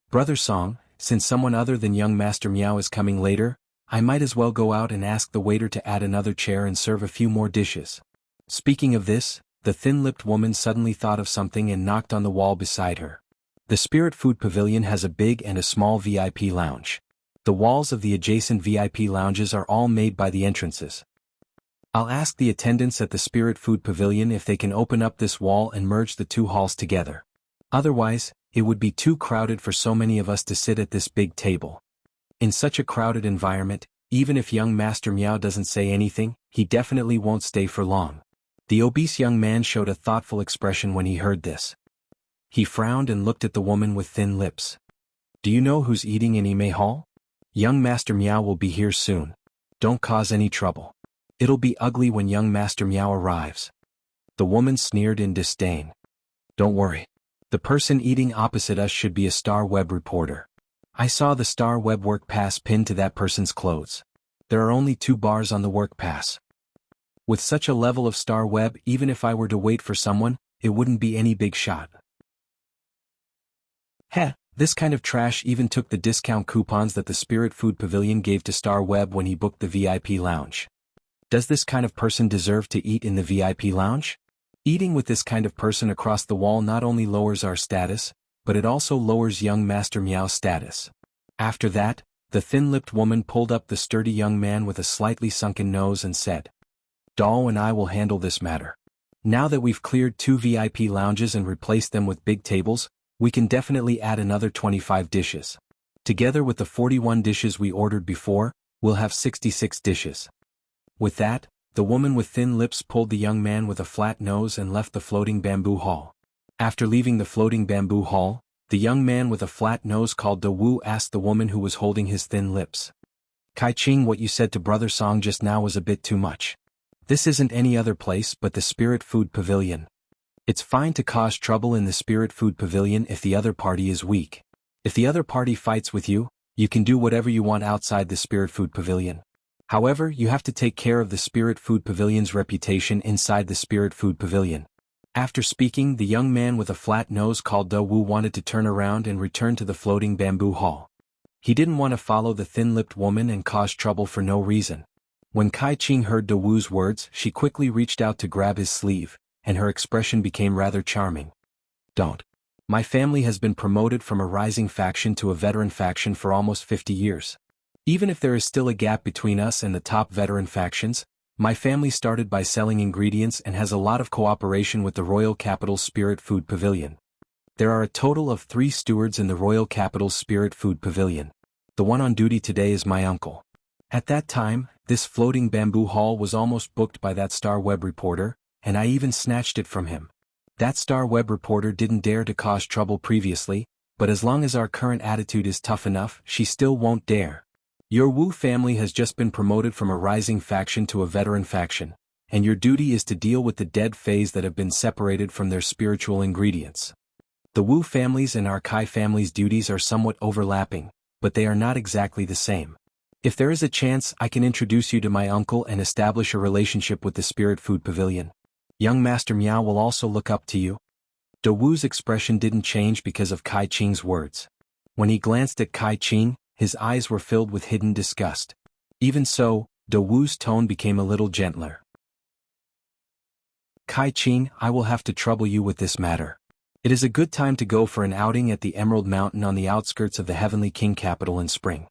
A: "Brother Song, since someone other than young Master Miao is coming later, I might as well go out and ask the waiter to add another chair and serve a few more dishes." Speaking of this, the thin-lipped woman suddenly thought of something and knocked on the wall beside her. The Spirit Food Pavilion has a big and a small VIP lounge. The walls of the adjacent VIP lounges are all made by the entrances. I'll ask the attendants at the Spirit Food Pavilion if they can open up this wall and merge the two halls together. Otherwise, it would be too crowded for so many of us to sit at this big table. In such a crowded environment, even if young Master Miao doesn't say anything, he definitely won't stay for long. The obese young man showed a thoughtful expression when he heard this. He frowned and looked at the woman with thin lips. "Do you know who's eating in Ime Hall? Young Master Miao will be here soon. Don't cause any trouble. It'll be ugly when young Master Miao arrives." The woman sneered in disdain. "Don't worry. The person eating opposite us should be a Star Web reporter. I saw the Star Web work pass pinned to that person's clothes. There are only 2 bars on the work pass. With such a level of Star Web, even if I were to wait for someone, it wouldn't be any big shot." Heh, this kind of trash even took the discount coupons that the Spirit Food Pavilion gave to Star Web when he booked the VIP lounge. Does this kind of person deserve to eat in the VIP lounge? Eating with this kind of person across the wall not only lowers our status, but it also lowers young Master Miao's status. After that, the thin-lipped woman pulled up the sturdy young man with a slightly sunken nose and said, "Dao and I will handle this matter. Now that we've cleared 2 VIP lounges and replaced them with big tables, we can definitely add another 25 dishes. Together with the 41 dishes we ordered before, we'll have 66 dishes." With that, the woman with thin lips pulled the young man with a flat nose and left the floating bamboo hall. After leaving the floating bamboo hall, the young man with a flat nose called Da Wu asked the woman who was holding his thin lips. "Kai Ching, what you said to Brother Song just now was a bit too much. This isn't any other place but the Spirit Food Pavilion. It's fine to cause trouble in the Spirit Food Pavilion if the other party is weak. If the other party fights with you, you can do whatever you want outside the Spirit Food Pavilion. However, you have to take care of the Spirit Food Pavilion's reputation inside the Spirit Food Pavilion." After speaking, the young man with a flat nose called Da Wu wanted to turn around and return to the floating bamboo hall. He didn't want to follow the thin-lipped woman and cause trouble for no reason. When Kai Ching heard Da Wu's words, she quickly reached out to grab his sleeve, and her expression became rather charming. "Don't. My family has been promoted from a rising faction to a veteran faction for almost 50 years. Even if there is still a gap between us and the top veteran factions, my family started by selling ingredients and has a lot of cooperation with the Royal Capital's Spirit Food Pavilion. There are a total of 3 stewards in the Royal Capital's Spirit Food Pavilion. The one on duty today is my uncle." At that time, this floating bamboo hall was almost booked by that Star Web reporter, and I even snatched it from him. That Star Web reporter didn't dare to cause trouble previously, but as long as our current attitude is tough enough, she still won't dare. Your Wu family has just been promoted from a rising faction to a veteran faction, and your duty is to deal with the dead phase that have been separated from their spiritual ingredients. The Wu family's and our Kai family's duties are somewhat overlapping, but they are not exactly the same. If there is a chance, I can introduce you to my uncle and establish a relationship with the Spirit Food Pavilion. Young Master Miao will also look up to you. Dawu's expression didn't change because of Kai Qing's words. When he glanced at Kai Qing, his eyes were filled with hidden disgust. Even so, Dawu's tone became a little gentler. Kai Qing, I will have to trouble you with this matter. It is a good time to go for an outing at the Emerald Mountain on the outskirts of the Heavenly King capital in spring.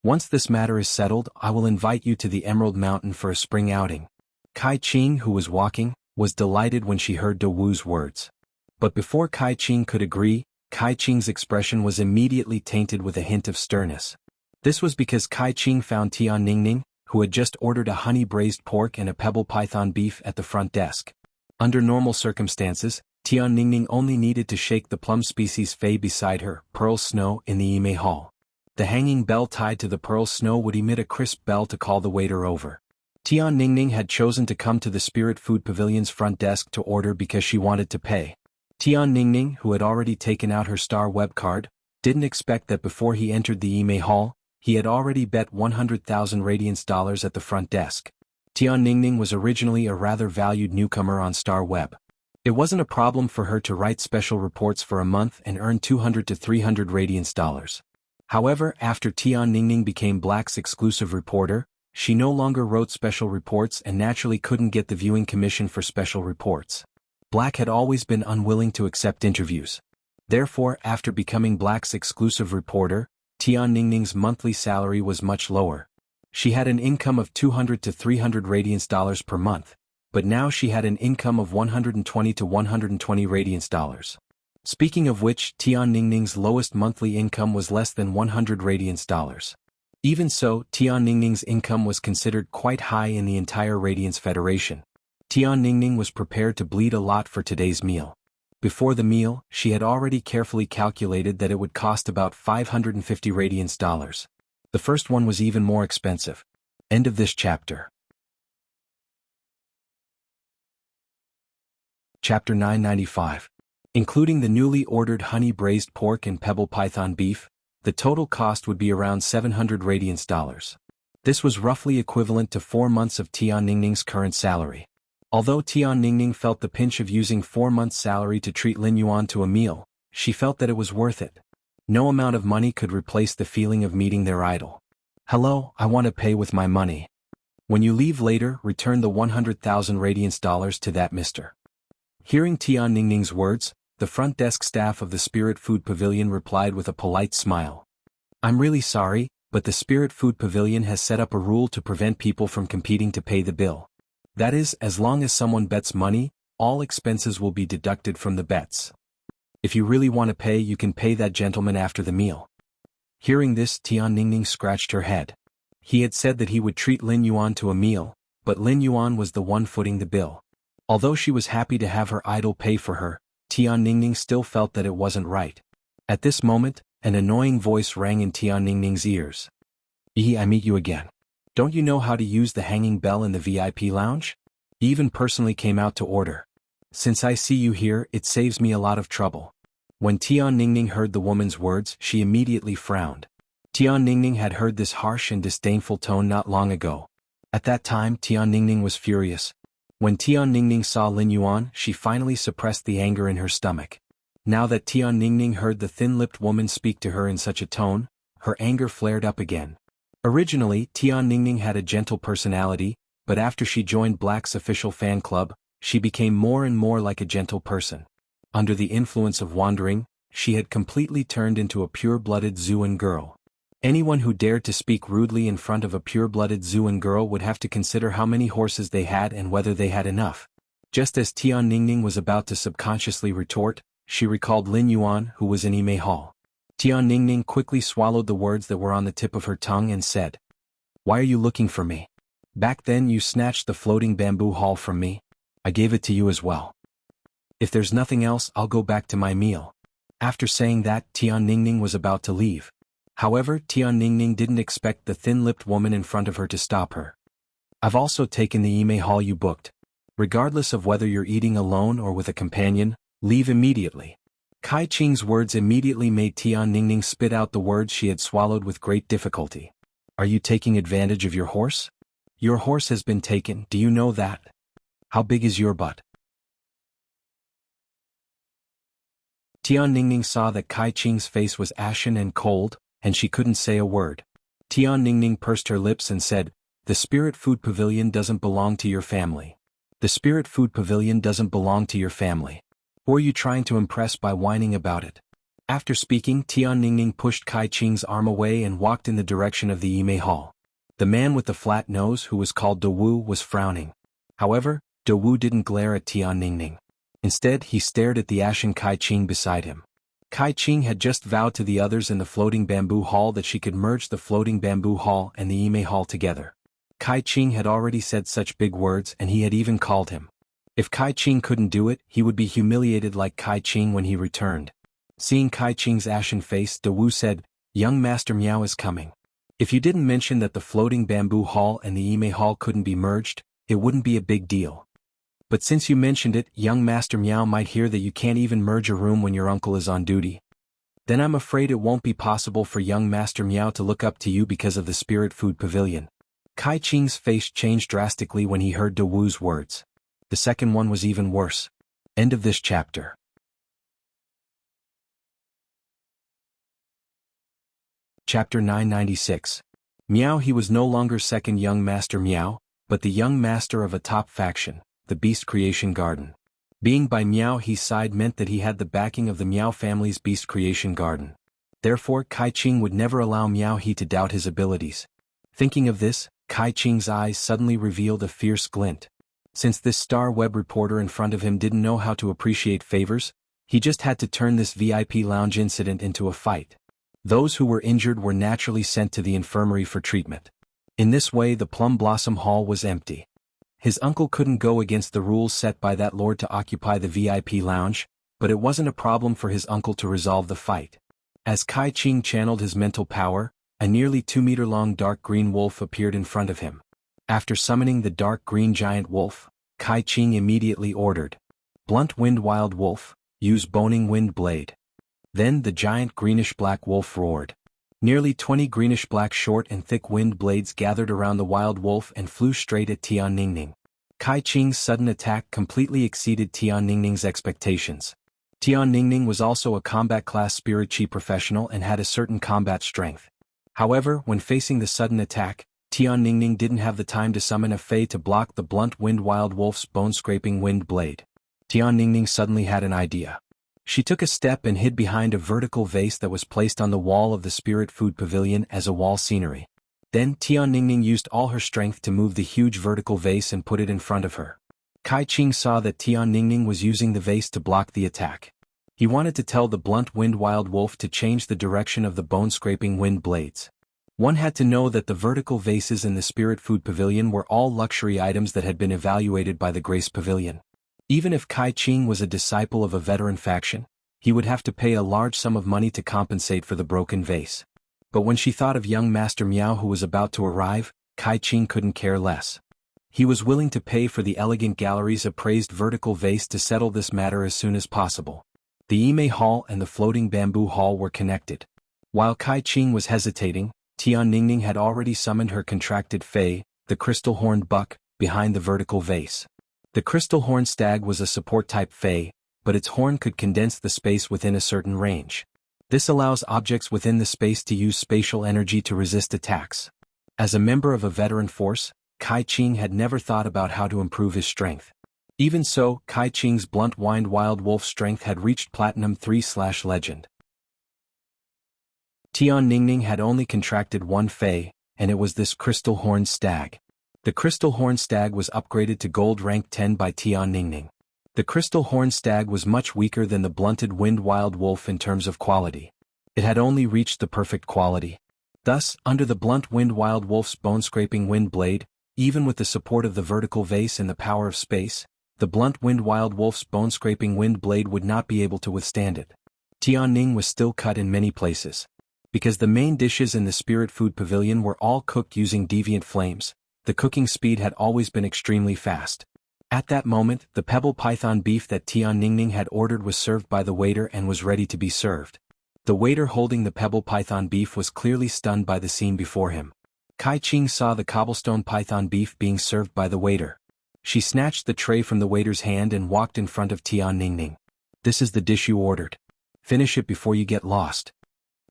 A: Once this matter is settled, I will invite you to the Emerald Mountain for a spring outing. Kai Qing, who was walking, was delighted when she heard Dawu's words. But before Kai Qing could agree, Kai Qing's expression was immediately tainted with a hint of sternness. This was because Kai Qing found Tian Ningning, who had just ordered a honey-braised pork and a pebble python beef at the front desk. Under normal circumstances, Tian Ningning only needed to shake the plum species fei beside her, Pearl Snow, in the Yimei Hall. The hanging bell tied to the Pearl Snow would emit a crisp bell to call the waiter over. Tian Ningning had chosen to come to the Spirit Food Pavilion's front desk to order because she wanted to pay. Tian Ningning, who had already taken out her Star Web card, didn't expect that before he entered the Yimei Hall, he had already bet 100,000 Radiance dollars at the front desk. Tian Ningning was originally a rather valued newcomer on Star Web. It wasn't a problem for her to write special reports for a month and earn 200 to 300 Radiance dollars. However, after Tian Ningning became Black's exclusive reporter, she no longer wrote special reports and naturally couldn't get the viewing commission for special reports. Black had always been unwilling to accept interviews. Therefore, after becoming Black's exclusive reporter, Tian Ningning's monthly salary was much lower. She had an income of 200 to 300 Radiance dollars per month, but now she had an income of 120 to 120 Radiance dollars. Speaking of which, Tian Ningning's lowest monthly income was less than 100 Radiance dollars. Even so, Tian Ningning's income was considered quite high in the entire Radiance Federation. Tian Ningning was prepared to bleed a lot for today's meal. Before the meal, she had already carefully calculated that it would cost about 550 Radiance dollars. The first one was even more expensive. End of this chapter. Chapter 995. Including the newly ordered honey-braised pork and pebble python beef, the total cost would be around 700 Radiance dollars. This was roughly equivalent to 4 months of Tian Ningning's current salary. Although Tian Ningning felt the pinch of using 4 months' salary to treat Lin Yuan to a meal, she felt that it was worth it. No amount of money could replace the feeling of meeting their idol. Hello, I want to pay with my money. When you leave later, return the 100,000 Radiance dollars to that mister. Hearing Tian Ningning's words, the front desk staff of the Spirit Food Pavilion replied with a polite smile. I'm really sorry, but the Spirit Food Pavilion has set up a rule to prevent people from competing to pay the bill. That is, as long as someone bets money, all expenses will be deducted from the bets. If you really want to pay, you can pay that gentleman after the meal. Hearing this, Tian Ningning scratched her head. He had said that he would treat Lin Yuan to a meal, but Lin Yuan was the one footing the bill. Although she was happy to have her idol pay for her, Tian Ningning still felt that it wasn't right. At this moment, an annoying voice rang in Tian Ningning's ears. I meet you again. Don't you know how to use the hanging bell in the VIP lounge? He even personally came out to order. Since I see you here, it saves me a lot of trouble. When Tian Ningning heard the woman's words, she immediately frowned. Tian Ningning had heard this harsh and disdainful tone not long ago. At that time, Tian Ningning was furious. When Tian Ningning saw Lin Yuan, she finally suppressed the anger in her stomach. Now that Tian Ningning heard the thin-lipped woman speak to her in such a tone, her anger flared up again. Originally, Tian Ningning had a gentle personality, but after she joined Black's official fan club, she became more and more like a gentle person. Under the influence of wandering, she had completely turned into a pure-blooded Zuan girl. Anyone who dared to speak rudely in front of a pure-blooded Zuan girl would have to consider how many horses they had and whether they had enough. Just as Tian Ningning was about to subconsciously retort, she recalled Lin Yuan, who was in Yimei Hall. Tian Ningning quickly swallowed the words that were on the tip of her tongue and said, "Why are you looking for me? Back then you snatched the floating bamboo hall from me. I gave it to you as well. If there's nothing else, I'll go back to my meal." After saying that, Tian Ningning was about to leave. However, Tian Ningning didn't expect the thin-lipped woman in front of her to stop her. "I've also taken the Yimei Hall you booked. Regardless of whether you're eating alone or with a companion, leave immediately." Kai Qing's words immediately made Tian Ningning spit out the words she had swallowed with great difficulty. "Are you taking advantage of your horse? Your horse has been taken, do you know that? How big is your butt?" Tian Ningning saw that Kai Qing's face was ashen and cold, and she couldn't say a word. Tian Ningning pursed her lips and said, "The Spirit Food Pavilion doesn't belong to your family. The Spirit Food Pavilion doesn't belong to your family. Who are you trying to impress by whining about it?" After speaking, Tian Ningning pushed Kai Qing's arm away and walked in the direction of the Yimei Hall. The man with the flat nose, who was called De Wu, was frowning. However, De Wu didn't glare at Tian Ningning. Instead, he stared at the ashen Kai Qing beside him. Kai Qing had just vowed to the others in the floating bamboo hall that she could merge the floating bamboo hall and the Yimei Hall together. Kai Qing had already said such big words, and he had even called him. If Kai Qing couldn't do it, he would be humiliated like Kai Qing when he returned. Seeing Kai Qing's ashen face, De Wu said, "Young Master Miao is coming. If you didn't mention that the floating bamboo hall and the Yimei Hall couldn't be merged, it wouldn't be a big deal. But since you mentioned it, young Master Miao might hear that you can't even merge a room when your uncle is on duty. Then I'm afraid it won't be possible for young Master Miao to look up to you because of the Spirit Food Pavilion." Kai Qing's face changed drastically when he heard De Wu's words. The second one was even worse. End of this chapter. Chapter 996. Miao. He was no longer second young Master Miao, but the young master of a top faction, the Beast Creation Garden. Being by Miao He's side meant that he had the backing of the Miao family's Beast Creation Garden. Therefore, Kai Qing would never allow Miao He to doubt his abilities. Thinking of this, Kai Qing's eyes suddenly revealed a fierce glint. Since this star web reporter in front of him didn't know how to appreciate favors, he just had to turn this VIP lounge incident into a fight. Those who were injured were naturally sent to the infirmary for treatment. In this way, the Plum Blossom Hall was empty. His uncle couldn't go against the rules set by that lord to occupy the VIP lounge, but it wasn't a problem for his uncle to resolve the fight. As Kai Qing channeled his mental power, a nearly 2-meter-long dark green wolf appeared in front of him. After summoning the dark green giant wolf, Kai Qing immediately ordered, "Blunt Wind Wild Wolf, use Boning Wind Blade." Then the giant greenish-black wolf roared. Nearly 20 greenish-black short and thick wind blades gathered around the wild wolf and flew straight at Tian Ningning. Kai Qing's sudden attack completely exceeded Tian Ningning's expectations. Tian Ningning was also a combat class spirit chi professional and had a certain combat strength. However, when facing the sudden attack, Tian Ningning didn't have the time to summon a fey to block the blunt wind wild wolf's bone-scraping wind blade. Tian Ningning suddenly had an idea. She took a step and hid behind a vertical vase that was placed on the wall of the Spirit Food Pavilion as a wall scenery. Then Tian Ningning used all her strength to move the huge vertical vase and put it in front of her. Kai Qing saw that Tian Ningning was using the vase to block the attack. He wanted to tell the blunt wind wild wolf to change the direction of the bone-scraping wind blades. One had to know that the vertical vases in the Spirit Food Pavilion were all luxury items that had been evaluated by the Grace Pavilion. Even if Kai Qing was a disciple of a veteran faction, he would have to pay a large sum of money to compensate for the broken vase. But when she thought of young Master Miao who was about to arrive, Kai Qing couldn't care less. He was willing to pay for the elegant gallery's appraised vertical vase to settle this matter as soon as possible. The Yimei Hall and the floating bamboo hall were connected. While Kai Qing was hesitating, Tian Ningning had already summoned her contracted fey, the crystal-horned buck, behind the vertical vase. The crystal-horned stag was a support-type fey, but its horn could condense the space within a certain range. This allows objects within the space to use spatial energy to resist attacks. As a member of a veteran force, Kai Qing had never thought about how to improve his strength. Even so, Kai Qing's blunt wind wild wolf strength had reached Platinum 3/Legend. Tian Ningning had only contracted one fey, and it was this crystal-horned stag. The crystal-horned stag was upgraded to gold rank 10 by Tian Ningning. The crystal-horned stag was much weaker than the blunted wind wild wolf in terms of quality. It had only reached the perfect quality. Thus, under the blunt wind wild wolf's bone-scraping wind blade, even with the support of the vertical vase and the power of space, the blunt wind wild wolf's bone-scraping wind blade would not be able to withstand it. Tian Ning was still cut in many places. Because the main dishes in the Spirit Food Pavilion were all cooked using deviant flames, the cooking speed had always been extremely fast. At that moment, the pebble python beef that Tian Ningning had ordered was served by the waiter and was ready to be served. The waiter holding the pebble python beef was clearly stunned by the scene before him. Kai Qing saw the cobblestone python beef being served by the waiter. She snatched the tray from the waiter's hand and walked in front of Tian Ningning. "This is the dish you ordered." Finish it before you get lost.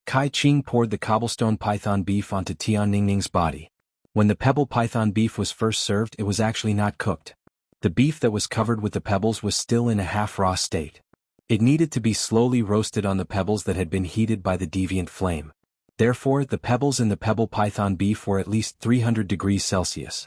A: Kai Qing poured the cobblestone python beef onto Tian Ningning's body. When the pebble python beef was first served, it was actually not cooked. The beef that was covered with the pebbles was still in a half-raw state. It needed to be slowly roasted on the pebbles that had been heated by the deviant flame. Therefore, the pebbles in the pebble python beef were at least 300 degrees Celsius.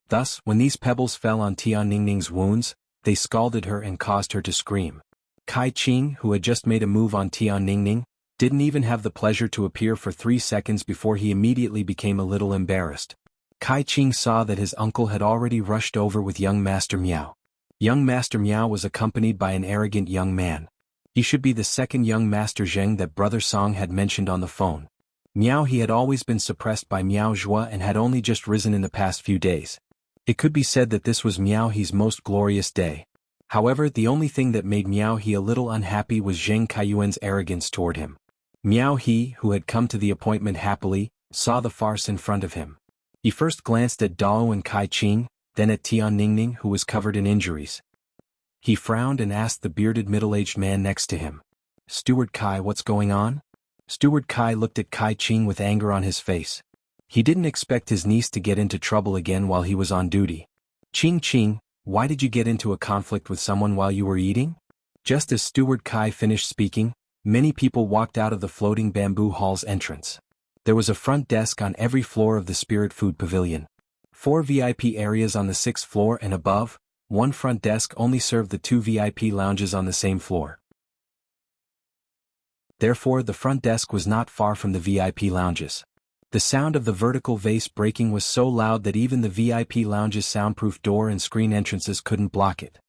A: Thus, when these pebbles fell on Tian Ningning's wounds, they scalded her and caused her to scream. Kai Qing, who had just made a move on Tian Ningning, didn't even have the pleasure to appear for 3 seconds before he immediately became a little embarrassed. Kai Qing saw that his uncle had already rushed over with young Master Miao. Young Master Miao was accompanied by an arrogant young man. He should be the second young Master Zheng that Brother Song had mentioned on the phone. Miao he had always been suppressed by Miao Zhua and had only just risen in the past few days. It could be said that this was Miao He's most glorious day. However, the only thing that made Miao He a little unhappy was Zheng Kaiyuan's arrogance toward him. Miao He, who had come to the appointment happily, saw the farce in front of him. He first glanced at Dao and Kai Qing, then at Tian Ningning, who was covered in injuries. He frowned and asked the bearded middle-aged man next to him, "Steward Kai, what's going on?" Steward Kai looked at Kai Qing with anger on his face. He didn't expect his niece to get into trouble again while he was on duty. "Qing, why did you get into a conflict with someone while you were eating?" Just as Steward Kai finished speaking, many people walked out of the floating bamboo hall's entrance. There was a front desk on every floor of the Spirit Food Pavilion. 4 VIP areas on the 6th floor and above, one front desk only served the 2 VIP lounges on the same floor. Therefore, the front desk was not far from the VIP lounges. The sound of the vertical vase breaking was so loud that even the VIP lounge's soundproof door and screen entrances couldn't block it.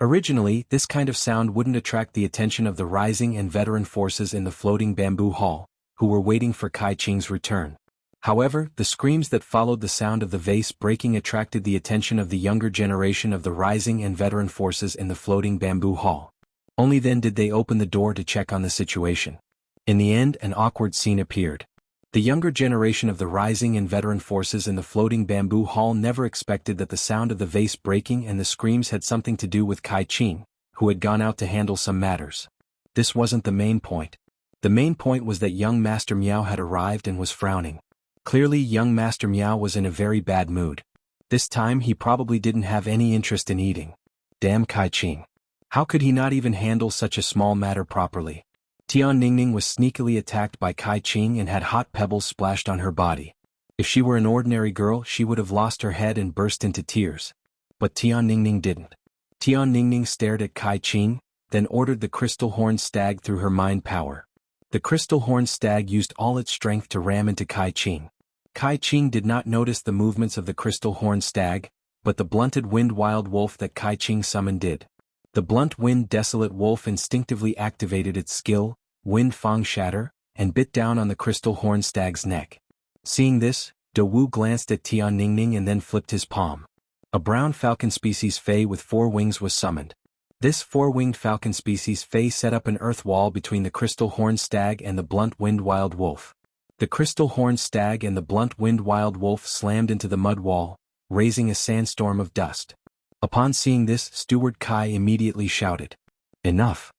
A: Originally, this kind of sound wouldn't attract the attention of the rising and veteran forces in the floating bamboo hall, who were waiting for Kai Qing's return. However, the screams that followed the sound of the vase breaking attracted the attention of the younger generation of the rising and veteran forces in the floating bamboo hall. Only then did they open the door to check on the situation. In the end, an awkward scene appeared. The younger generation of the rising and veteran forces in the floating bamboo hall never expected that the sound of the vase breaking and the screams had something to do with Kai Qing, who had gone out to handle some matters. This wasn't the main point. The main point was that young Master Miao had arrived and was frowning. Clearly, young Master Miao was in a very bad mood. This time he probably didn't have any interest in eating. Damn Kai Qing. How could he not even handle such a small matter properly? Tian Ningning was sneakily attacked by Kai Qing and had hot pebbles splashed on her body. If she were an ordinary girl, she would have lost her head and burst into tears. But Tian Ningning didn't. Tian Ningning stared at Kai Qing, then ordered the crystal horned stag through her mind power. The crystal horned stag used all its strength to ram into Kai Qing. Kai Qing did not notice the movements of the crystal horned stag, but the blunted wind wild wolf that Kai Qing summoned did. The blunt wind desolate wolf instinctively activated its skill, Wind Fang Shatter, and bit down on the crystal horned stag's neck. Seeing this, De Wu glanced at Tian Ningning and then flipped his palm. A brown falcon species fey with 4 wings was summoned. This 4-winged falcon species fey set up an earth wall between the crystal horned stag and the blunt wind wild wolf. The crystal horned stag and the blunt wind wild wolf slammed into the mud wall, raising a sandstorm of dust. Upon seeing this, Steward Kai immediately shouted, "Enough!"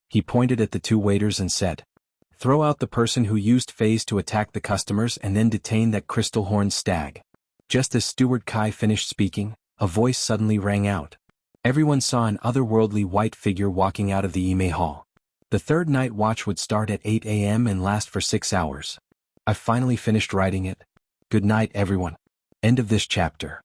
A: He pointed at the 2 waiters and said, "Throw out the person who used feys to attack the customers and then detain that crystal horned stag." Just as Steward Kai finished speaking, a voice suddenly rang out. Everyone saw an otherworldly white figure walking out of the Ime Hall. The 3rd night watch would start at 8 a.m. and last for 6 hours. I've finally finished writing it. Good night, everyone. End of this chapter.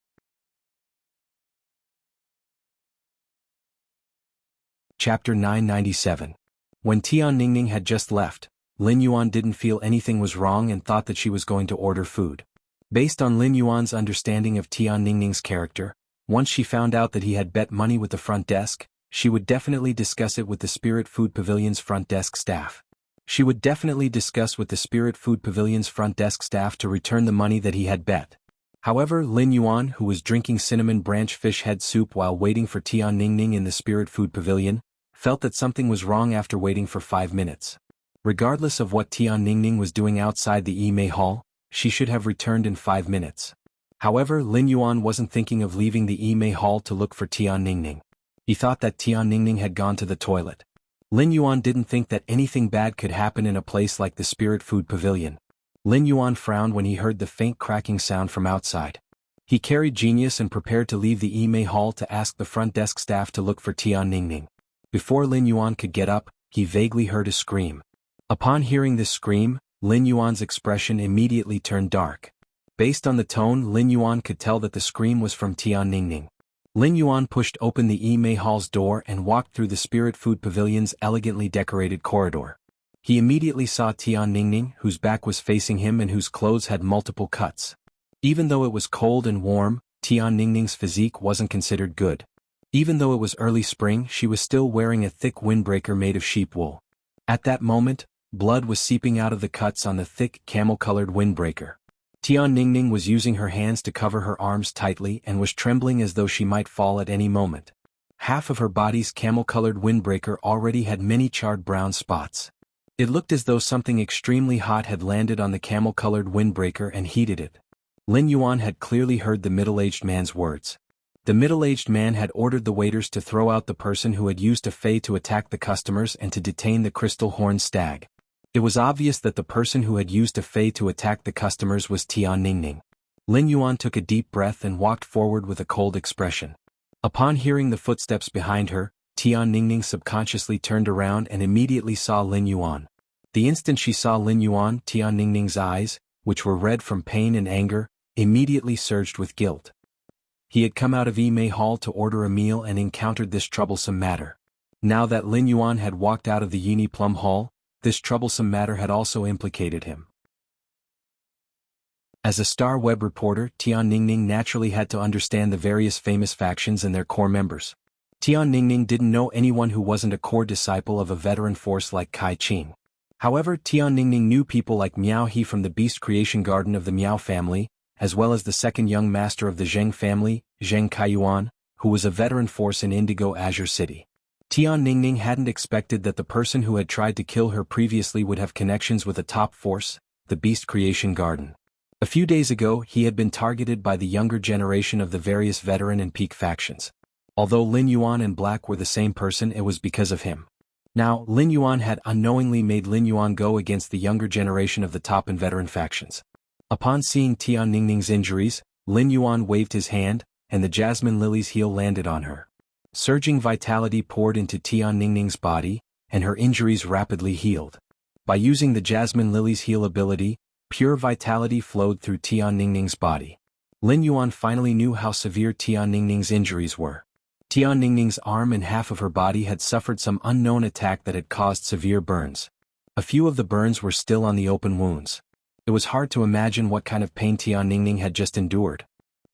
A: Chapter 997. When Tian Ningning had just left, Lin Yuan didn't feel anything was wrong and thought that she was going to order food. Based on Lin Yuan's understanding of Tian Ningning's character, once she found out that he had bet money with the front desk, she would definitely discuss it with the Spirit Food Pavilion's front desk staff. She would definitely discuss with the Spirit Food Pavilion's front desk staff to return the money that he had bet. However, Lin Yuan, who was drinking cinnamon branch fish head soup while waiting for Tian Ningning in the Spirit Food Pavilion, felt that something was wrong after waiting for 5 minutes. Regardless of what Tian Ningning was doing outside the Ime Hall, she should have returned in 5 minutes. However, Lin Yuan wasn't thinking of leaving the Ime Hall to look for Tian Ningning. He thought that Tian Ningning had gone to the toilet. Lin Yuan didn't think that anything bad could happen in a place like the Spirit Food Pavilion. Lin Yuan frowned when he heard the faint cracking sound from outside. He carried Genius and prepared to leave the Yimei Hall to ask the front desk staff to look for Tian Ningning. Before Lin Yuan could get up, he vaguely heard a scream. Upon hearing this scream, Lin Yuan's expression immediately turned dark. Based on the tone, Lin Yuan could tell that the scream was from Tian Ningning. Lin Yuan pushed open the Yimei Hall's door and walked through the Spirit Food Pavilion's elegantly decorated corridor. He immediately saw Tian Ningning, whose back was facing him and whose clothes had multiple cuts. Even though it was cold and warm, Tian Ningning's physique wasn't considered good. Even though it was early spring, she was still wearing a thick windbreaker made of sheep wool. At that moment, blood was seeping out of the cuts on the thick, camel-colored windbreaker. Tian Ningning was using her hands to cover her arms tightly and was trembling as though she might fall at any moment. Half of her body's camel-colored windbreaker already had many charred brown spots. It looked as though something extremely hot had landed on the camel-colored windbreaker and heated it. Lin Yuan had clearly heard the middle-aged man's words. The middle-aged man had ordered the waiters to throw out the person who had used a fei to attack the customers and to detain the crystal horned stag. It was obvious that the person who had used a fei to attack the customers was Tian Ningning. Lin Yuan took a deep breath and walked forward with a cold expression. Upon hearing the footsteps behind her, Tian Ningning subconsciously turned around and immediately saw Lin Yuan. The instant she saw Lin Yuan, Tian Ningning's eyes, which were red from pain and anger, immediately surged with guilt. He had come out of Yimei Hall to order a meal and encountered this troublesome matter. Now that Lin Yuan had walked out of the Yini Plum Hall, this troublesome matter had also implicated him. As a star web reporter, Tian Ningning naturally had to understand the various famous factions and their core members. Tian Ningning didn't know anyone who wasn't a core disciple of a veteran force like Kai Qing. However, Tian Ningning knew people like Miao He from the Beast Creation Garden of the Miao family, as well as the second young master of the Zheng family, Zheng Kaiyuan, who was a veteran force in Indigo Azure City. Tian Ningning hadn't expected that the person who had tried to kill her previously would have connections with a top force, the Beast Creation Garden. A few days ago, he had been targeted by the younger generation of the various veteran and peak factions. Although Lin Yuan and Black were the same person, it was because of him. Now, Lin Yuan had unknowingly made Lin Yuan go against the younger generation of the top and veteran factions. Upon seeing Tian Ningning's injuries, Lin Yuan waved his hand, and the jasmine lily's heel landed on her. Surging vitality poured into Tian Ningning's body, and her injuries rapidly healed. By using the jasmine lily's heal ability, pure vitality flowed through Tian Ningning's body. Lin Yuan finally knew how severe Tian Ningning's injuries were. Tian Ningning's arm and half of her body had suffered some unknown attack that had caused severe burns. A few of the burns were still on the open wounds. It was hard to imagine what kind of pain Tian Ningning had just endured.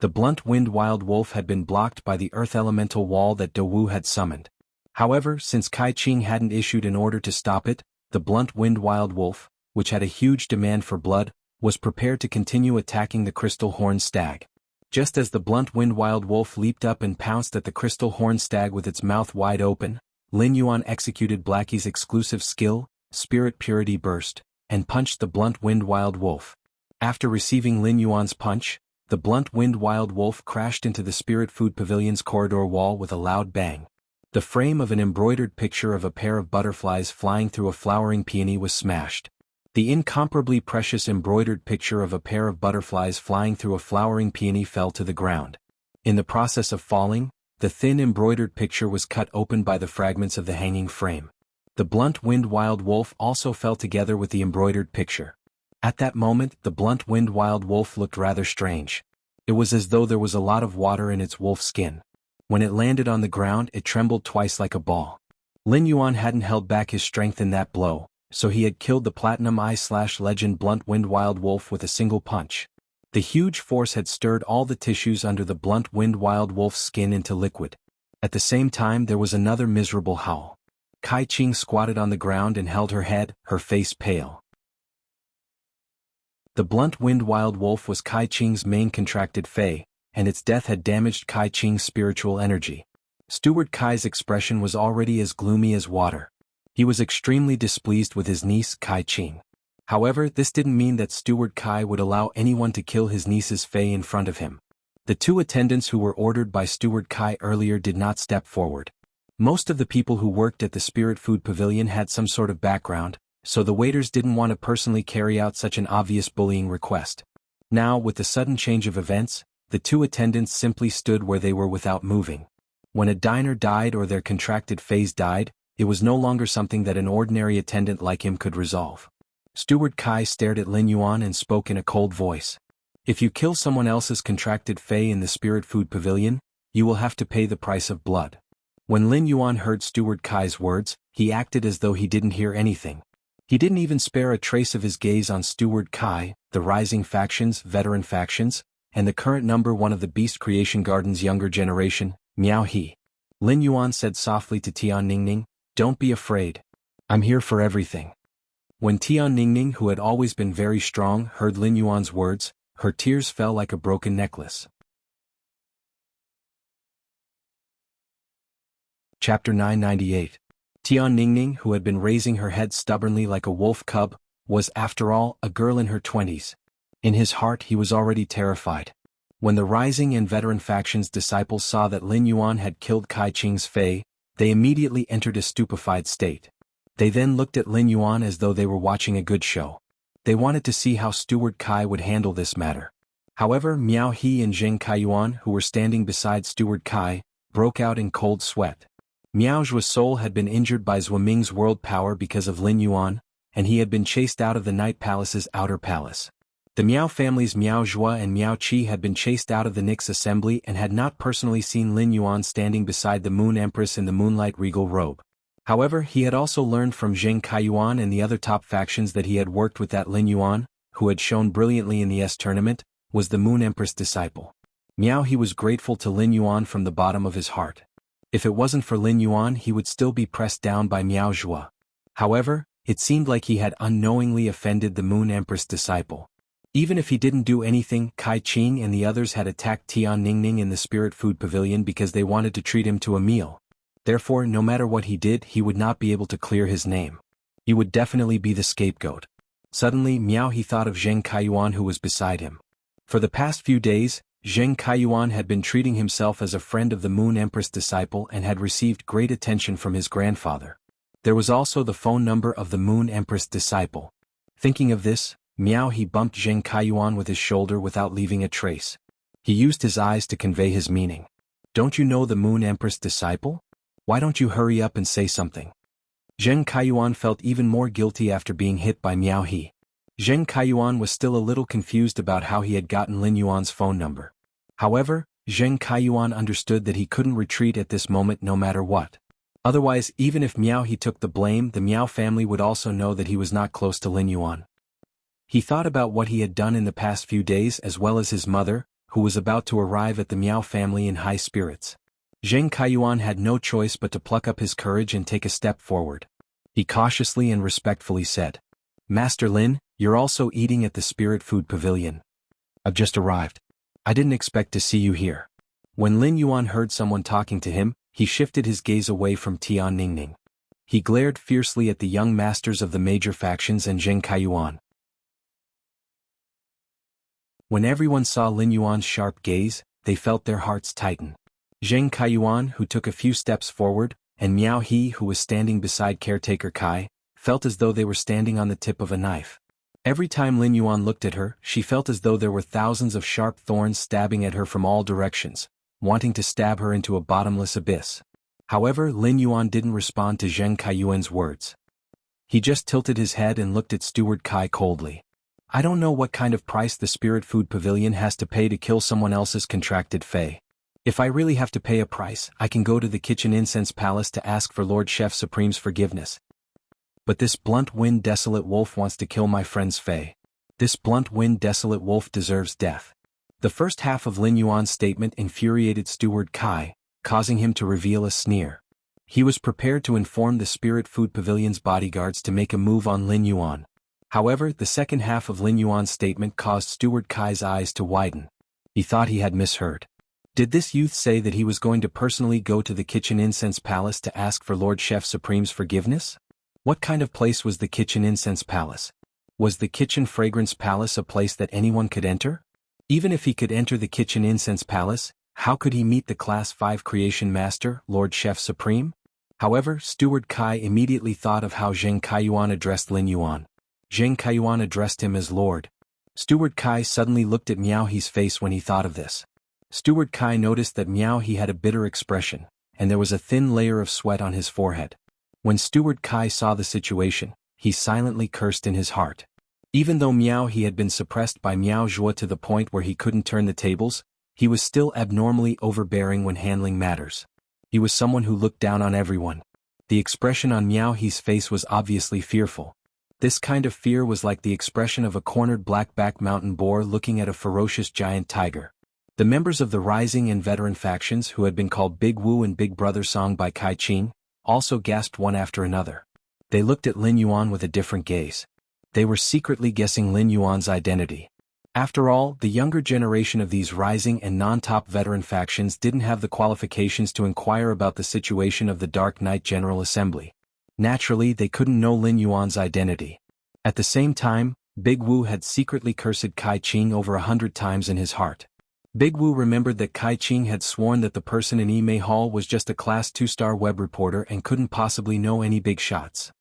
A: The blunt-winged wild wolf had been blocked by the earth elemental wall that Dou had summoned. However, since Kai Qing hadn't issued an order to stop it, the blunt-winged wild wolf, which had a huge demand for blood, was prepared to continue attacking the crystal horned stag. Just as the blunt-winged wild wolf leaped up and pounced at the crystal horned stag with its mouth wide open, Lin Yuan executed Blackie's exclusive skill, Spirit Purity Burst, and punched the blunt-winged wild wolf. After receiving Lin Yuan's punch, the blunt-winged wild wolf crashed into the Spirit Food Pavilion's corridor wall with a loud bang. The frame of an embroidered picture of a pair of butterflies flying through a flowering peony was smashed. The incomparably precious embroidered picture of a pair of butterflies flying through a flowering peony fell to the ground. In the process of falling, the thin embroidered picture was cut open by the fragments of the hanging frame. The blunt-winged wild wolf also fell together with the embroidered picture. At that moment, the blunt-winged wild wolf looked rather strange. It was as though there was a lot of water in its wolf skin. When it landed on the ground, it trembled twice like a ball. Lin Yuan hadn't held back his strength in that blow, so he had killed the Platinum Eye/Legend blunt-winged wild wolf with a single punch. The huge force had stirred all the tissues under the blunt-winged wild wolf's skin into liquid. At the same time, there was another miserable howl. Kai Qing squatted on the ground and held her head, her face pale. The blunt-winged wild wolf was Kai Qing's main contracted fei, and its death had damaged Kai Qing's spiritual energy. Steward Kai's expression was already as gloomy as water. He was extremely displeased with his niece Kai Qing. However, this didn't mean that Steward Kai would allow anyone to kill his niece's fei in front of him. The two attendants who were ordered by Steward Kai earlier did not step forward. Most of the people who worked at the Spirit Food Pavilion had some sort of background, so the waiters didn't want to personally carry out such an obvious bullying request. Now, with the sudden change of events, the two attendants simply stood where they were without moving. When a diner died or their contracted phase died, it was no longer something that an ordinary attendant like him could resolve. Steward Kai stared at Lin Yuan and spoke in a cold voice. If you kill someone else's contracted fey in the Spirit Food Pavilion, you will have to pay the price of blood. When Lin Yuan heard Steward Kai's words, he acted as though he didn't hear anything. He didn't even spare a trace of his gaze on Steward Kai, the rising factions, veteran factions, and the current number one of the Beast Creation Garden's younger generation, Miao He. Lin Yuan said softly to Tian Ningning, "Don't be afraid. I'm here for everything." When Tian Ningning, who had always been very strong, heard Lin Yuan's words, her tears fell like a broken necklace. Chapter 998. Tian Ningning, who had been raising her head stubbornly like a wolf cub, was, after all, a girl in her 20s. In his heart he was already terrified. When the rising and veteran factions' disciples saw that Lin Yuan had killed Kai Qing's fey, they immediately entered a stupefied state. They then looked at Lin Yuan as though they were watching a good show. They wanted to see how Steward Kai would handle this matter. However, Miao He and Zheng Kaiyuan, who were standing beside Steward Kai, broke out in cold sweat. Miao Zhua's soul had been injured by Zhou Ming's world power because of Lin Yuan, and he had been chased out of the Night Palace's outer palace. The Miao families Miao Zhua and Miao Qi had been chased out of the Nix assembly and had not personally seen Lin Yuan standing beside the Moon Empress in the moonlight regal robe. However, he had also learned from Zheng Kaiyuan and the other top factions that he had worked with that Lin Yuan, who had shown brilliantly in the S tournament, was the Moon Empress disciple. Miao He was grateful to Lin Yuan from the bottom of his heart. If it wasn't for Lin Yuan, he would still be pressed down by Miao Zhua. However, it seemed like he had unknowingly offended the Moon Empress disciple. Even if he didn't do anything, Kai Qing and the others had attacked Tian Ningning in the Spirit Food Pavilion because they wanted to treat him to a meal. Therefore, no matter what he did, he would not be able to clear his name. He would definitely be the scapegoat. Suddenly, Miao He thought of Zheng Kaiyuan, who was beside him. For the past few days, Zheng Kaiyuan had been treating himself as a friend of the Moon Empress disciple and had received great attention from his grandfather. There was also the phone number of the Moon Empress disciple. Thinking of this, Miao He bumped Zheng Kaiyuan with his shoulder without leaving a trace. He used his eyes to convey his meaning. "Don't you know the Moon Empress disciple? Why don't you hurry up and say something?" Zheng Kaiyuan felt even more guilty after being hit by Miao He. Zheng Kaiyuan was still a little confused about how he had gotten Lin Yuan's phone number. However, Zheng Kaiyuan understood that he couldn't retreat at this moment no matter what. Otherwise, even if Miao He took the blame, the Miao family would also know that he was not close to Lin Yuan. He thought about what he had done in the past few days as well as his mother, who was about to arrive at the Miao family in high spirits. Zheng Kaiyuan had no choice but to pluck up his courage and take a step forward. He cautiously and respectfully said, "Master Lin, you're also eating at the Spirit Food Pavilion. I've just arrived. I didn't expect to see you here." When Lin Yuan heard someone talking to him, he shifted his gaze away from Tian Ningning. He glared fiercely at the young masters of the major factions and Zheng Kaiyuan. When everyone saw Lin Yuan's sharp gaze, they felt their hearts tighten. Zheng Kaiyuan, who took a few steps forward, and Miao He, who was standing beside caretaker Kai, felt as though they were standing on the tip of a knife. Every time Lin Yuan looked at her, she felt as though there were thousands of sharp thorns stabbing at her from all directions, wanting to stab her into a bottomless abyss. However, Lin Yuan didn't respond to Zheng Kaiyuan's words. He just tilted his head and looked at Steward Kai coldly. "I don't know what kind of price the Spirit Food Pavilion has to pay to kill someone else's contracted fey. If I really have to pay a price, I can go to the Kitchen Incense Palace to ask for Lord Chef Supreme's forgiveness. But this blunt-wind desolate wolf wants to kill my friend's fey. This blunt-wind desolate wolf deserves death." The first half of Lin Yuan's statement infuriated Steward Kai, causing him to reveal a sneer. He was prepared to inform the Spirit Food Pavilion's bodyguards to make a move on Lin Yuan. However, the second half of Lin Yuan's statement caused Steward Kai's eyes to widen. He thought he had misheard. Did this youth say that he was going to personally go to the Kitchen Incense Palace to ask for Lord Chef Supreme's forgiveness? What kind of place was the Kitchen Incense Palace? Was the Kitchen Fragrance Palace a place that anyone could enter? Even if he could enter the Kitchen Incense Palace, how could he meet the Class 5 Creation Master, Lord Chef Supreme? However, Steward Kai immediately thought of how Zheng Kaiyuan addressed Lin Yuan. Zheng Kaiyuan addressed him as Lord. Steward Kai suddenly looked at Miao He's face when he thought of this. Steward Kai noticed that Miao He had a bitter expression, and there was a thin layer of sweat on his forehead. When Steward Kai saw the situation, he silently cursed in his heart. Even though Miao He had been suppressed by Miao Zhuo to the point where he couldn't turn the tables, he was still abnormally overbearing when handling matters. He was someone who looked down on everyone. The expression on Miao He's face was obviously fearful. This kind of fear was like the expression of a cornered black-backed mountain boar looking at a ferocious giant tiger. The members of the rising and veteran factions who had been called Big Wu and Big Brother Song by Kai Qing also gasped one after another. They looked at Lin Yuan with a different gaze. They were secretly guessing Lin Yuan's identity. After all, the younger generation of these rising and non-top veteran factions didn't have the qualifications to inquire about the situation of the Dark Knight General Assembly. Naturally, they couldn't know Lin Yuan's identity. At the same time, Big Wu had secretly cursed Kai Qing over 100 times in his heart. Big Wu remembered that Kai Qing had sworn that the person in Yi Hall was just a Class 2-star web reporter and couldn't possibly know any big shots.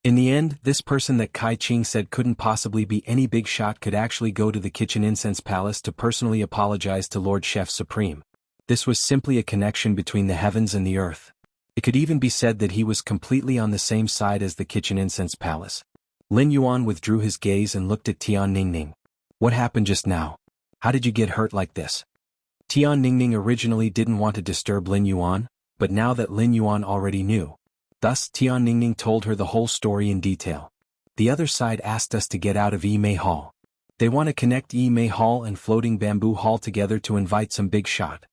A: In the end, this person that Kai Qing said couldn't possibly be any big shot could actually go to the Kitchen Incense Palace to personally apologize to Lord Chef Supreme. This was simply a connection between the heavens and the earth. It could even be said that he was completely on the same side as the Kitchen Incense Palace. Lin Yuan withdrew his gaze and looked at Tian Ningning. What happened just now? How did you get hurt like this? Tian Ningning originally didn't want to disturb Lin Yuan, but now that Lin Yuan already knew. Thus, Tian Ningning told her the whole story in detail. The other side asked us to get out of Yi Hall. They want to connect Yi Hall and Floating Bamboo Hall together to invite some big shot.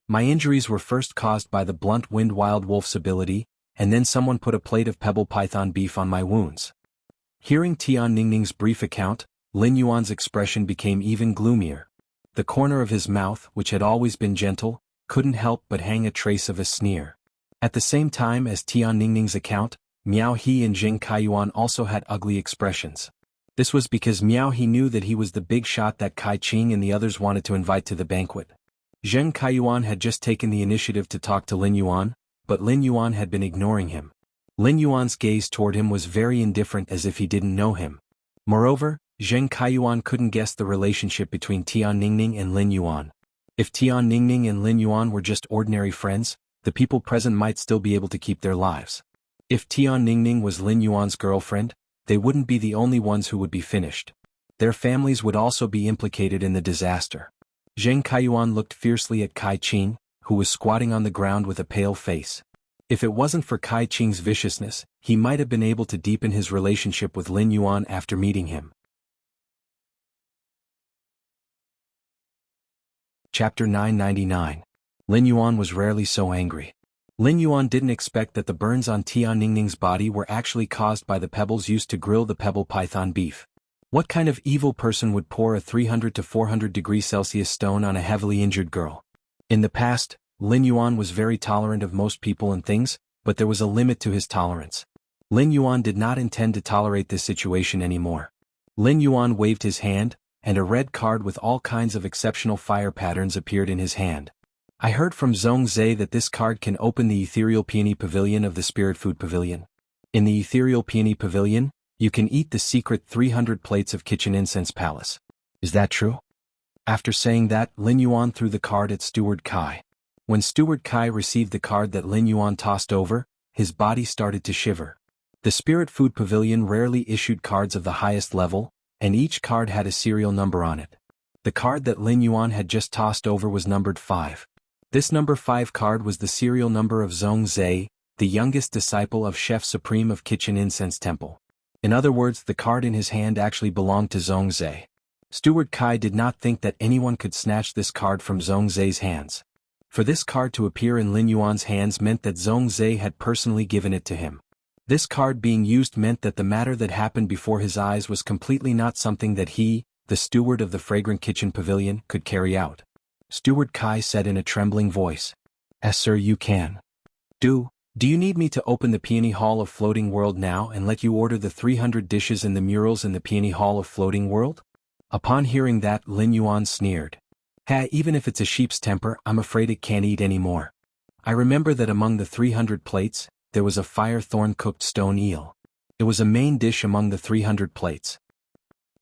A: My injuries were first caused by the Blunt Wind Wild Wolf's ability, and then someone put a plate of pebble python beef on my wounds. Hearing Tian Ningning's brief account, Lin Yuan's expression became even gloomier. The corner of his mouth, which had always been gentle, couldn't help but hang a trace of a sneer. At the same time as Tian Ningning's account, Miao He and Zheng Kaiyuan also had ugly expressions. This was because Miao He knew that he was the big shot that Kai Qing and the others wanted to invite to the banquet. Zheng Kaiyuan had just taken the initiative to talk to Lin Yuan, but Lin Yuan had been ignoring him. Lin Yuan's gaze toward him was very indifferent, as if he didn't know him. Moreover, Zheng Kaiyuan couldn't guess the relationship between Tian Ningning and Lin Yuan. If Tian Ningning and Lin Yuan were just ordinary friends, the people present might still be able to keep their lives. If Tian Ningning was Lin Yuan's girlfriend, they wouldn't be the only ones who would be finished. Their families would also be implicated in the disaster. Zheng Kaiyuan looked fiercely at Kai Qing, who was squatting on the ground with a pale face. If it wasn't for Kai Qing's viciousness, he might have been able to deepen his relationship with Lin Yuan after meeting him. Chapter 999. Lin Yuan was rarely so angry. Lin Yuan didn't expect that the burns on Tian Ningning's body were actually caused by the pebbles used to grill the pebble python beef. What kind of evil person would pour a 300 to 400 degrees Celsius stone on a heavily injured girl? In the past, Lin Yuan was very tolerant of most people and things, but there was a limit to his tolerance. Lin Yuan did not intend to tolerate this situation anymore. Lin Yuan waved his hand, and a red card with all kinds of exceptional fire patterns appeared in his hand. I heard from Zhong Zhe that this card can open the Ethereal Peony Pavilion of the Spirit Food Pavilion. In the Ethereal Peony Pavilion, you can eat the secret 300 plates of Kitchen Incense Palace. Is that true? After saying that, Lin Yuan threw the card at Steward Kai. When Steward Kai received the card that Lin Yuan tossed over, his body started to shiver. The Spirit Food Pavilion rarely issued cards of the highest level, and each card had a serial number on it. The card that Lin Yuan had just tossed over was numbered 5. This number 5 card was the serial number of Zhong Zhe, the youngest disciple of Chef Supreme of Kitchen Incense Temple. In other words, the card in his hand actually belonged to Zhong Zhe. Steward Kai did not think that anyone could snatch this card from Zhong Zhe's hands. For this card to appear in Lin Yuan's hands meant that Zhong Zhe had personally given it to him. This card being used meant that the matter that happened before his eyes was completely not something that he, the steward of the Fragrant Kitchen Pavilion, could carry out. Steward Kai said in a trembling voice. "Yes, sir, you can. Do you need me to open the Peony Hall of Floating World now and let you order the 300 dishes in the murals in the Peony Hall of Floating World?" Upon hearing that, Lin Yuan sneered. "Even if it's a sheep's temper, I'm afraid it can't eat any more." I remember that among the 300 plates, there was a fire-thorn cooked stone eel. It was a main dish among the 300 plates.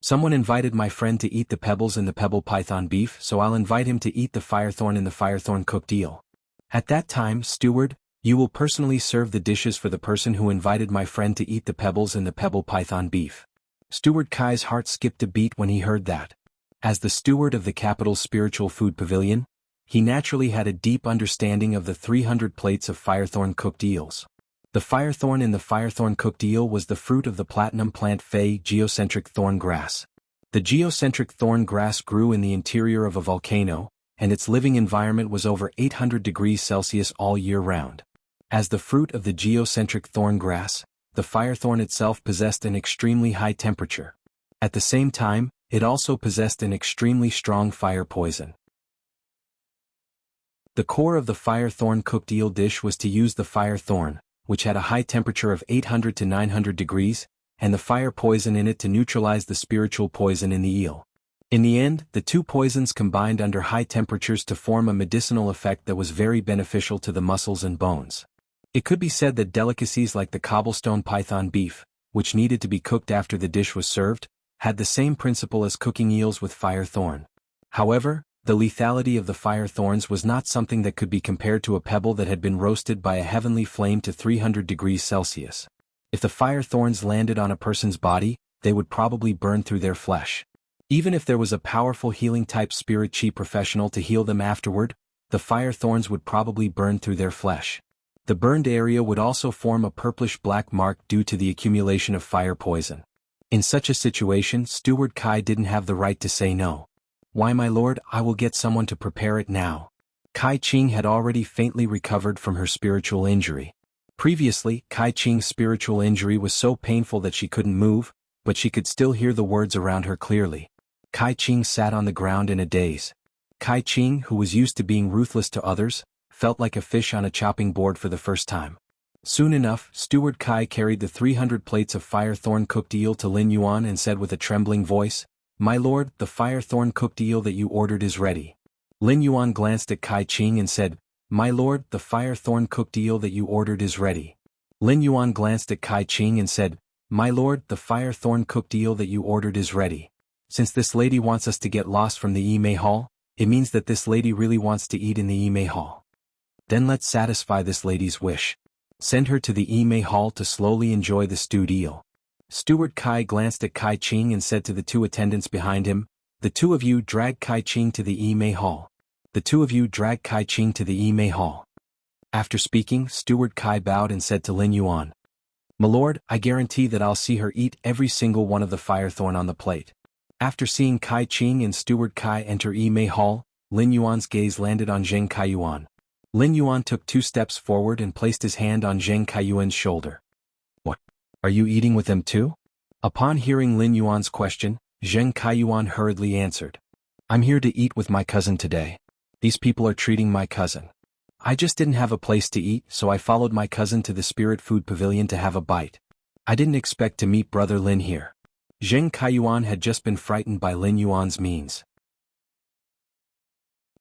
A: Someone invited my friend to eat the pebbles in the pebble python beef, so I'll invite him to eat the firethorn in the firethorn cooked eel. At that time, steward, you will personally serve the dishes for the person who invited my friend to eat the pebbles in the pebble python beef. Steward Kai's heart skipped a beat when he heard that. As the steward of the capital's spiritual food pavilion, he naturally had a deep understanding of the 300 plates of firethorn cooked eels. The firethorn in the firethorn cooked eel was the fruit of the platinum plant Fay geocentric thorn grass. The geocentric thorn grass grew in the interior of a volcano, and its living environment was over 800 degrees Celsius all year round. As the fruit of the geocentric thorn grass, the firethorn itself possessed an extremely high temperature. At the same time, it also possessed an extremely strong fire poison. The core of the firethorn cooked eel dish was to use the firethorn, which had a high temperature of 800 to 900 degrees, and the fire poison in it to neutralize the spiritual poison in the eel. In the end, the two poisons combined under high temperatures to form a medicinal effect that was very beneficial to the muscles and bones. It could be said that delicacies like the cobblestone python beef, which needed to be cooked after the dish was served, had the same principle as cooking eels with firethorn. However, the lethality of the firethorns was not something that could be compared to a pebble that had been roasted by a heavenly flame to 300 degrees Celsius. If the firethorns landed on a person's body, they would probably burn through their flesh. Even if there was a powerful healing-type spirit chi professional to heal them afterward, the firethorns would probably burn through their flesh. The burned area would also form a purplish-black mark due to the accumulation of fire poison. In such a situation, Steward Kai didn't have the right to say no. "Why, my lord, I will get someone to prepare it now." Kai Ching had already faintly recovered from her spiritual injury. Previously, Kai Ching's spiritual injury was so painful that she couldn't move, but she could still hear the words around her clearly. Kai Ching sat on the ground in a daze. Kai Ching, who was used to being ruthless to others, felt like a fish on a chopping board for the first time. Soon enough, Steward Kai carried the 300 plates of firethorn cooked eel to Lin Yuan and said with a trembling voice, "My lord, the firethorn cooked eel that you ordered is ready." Lin Yuan glanced at Kai Ching and said, "My lord, the firethorn cooked eel that you ordered is ready." Lin Yuan glanced at Kai Ching and said, "My lord, the firethorn cooked eel that you ordered is ready. Since this lady wants us to get lost from the Yimei Hall, it means that this lady really wants to eat in the Yimei Hall. Then let's satisfy this lady's wish. Send her to the Yimei Hall to slowly enjoy the stewed eel." Steward Kai glanced at Kai Ching and said to the two attendants behind him, "The two of you drag Kai Ching to the Yimei Hall. The two of you drag Kai Ching to the Yimei Hall." After speaking, Steward Kai bowed and said to Lin Yuan, "My lord, I guarantee that I'll see her eat every single one of the firethorn on the plate." After seeing Kai Ching and Steward Kai enter Yimei Hall, Lin Yuan's gaze landed on Zheng Kaiyuan. Lin Yuan took 2 steps forward and placed his hand on Zheng Kaiyuan's shoulder. "What? Are you eating with them too?" Upon hearing Lin Yuan's question, Zheng Kaiyuan hurriedly answered, "I'm here to eat with my cousin today. These people are treating my cousin. I just didn't have a place to eat, so I followed my cousin to the Spirit Food Pavilion to have a bite. I didn't expect to meet Brother Lin here." Zheng Kaiyuan had just been frightened by Lin Yuan's means.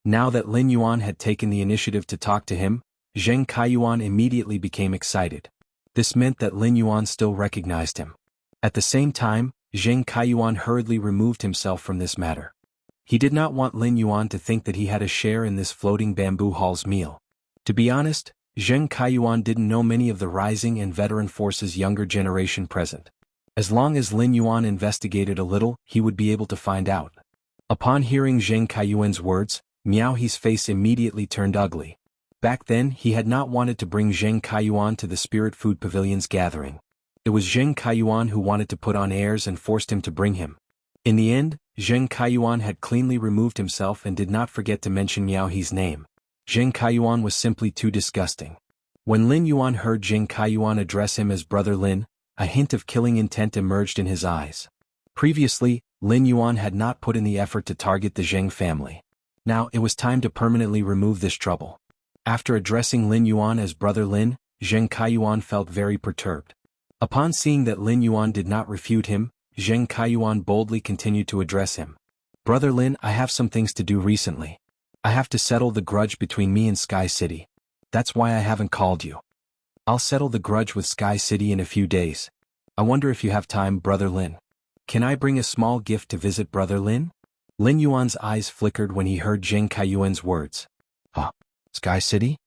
A: Now that Lin Yuan had taken the initiative to talk to him, Zheng Kaiyuan immediately became excited. This meant that Lin Yuan still recognized him. At the same time, Zheng Kaiyuan hurriedly removed himself from this matter. He did not want Lin Yuan to think that he had a share in this floating bamboo hall's meal. To be honest, Zheng Kaiyuan didn't know many of the rising and veteran forces' younger generation present. As long as Lin Yuan investigated a little, he would be able to find out. Upon hearing Zheng Kaiyuan's words, Miao He's face immediately turned ugly. Back then, he had not wanted to bring Zheng Kaiyuan to the Spirit Food Pavilion's gathering. It was Zheng Kaiyuan who wanted to put on airs and forced him to bring him. In the end, Zheng Kaiyuan had cleanly removed himself and did not forget to mention Miao He's name. Zheng Kaiyuan was simply too disgusting. When Lin Yuan heard Zheng Kaiyuan address him as Brother Lin, a hint of killing intent emerged in his eyes. Previously, Lin Yuan had not put in the effort to target the Zheng family. Now it was time to permanently remove this trouble. After addressing Lin Yuan as Brother Lin, Zheng Kaiyuan felt very perturbed. Upon seeing that Lin Yuan did not refute him, Zheng Kaiyuan boldly continued to address him. "Brother Lin, I have some things to do recently. I have to settle the grudge between me and Sky City. That's why I haven't called you. I'll settle the grudge with Sky City in a few days. I wonder if you have time, Brother Lin. Can I bring a small gift to visit Brother Lin? Lin Yuan's eyes flickered when he heard Zheng Kaiyuan's words. Huh? Sky City?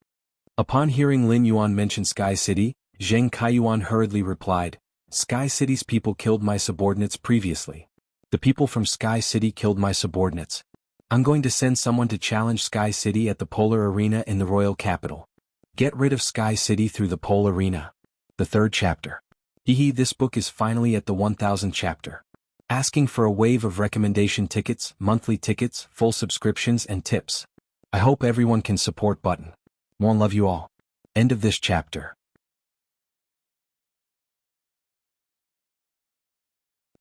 A: Upon hearing Lin Yuan mention Sky City, Zheng Kaiyuan hurriedly replied, Sky City's people killed my subordinates previously. The people from Sky City killed my subordinates. I'm going to send someone to challenge Sky City at the Polar Arena in the royal capital. Get rid of Sky City through the Pole Arena. The 3rd chapter. This book is finally at the 1000th chapter. Asking for a wave of recommendation tickets, monthly tickets, full subscriptions and tips. I hope everyone can support button. One love you all. End of this chapter.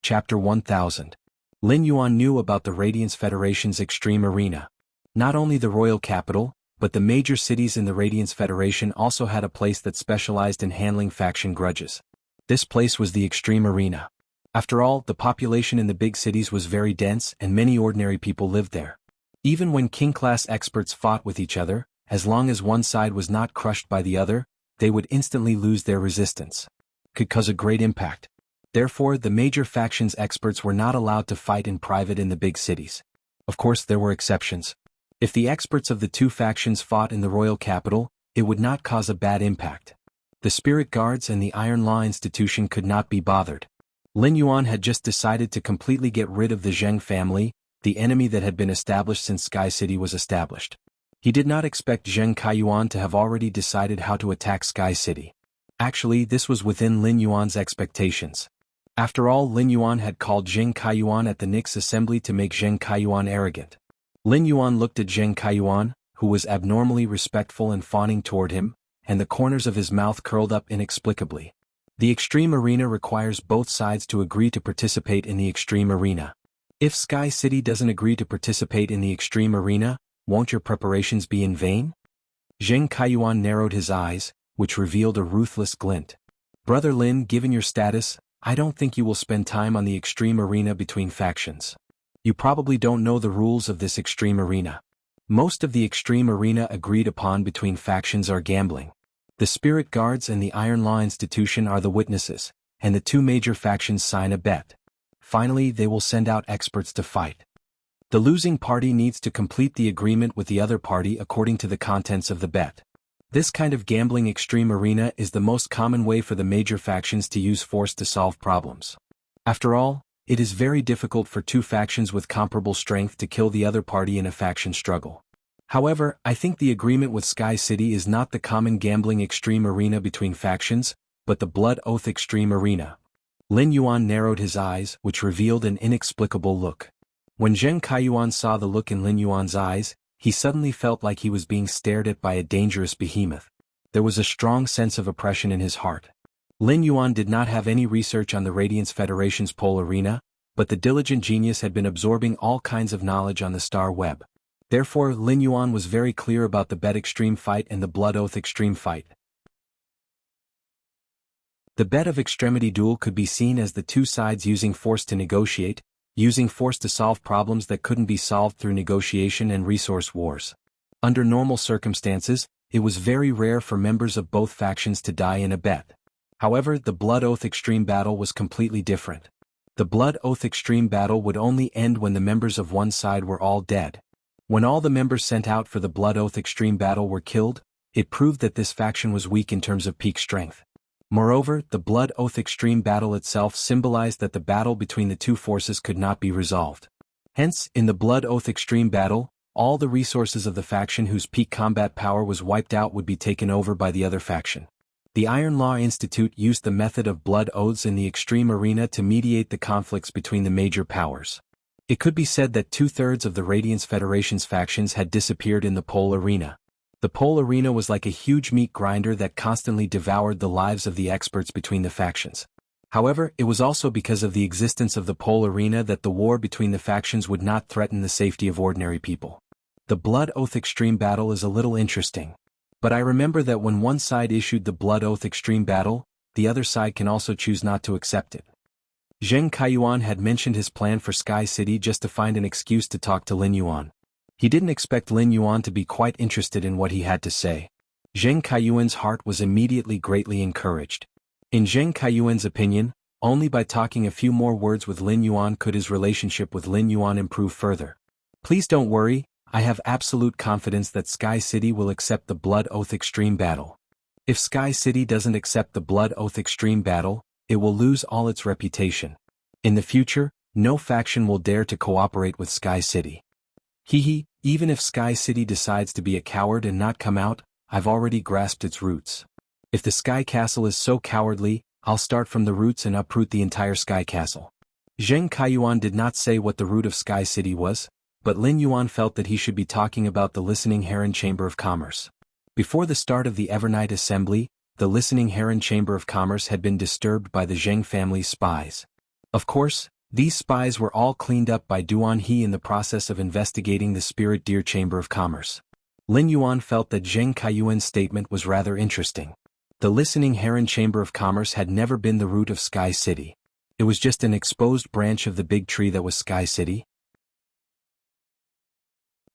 A: Chapter 1000. Lin Yuan knew about the Radiance Federation's Extreme Arena. Not only the royal capital, but the major cities in the Radiance Federation also had a place that specialized in handling faction grudges. This place was the Extreme Arena. After all, the population in the big cities was very dense and many ordinary people lived there. Even when king-class experts fought with each other, as long as one side was not crushed by the other, they would instantly lose their resistance. Could cause a great impact. Therefore, the major factions' experts were not allowed to fight in private in the big cities. Of course, there were exceptions. If the experts of the two factions fought in the royal capital, it would not cause a bad impact. The Spirit Guards and the Iron Law Institution could not be bothered. Lin Yuan had just decided to completely get rid of the Zheng family, the enemy that had been established since Sky City was established. He did not expect Zheng Kaiyuan to have already decided how to attack Sky City. Actually, this was within Lin Yuan's expectations. After all, Lin Yuan had called Zheng Kaiyuan at the Nix assembly to make Zheng Kaiyuan arrogant. Lin Yuan looked at Zheng Kaiyuan, who was abnormally respectful and fawning toward him, and the corners of his mouth curled up inexplicably. The Extreme Arena requires both sides to agree to participate in the Extreme Arena. If Sky City doesn't agree to participate in the Extreme Arena, won't your preparations be in vain? Zheng Kaiyuan narrowed his eyes, which revealed a ruthless glint. Brother Lin, given your status, I don't think you will spend time on the Extreme Arena between factions. You probably don't know the rules of this Extreme Arena. Most of the Extreme Arena agreed upon between factions are gambling. The Spirit Guards and the Iron Law Institution are the witnesses, and the two major factions sign a bet. Finally, they will send out experts to fight. The losing party needs to complete the agreement with the other party according to the contents of the bet. This kind of gambling Extreme Arena is the most common way for the major factions to use force to solve problems. After all, it is very difficult for two factions with comparable strength to kill the other party in a faction struggle. However, I think the agreement with Sky City is not the common gambling Extreme Arena between factions, but the Blood Oath Extreme Arena. Lin Yuan narrowed his eyes, which revealed an inexplicable look. When Zheng Kaiyuan saw the look in Lin Yuan's eyes, he suddenly felt like he was being stared at by a dangerous behemoth. There was a strong sense of oppression in his heart. Lin Yuan did not have any research on the Radiance Federation's Pole Arena, but the diligent genius had been absorbing all kinds of knowledge on the Star Web. Therefore, Lin Yuan was very clear about the Bet Extreme Fight and the Blood Oath Extreme Fight. The Bet of Extremity Duel could be seen as the two sides using force to negotiate, using force to solve problems that couldn't be solved through negotiation and resource wars. Under normal circumstances, it was very rare for members of both factions to die in a bet. However, the Blood Oath Extreme Battle was completely different. The Blood Oath Extreme Battle would only end when the members of one side were all dead. When all the members sent out for the Blood Oath Extreme Battle were killed, it proved that this faction was weak in terms of peak strength. Moreover, the Blood Oath Extreme Battle itself symbolized that the battle between the two forces could not be resolved. Hence, in the Blood Oath Extreme Battle, all the resources of the faction whose peak combat power was wiped out would be taken over by the other faction. The Iron Law Institute used the method of blood oaths in the Extreme Arena to mediate the conflicts between the major powers. It could be said that 2/3 of the Radiance Federation's factions had disappeared in the Pole Arena. The Pole Arena was like a huge meat grinder that constantly devoured the lives of the experts between the factions. However, it was also because of the existence of the Pole Arena that the war between the factions would not threaten the safety of ordinary people. The Blood Oath Extreme Battle is a little interesting. But I remember that when one side issued the Blood Oath Extreme Battle, the other side can also choose not to accept it. Zheng Kaiyuan had mentioned his plan for Sky City just to find an excuse to talk to Lin Yuan. He didn't expect Lin Yuan to be quite interested in what he had to say. Zheng Kaiyuan's heart was immediately greatly encouraged. In Zheng Kaiyuan's opinion, only by talking a few more words with Lin Yuan could his relationship with Lin Yuan improve further. Please don't worry, I have absolute confidence that Sky City will accept the Blood Oath Extreme Battle. If Sky City doesn't accept the Blood Oath Extreme Battle, it will lose all its reputation. In the future, no faction will dare to cooperate with Sky City. Even if Sky City decides to be a coward and not come out, I've already grasped its roots. If the Sky Castle is so cowardly, I'll start from the roots and uproot the entire Sky Castle. Zheng Kaiyuan did not say what the root of Sky City was, but Lin Yuan felt that he should be talking about the Listening Heron Chamber of Commerce. Before the start of the Evernight Assembly, the Listening Heron Chamber of Commerce had been disturbed by the Zheng family's spies. Of course, these spies were all cleaned up by Duan He in the process of investigating the Spirit Deer Chamber of Commerce. Lin Yuan felt that Zheng Kaiyuan's statement was rather interesting. The Listening Heron Chamber of Commerce had never been the root of Sky City. It was just an exposed branch of the big tree that was Sky City.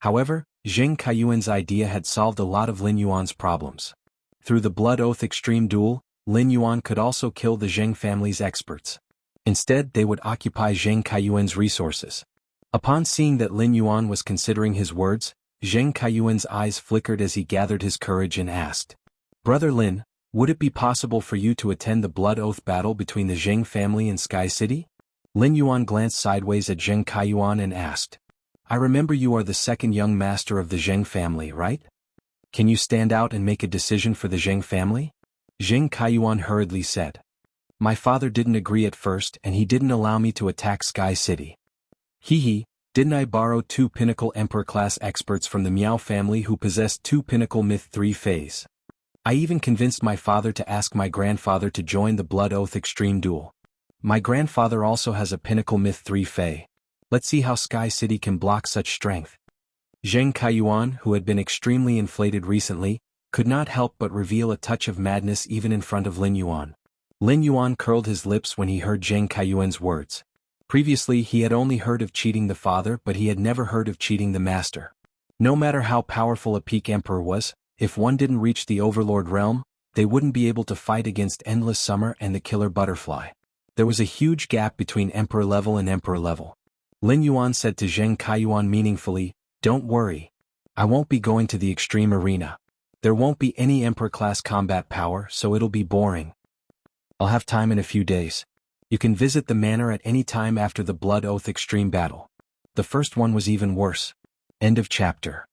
A: However, Zheng Kaiyuan's idea had solved a lot of Lin Yuan's problems. Through the Blood Oath Extreme Duel, Lin Yuan could also kill the Zheng family's experts. Instead, they would occupy Zheng Kaiyuan's resources. Upon seeing that Lin Yuan was considering his words, Zheng Kaiyuan's eyes flickered as he gathered his courage and asked, "Brother Lin, would it be possible for you to attend the Blood Oath battle between the Zheng family and Sky City?" Lin Yuan glanced sideways at Zheng Kaiyuan and asked, "I remember you are the second young master of the Zheng family, right? Can you stand out and make a decision for the Zheng family?" Zheng Kaiyuan hurriedly said, "My father didn't agree at first and he didn't allow me to attack Sky City. Didn't I borrow 2 Pinnacle Emperor-class experts from the Miao family who possessed 2 Pinnacle Myth 3 Phase? I even convinced my father to ask my grandfather to join the Blood Oath Extreme Duel. My grandfather also has a Pinnacle Myth 3 Fei. Let's see how Sky City can block such strength." Zheng Kaiyuan, who had been extremely inflated recently, could not help but reveal a touch of madness even in front of Lin Yuan. Lin Yuan curled his lips when he heard Zheng Kaiyuan's words. Previously he had only heard of cheating the father, but he had never heard of cheating the master. No matter how powerful a peak emperor was, if one didn't reach the Overlord realm, they wouldn't be able to fight against Endless Summer and the Killer Butterfly. There was a huge gap between emperor level and emperor level. Lin Yuan said to Zheng Kaiyuan meaningfully, "Don't worry. I won't be going to the extreme arena. There won't be any emperor-class combat power, so it'll be boring. I'll have time in a few days. You can visit the manor at any time after the Blood Oath Extreme Battle. The first one was even worse." End of chapter.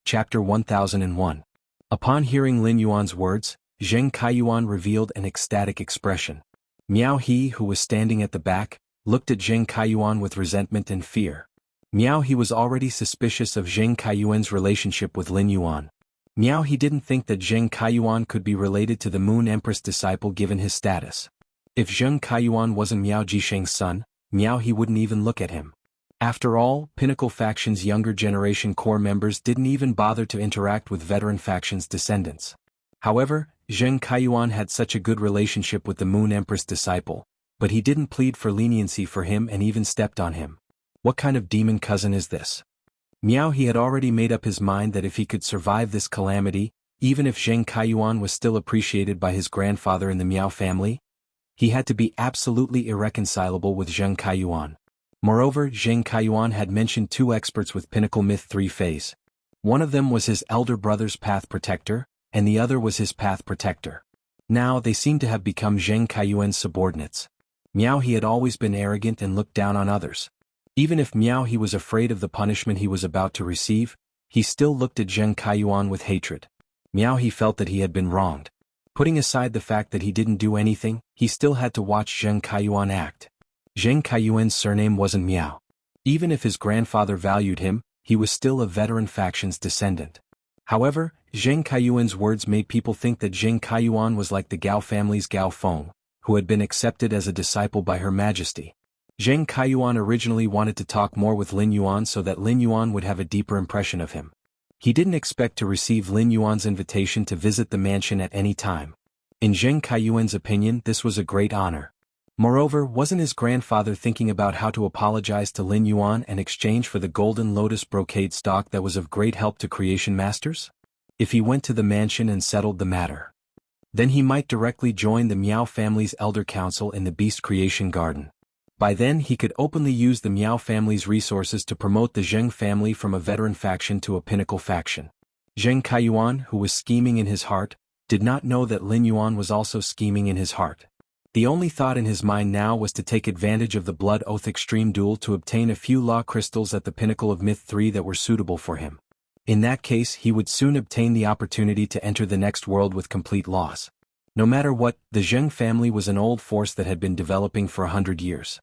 A: Chapter 1001. Upon hearing Lin Yuan's words, Zheng Kaiyuan revealed an ecstatic expression. Miao He, who was standing at the back, looked at Zheng Kaiyuan with resentment and fear. Miao He was already suspicious of Zheng Kaiyuan's relationship with Lin Yuan. Miao He didn't think that Zheng Kaiyuan could be related to the Moon Empress disciple given his status. If Zheng Kaiyuan wasn't Miao Jisheng's son, Miao He wouldn't even look at him. After all, Pinnacle Faction's younger generation core members didn't even bother to interact with veteran faction's descendants. However, Zheng Kaiyuan had such a good relationship with the Moon Empress disciple, but he didn't plead for leniency for him and even stepped on him. What kind of demon cousin is this? Miao He had already made up his mind that if he could survive this calamity, even if Zheng Kaiyuan was still appreciated by his grandfather in the Miao family, he had to be absolutely irreconcilable with Zheng Kaiyuan. Moreover, Zheng Kaiyuan had mentioned 2 experts with Pinnacle Myth 3 Phase. One of them was his elder brother's Path Protector, and the other was his Path Protector. Now they seemed to have become Zheng Kaiyuan's subordinates. Miao He had always been arrogant and looked down on others. Even if Miao He was afraid of the punishment he was about to receive, he still looked at Zheng Kaiyuan with hatred. Miao He felt that he had been wronged. Putting aside the fact that he didn't do anything, he still had to watch Zheng Kaiyuan act. Zheng Kaiyuan's surname wasn't Miao. Even if his grandfather valued him, he was still a veteran faction's descendant. However, Zheng Kaiyuan's words made people think that Zheng Kaiyuan was like the Gao family's Gao Feng, who had been accepted as a disciple by Her Majesty. Zheng Kaiyuan originally wanted to talk more with Lin Yuan so that Lin Yuan would have a deeper impression of him. He didn't expect to receive Lin Yuan's invitation to visit the mansion at any time. In Zheng Kaiyuan's opinion, this was a great honor. Moreover, wasn't his grandfather thinking about how to apologize to Lin Yuan in exchange for the golden lotus brocade stock that was of great help to creation masters? If he went to the mansion and settled the matter, then he might directly join the Miao family's elder council in the beast creation garden. By then he could openly use the Miao family's resources to promote the Zheng family from a veteran faction to a pinnacle faction. Zheng Kaiyuan, who was scheming in his heart, did not know that Lin Yuan was also scheming in his heart. The only thought in his mind now was to take advantage of the Blood Oath Extreme Duel to obtain a few law crystals at the pinnacle of Myth 3 that were suitable for him. In that case he would soon obtain the opportunity to enter the next world with complete loss. No matter what, the Zheng family was an old force that had been developing for 100 years.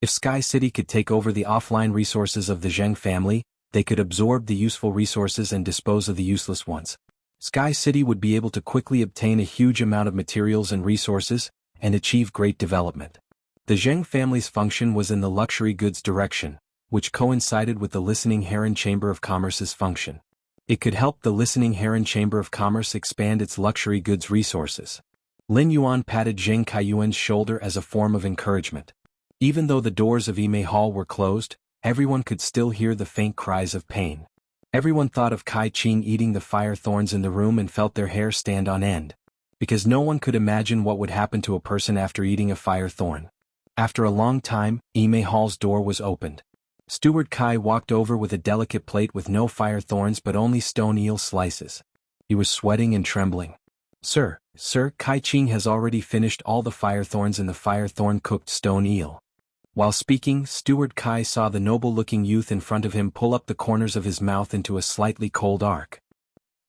A: If Sky City could take over the offline resources of the Zheng family, they could absorb the useful resources and dispose of the useless ones. Sky City would be able to quickly obtain a huge amount of materials and resources, and achieve great development. The Zheng family's function was in the luxury goods direction, which coincided with the Listening Heron Chamber of Commerce's function. It could help the Listening Heron Chamber of Commerce expand its luxury goods resources. Lin Yuan patted Zheng Kaiyuan's shoulder as a form of encouragement. Even though the doors of Yimei Hall were closed, everyone could still hear the faint cries of pain. Everyone thought of Kai Qing eating the fire thorns in the room and felt their hair stand on end. Because no one could imagine what would happen to a person after eating a fire thorn. After a long time, Yimei Hall's door was opened. Steward Kai walked over with a delicate plate with no fire thorns but only stone eel slices. He was sweating and trembling. Sir, Kai Qing has already finished all the fire thorns in the fire thorn cooked stone eel. While speaking, Steward Kai saw the noble-looking youth in front of him pull up the corners of his mouth into a slightly cold arc.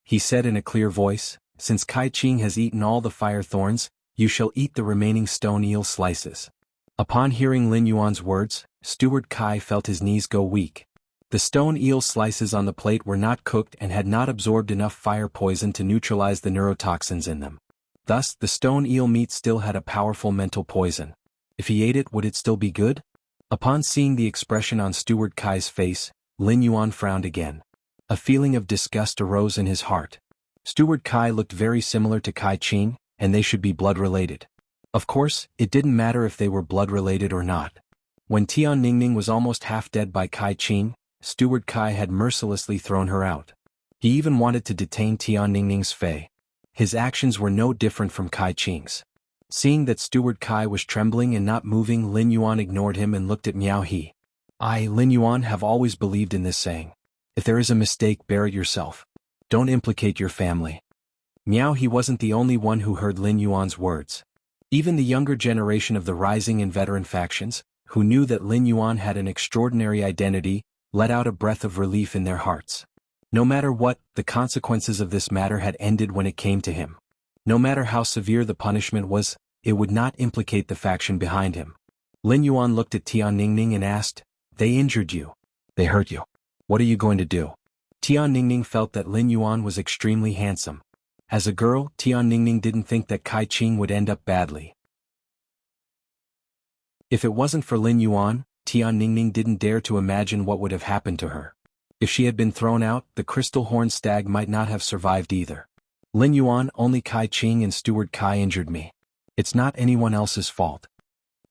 A: He said in a clear voice, "Since Kai Qing has eaten all the fire thorns, you shall eat the remaining stone eel slices." Upon hearing Lin Yuan's words, Steward Kai felt his knees go weak. The stone eel slices on the plate were not cooked and had not absorbed enough fire poison to neutralize the neurotoxins in them. Thus, the stone eel meat still had a powerful mental poison. If he ate it, would it still be good? Upon seeing the expression on Steward Kai's face, Lin Yuan frowned again. A feeling of disgust arose in his heart. Steward Kai looked very similar to Kai Qing, and they should be blood-related. Of course, it didn't matter if they were blood-related or not. When Tian Ningning was almost half dead by Kai Qing, Steward Kai had mercilessly thrown her out. He even wanted to detain Tian Ningning's fei. His actions were no different from Kai Qing's. Seeing that Steward Kai was trembling and not moving, Lin Yuan ignored him and looked at Miao He. I, Lin Yuan, have always believed in this saying. If there is a mistake, bear it yourself. Don't implicate your family. Miao He wasn't the only one who heard Lin Yuan's words. Even the younger generation of the rising and veteran factions, who knew that Lin Yuan had an extraordinary identity, let out a breath of relief in their hearts. No matter what, the consequences of this matter had ended when it came to him. No matter how severe the punishment was, it would not implicate the faction behind him. Lin Yuan looked at Tian Ningning and asked, "They injured you. They hurt you. What are you going to do?" Tian Ningning felt that Lin Yuan was extremely handsome. As a girl, Tian Ningning didn't think that Kai Qing would end up badly. If it wasn't for Lin Yuan, Tian Ningning didn't dare to imagine what would have happened to her. If she had been thrown out, the crystal horn stag might not have survived either. Lin Yuan, only Kai Qing and Steward Kai injured me. It's not anyone else's fault.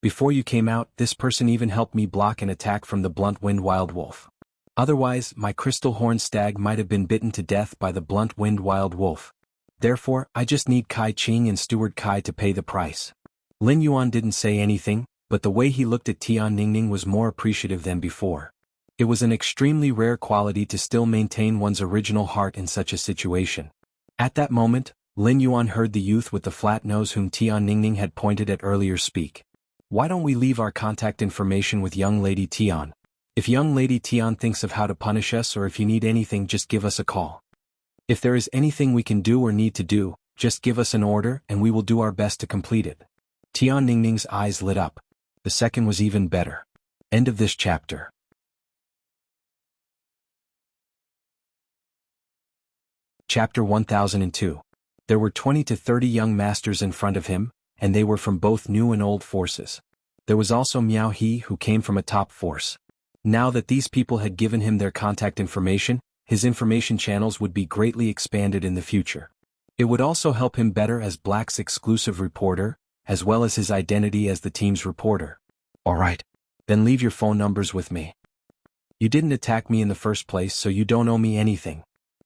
A: Before you came out, this person even helped me block an attack from the blunt-winged wild wolf. Otherwise, my crystal horn stag might have been bitten to death by the blunt-winged wild wolf. Therefore, I just need Kai Qing and Steward Kai to pay the price. Lin Yuan didn't say anything, but the way he looked at Tian Ningning was more appreciative than before. It was an extremely rare quality to still maintain one's original heart in such a situation. At that moment, Lin Yuan heard the youth with the flat nose whom Tian Ningning had pointed at earlier speak. "Why don't we leave our contact information with young lady Tian? If young lady Tian thinks of how to punish us or if you need anything, just give us a call. If there is anything we can do or need to do, just give us an order and we will do our best to complete it." Tian Ningning's eyes lit up. The second was even better. End of this chapter. Chapter 1002. There were 20 to 30 young masters in front of him, and they were from both new and old forces. There was also Miao He who came from a top force. Now that these people had given him their contact information, his information channels would be greatly expanded in the future. It would also help him better as Black's exclusive reporter, as well as his identity as the team's reporter. Alright. Then leave your phone numbers with me. You didn't attack me in the first place, so you don't owe me anything.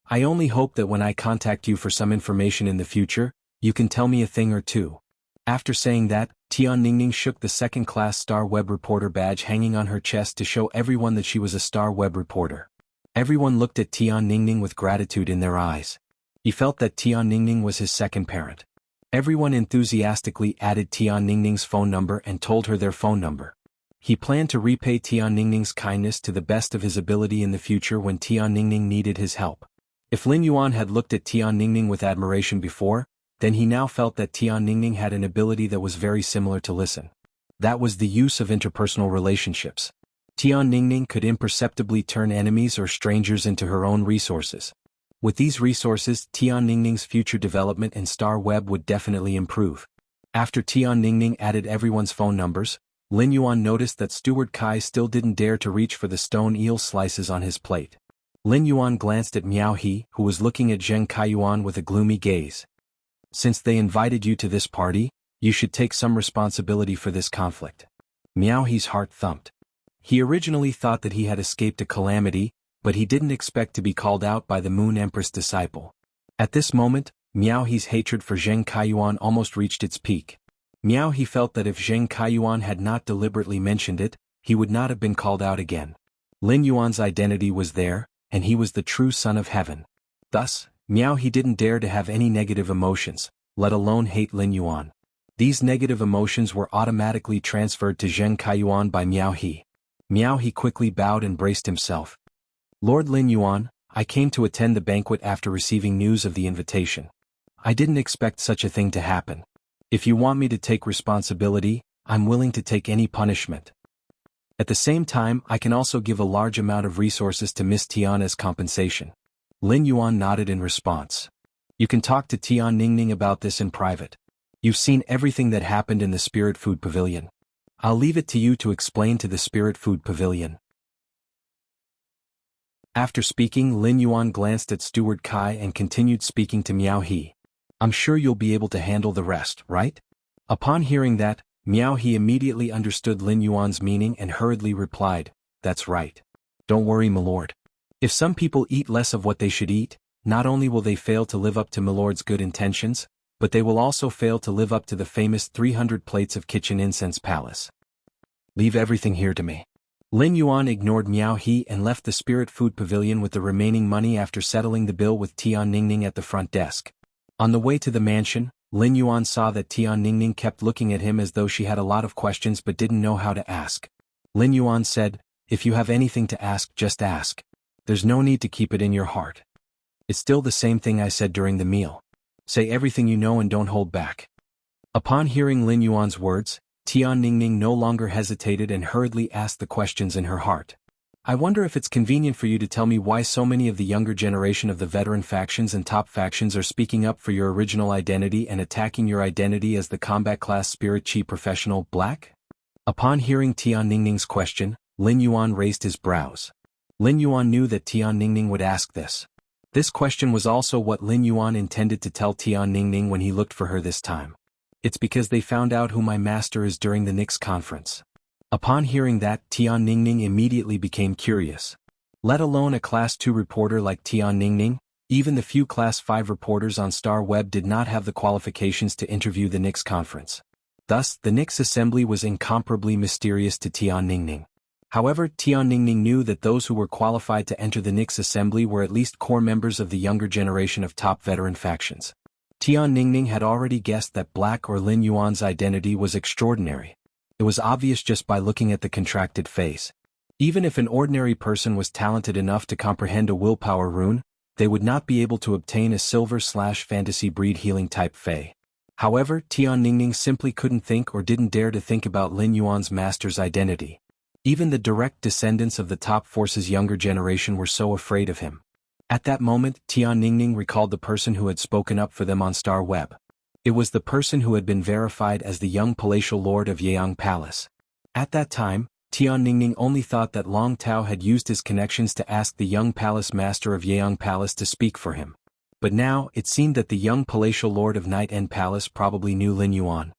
A: I only hope that when I contact you for some information in the future, you can tell me a thing or two. After saying that, Tian Ningning shook the second-class Star Web reporter badge hanging on her chest to show everyone that she was a Star Web reporter. Everyone looked at Tian Ningning with gratitude in their eyes. He felt that Tian Ningning was his second parent. Everyone enthusiastically added Tian Ningning's phone number and told her their phone number. He planned to repay Tian Ningning's kindness to the best of his ability in the future when Tian Ningning needed his help. If Lin Yuan had looked at Tian Ningning with admiration before, then he now felt that Tian Ningning had an ability that was very similar to listen. That was the use of interpersonal relationships. Tian Ningning could imperceptibly turn enemies or strangers into her own resources. With these resources, Tian Ningning's future development in Star Web would definitely improve. After Tian Ningning added everyone's phone numbers, Lin Yuan noticed that Steward Kai still didn't dare to reach for the stone eel slices on his plate. Lin Yuan glanced at Miao He, who was looking at Zheng Kaiyuan with a gloomy gaze. Since they invited you to this party, you should take some responsibility for this conflict. Miao He's heart thumped. He originally thought that he had escaped a calamity, but he didn't expect to be called out by the Moon Empress disciple. At this moment, Miao He's hatred for Zheng Kaiyuan almost reached its peak. Miao He felt that if Zheng Kaiyuan had not deliberately mentioned it, he would not have been called out again. Lin Yuan's identity was there, and he was the true son of heaven. Thus, Miao He didn't dare to have any negative emotions, let alone hate Lin Yuan. These negative emotions were automatically transferred to Zheng Kaiyuan by Miao He. Miao He quickly bowed and braced himself. Lord Lin Yuan, I came to attend the banquet after receiving news of the invitation. I didn't expect such a thing to happen. If you want me to take responsibility, I'm willing to take any punishment. At the same time, I can also give a large amount of resources to Miss Tian as compensation. Lin Yuan nodded in response. You can talk to Tian Ningning about this in private. You've seen everything that happened in the Spirit Food Pavilion. I'll leave it to you to explain to the Spirit Food Pavilion. After speaking, Lin Yuan glanced at Steward Kai and continued speaking to Miao He. I'm sure you'll be able to handle the rest, right? Upon hearing that, Miao He immediately understood Lin Yuan's meaning and hurriedly replied, That's right. Don't worry, my lord. If some people eat less of what they should eat, not only will they fail to live up to my lord's good intentions, but they will also fail to live up to the famous 300 plates of kitchen incense palace. Leave everything here to me. Lin Yuan ignored Miao He and left the Spirit Food Pavilion with the remaining money after settling the bill with Tian Ningning at the front desk. On the way to the mansion, Lin Yuan saw that Tian Ningning kept looking at him as though she had a lot of questions but didn't know how to ask. Lin Yuan said, If you have anything to ask, just ask. There's no need to keep it in your heart. It's still the same thing I said during the meal. Say everything you know and don't hold back. Upon hearing Lin Yuan's words, Tian Ningning no longer hesitated and hurriedly asked the questions in her heart. I wonder if it's convenient for you to tell me why so many of the younger generation of the veteran factions and top factions are speaking up for your original identity and attacking your identity as the combat class Spirit Chi professional Black? Upon hearing Tian Ningning's question, Lin Yuan raised his brows. Lin Yuan knew that Tian Ningning would ask this. This question was also what Lin Yuan intended to tell Tian Ningning when he looked for her this time. It's because they found out who my master is during the Nix conference. Upon hearing that, Tian Ningning immediately became curious. Let alone a Class 2 reporter like Tian Ningning, even the few Class 5 reporters on Star Web did not have the qualifications to interview the Nix conference. Thus, the Nix assembly was incomparably mysterious to Tian Ningning. However, Tian Ningning knew that those who were qualified to enter the Nix assembly were at least core members of the younger generation of top veteran factions. Tian Ningning had already guessed that Black or Lin Yuan's identity was extraordinary. It was obvious just by looking at the contracted face. Even if an ordinary person was talented enough to comprehend a willpower rune, they would not be able to obtain a silver/fantasy breed healing type Fey. However, Tian Ningning simply couldn't think or didn't dare to think about Lin Yuan's master's identity. Even the direct descendants of the top force's younger generation were so afraid of him. At that moment, Tian Ningning recalled the person who had spoken up for them on Star Web. It was the person who had been verified as the young palatial lord of Yeang Palace. At that time, Tian Ningning only thought that Long Tao had used his connections to ask the young palace master of Yeang Palace to speak for him. But now, it seemed that the young palatial lord of Night End Palace probably knew Lin Yuan.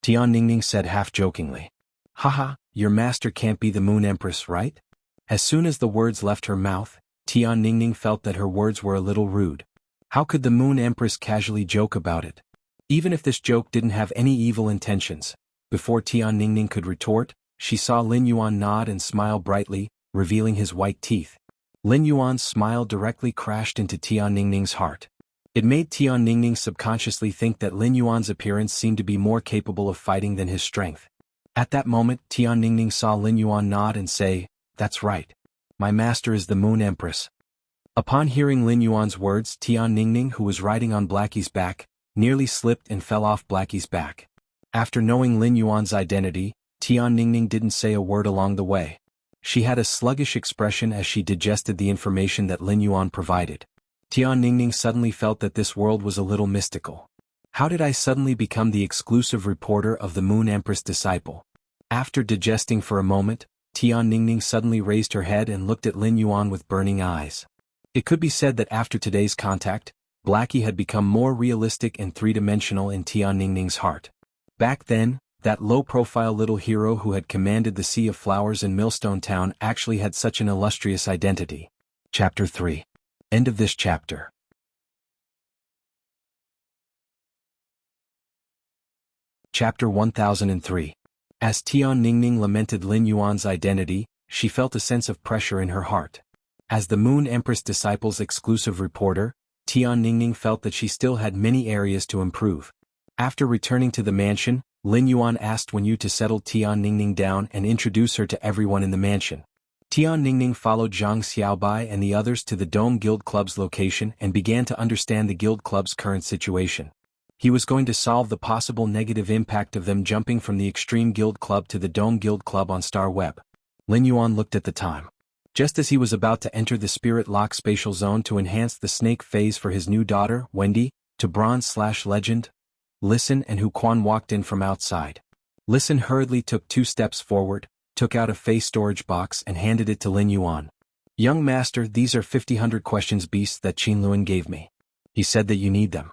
A: Tian Ningning said half-jokingly. Haha, your master can't be the Moon Empress, right? As soon as the words left her mouth, Tian Ningning felt that her words were a little rude. How could the Moon Empress casually joke about it? Even if this joke didn't have any evil intentions, before Tian Ningning could retort, she saw Lin Yuan nod and smile brightly, revealing his white teeth. Lin Yuan's smile directly crashed into Tian Ningning's heart. It made Tian Ningning subconsciously think that Lin Yuan's appearance seemed to be more capable of fighting than his strength. At that moment, Tian Ningning saw Lin Yuan nod and say, "That's right. My master is the Moon Empress." Upon hearing Lin Yuan's words, Tian Ningning, who was riding on Blackie's back, nearly slipped and fell off Blackie's back. After knowing Lin Yuan's identity, Tian Ningning didn't say a word along the way. She had a sluggish expression as she digested the information that Lin Yuan provided. Tian Ningning suddenly felt that this world was a little mystical. How did I suddenly become the exclusive reporter of the Moon Empress disciple? After digesting for a moment, Tian Ningning suddenly raised her head and looked at Lin Yuan with burning eyes. It could be said that after today's contact, Blackie had become more realistic and three-dimensional in Tian Ningning's heart. Back then, that low-profile little hero who had commanded the Sea of Flowers in Millstone Town actually had such an illustrious identity. Chapter 3. End of this chapter. Chapter 1003. As Tian Ningning lamented Lin Yuan's identity, she felt a sense of pressure in her heart. As the Moon Empress disciple's exclusive reporter, Tian Ningning felt that she still had many areas to improve. After returning to the mansion, Lin Yuan asked Wen Yu to settle Tian Ningning down and introduce her to everyone in the mansion. Tian Ningning followed Zhang Xiaobai and the others to the Dome Guild Club's location and began to understand the Guild Club's current situation. He was going to solve the possible negative impact of them jumping from the Extreme Guild Club to the Dome Guild Club on Star Web. Lin Yuan looked at the time. Just as he was about to enter the Spirit Lock spatial zone to enhance the snake phase for his new daughter, Wendy, to Bronze/Legend, Listen and Hu Quan walked in from outside. Listen hurriedly took 2 steps forward, took out a face storage box and handed it to Lin Yuan. "Young master, these are 50 questions beasts that Qin Luan gave me. He said that you need them."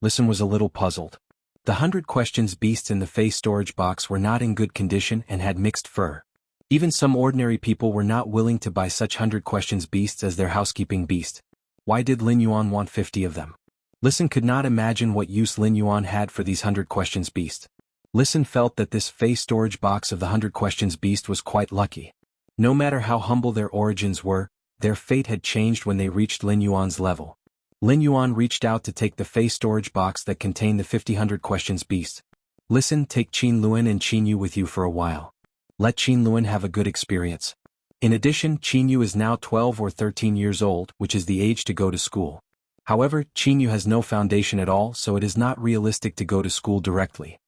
A: Listen was a little puzzled. The 100 questions beasts in the face storage box were not in good condition and had mixed fur. Even some ordinary people were not willing to buy such 100 questions beasts as their housekeeping beast. Why did Lin Yuan want 50 of them? Listen could not imagine what use Lin Yuan had for these 100 questions beast. Listen felt that this face storage box of the 100 questions beast was quite lucky. No matter how humble their origins were, their fate had changed when they reached Lin Yuan's level. Lin Yuan reached out to take the face storage box that contained the 100 questions beast. "Listen, take Qin Luan and Qin Yu with you for a while. Let Qin Luan have a good experience. In addition, Qin Yu is now 12 or 13 years old, which is the age to go to school. However, Qin Yu has no foundation at all, so it is not realistic to go to school directly.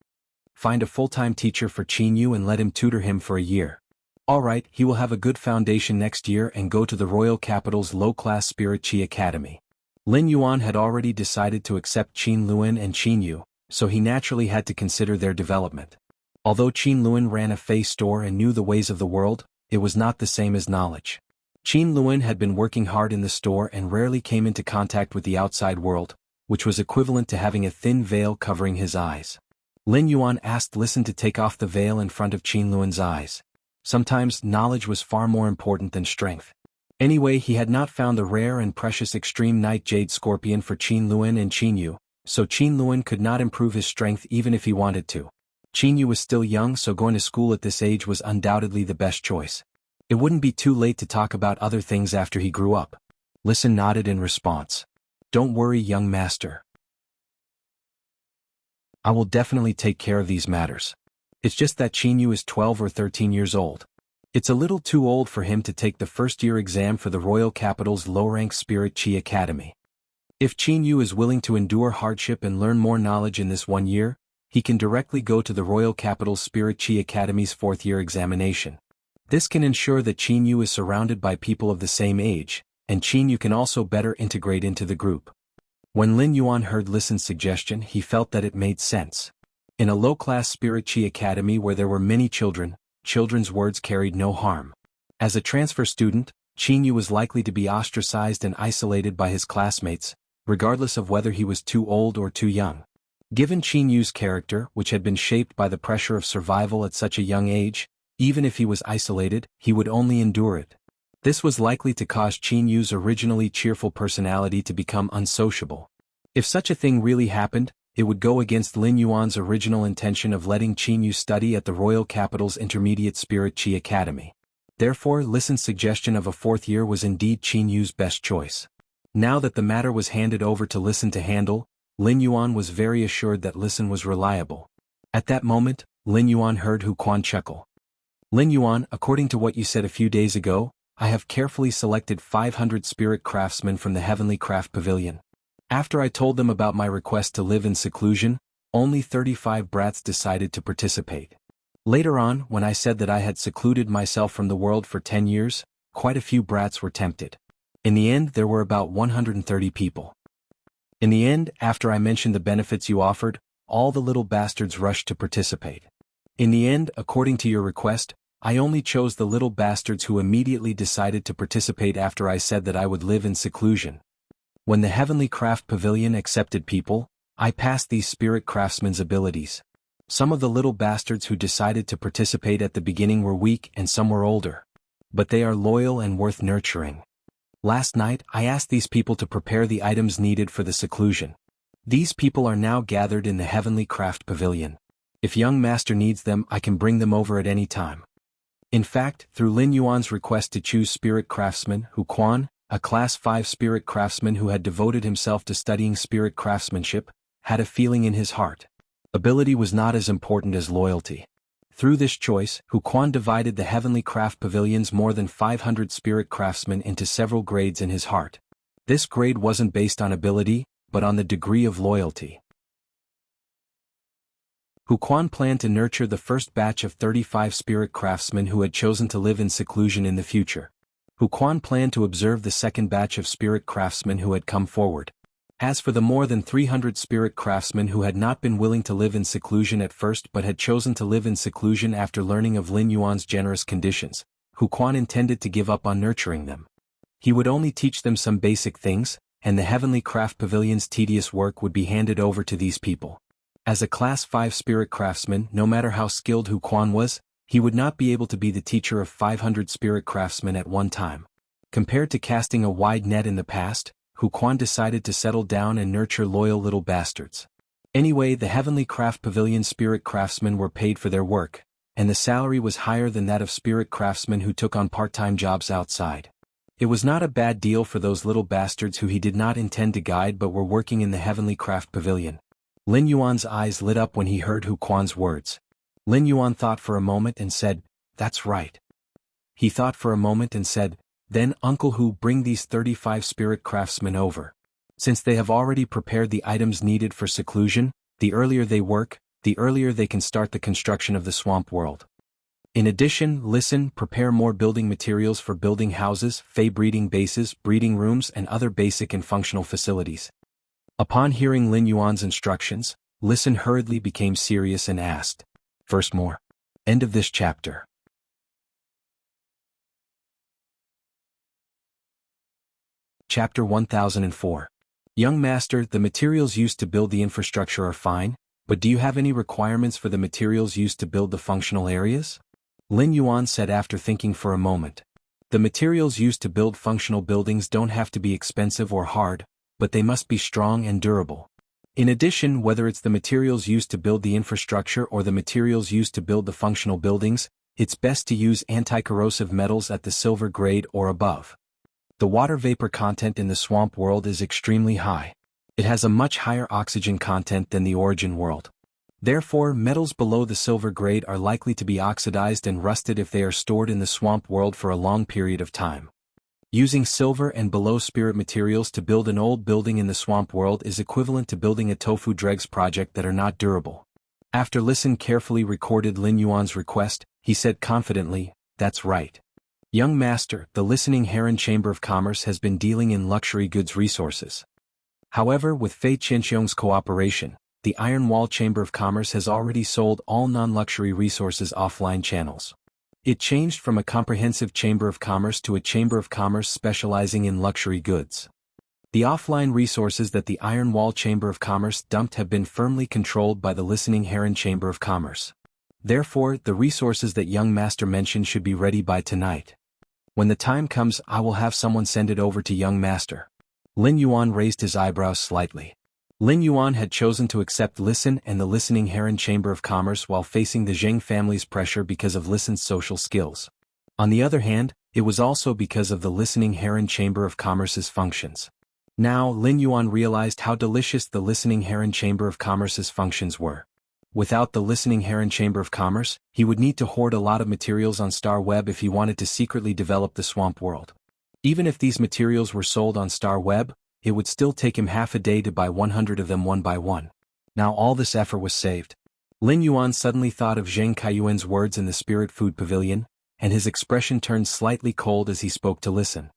A: Find a full-time teacher for Qin Yu and let him tutor him for a year. Alright, he will have a good foundation next year and go to the Royal Capital's low-class Spirit Chi Academy." Lin Yuan had already decided to accept Qin Luan and Qin Yu, so he naturally had to consider their development. Although Qin Luan ran a face store and knew the ways of the world, it was not the same as knowledge. Qin Luan had been working hard in the store and rarely came into contact with the outside world, which was equivalent to having a thin veil covering his eyes. Lin Yuan asked Listen to take off the veil in front of Qin Luan's eyes. Sometimes knowledge was far more important than strength. Anyway, he had not found the rare and precious Extreme Night Jade Scorpion for Qin Luan and Qin Yu, so Qin Luan could not improve his strength even if he wanted to. Qin Yu was still young, so going to school at this age was undoubtedly the best choice. It wouldn't be too late to talk about other things after he grew up. Listen nodded in response. "Don't worry, young master. I will definitely take care of these matters. It's just that Qin Yu is 12 or 13 years old. It's a little too old for him to take the first-year exam for the Royal Capital's low-rank Spirit Chi Academy. If Qin Yu is willing to endure hardship and learn more knowledge in this 1 year, he can directly go to the Royal Capital's Spirit Chi Academy's 4th-year examination. This can ensure that Qin Yu is surrounded by people of the same age, and Qin Yu can also better integrate into the group." When Lin Yuan heard Listen's suggestion, he felt that it made sense. In a low-class Spirit Chi Academy where there were many children, children's words carried no harm. As a transfer student, Qin Yu was likely to be ostracized and isolated by his classmates, regardless of whether he was too old or too young. Given Qin Yu's character, which had been shaped by the pressure of survival at such a young age, even if he was isolated, he would only endure it. This was likely to cause Qin Yu's originally cheerful personality to become unsociable. If such a thing really happened, it would go against Lin Yuan's original intention of letting Qin Yu study at the royal capital's intermediate Spirit Qi Academy. Therefore, Lisan's suggestion of a fourth year was indeed Qin Yu's best choice. Now that the matter was handed over to Lisan to handle, Lin Yuan was very assured that Lisan was reliable. At that moment, Lin Yuan heard Hu Quan chuckle. Lin Yuan, according to what you said a few days ago, I have carefully selected 500 spirit craftsmen from the Heavenly Craft Pavilion. After I told them about my request to live in seclusion, only 35 brats decided to participate. Later on, when I said that I had secluded myself from the world for 10 years, quite a few brats were tempted. In the end, there were about 130 people. In the end, after I mentioned the benefits you offered, all the little bastards rushed to participate. In the end, according to your request, I only chose the little bastards who immediately decided to participate after I said that I would live in seclusion. When the Heavenly Craft Pavilion accepted people, I passed these spirit craftsmen's abilities. Some of the little bastards who decided to participate at the beginning were weak and some were older. But they are loyal and worth nurturing. Last night, I asked these people to prepare the items needed for the seclusion. These people are now gathered in the Heavenly Craft Pavilion. If young master needs them, I can bring them over at any time. In fact, through Lin Yuan's request to choose spirit craftsman, Hu Quan, a Class 5 spirit craftsman who had devoted himself to studying spirit craftsmanship, had a feeling in his heart. Ability was not as important as loyalty. Through this choice, Hu Quan divided the Heavenly Craft Pavilion's more than 500 spirit craftsmen into several grades in his heart. This grade wasn't based on ability, but on the degree of loyalty. Hu Quan planned to nurture the first batch of 35 spirit craftsmen who had chosen to live in seclusion in the future. Hu Quan planned to observe the second batch of spirit craftsmen who had come forward. As for the more than 300 spirit craftsmen who had not been willing to live in seclusion at first but had chosen to live in seclusion after learning of Lin Yuan's generous conditions, Hu Quan intended to give up on nurturing them. He would only teach them some basic things, and the Heavenly Craft Pavilion's tedious work would be handed over to these people. As a Class 5 spirit craftsman, no matter how skilled Hu Quan was, he would not be able to be the teacher of 500 spirit craftsmen at one time. Compared to casting a wide net in the past, Hu Quan decided to settle down and nurture loyal little bastards. Anyway, the Heavenly Craft Pavilion spirit craftsmen were paid for their work, and the salary was higher than that of spirit craftsmen who took on part-time jobs outside. It was not a bad deal for those little bastards who he did not intend to guide but were working in the Heavenly Craft Pavilion. Lin Yuan's eyes lit up when he heard Hu Quan's words. Lin Yuan thought for a moment and said, "That's right." He thought for a moment and said, "Then, Uncle Hu, bring these 35 spirit craftsmen over. Since they have already prepared the items needed for seclusion, the earlier they work, the earlier they can start the construction of the swamp world. In addition, prepare more building materials for building houses, fey breeding bases, breeding rooms and other basic and functional facilities." Upon hearing Lin Yuan's instructions, Lisan hurriedly became serious and asked, "First more." End of this chapter. Chapter 1004. Young Master, the materials used to build the infrastructure are fine, but do you have any requirements for the materials used to build the functional areas? Lin Yuan said after thinking for a moment. The materials used to build functional buildings don't have to be expensive or hard, but they must be strong and durable. In addition, whether it's the materials used to build the infrastructure or the materials used to build the functional buildings, it's best to use anti-corrosive metals at the silver grade or above. The water vapor content in the swamp world is extremely high. It has a much higher oxygen content than the origin world. Therefore, metals below the silver grade are likely to be oxidized and rusted if they are stored in the swamp world for a long period of time. Using silver and below spirit materials to build an old building in the swamp world is equivalent to building a tofu dregs project that are not durable. After Lisan carefully recorded Lin Yuan's request, he said confidently, "That's right. Young Master, the Listening Heron Chamber of Commerce has been dealing in luxury goods resources. However, with Fei Qinxiong's cooperation, the Iron Wall Chamber of Commerce has already sold all non-luxury resources offline channels. It changed from a comprehensive chamber of commerce to a chamber of commerce specializing in luxury goods. The offline resources that the Iron Wall Chamber of Commerce dumped have been firmly controlled by the Listening Heron Chamber of Commerce. Therefore, the resources that young master mentioned should be ready by tonight. When the time comes, I will have someone send it over to young master. Lin Yuan raised his eyebrows slightly. Lin Yuan had chosen to accept Listen and the Listening Heron Chamber of Commerce while facing the Zheng family's pressure because of Listen's social skills. On the other hand, it was also because of the Listening Heron Chamber of Commerce's functions. Now, Lin Yuan realized how delicious the Listening Heron Chamber of Commerce's functions were. Without the Listening Heron Chamber of Commerce, he would need to hoard a lot of materials on Star Web if he wanted to secretly develop the swamp world. Even if these materials were sold on Star Web, it would still take him half a day to buy 100 of them one by one. Now all this effort was saved. Lin Yuan suddenly thought of Zheng Kaiyuan's words in the Spirit Food Pavilion, and his expression turned slightly cold as he spoke to Listen.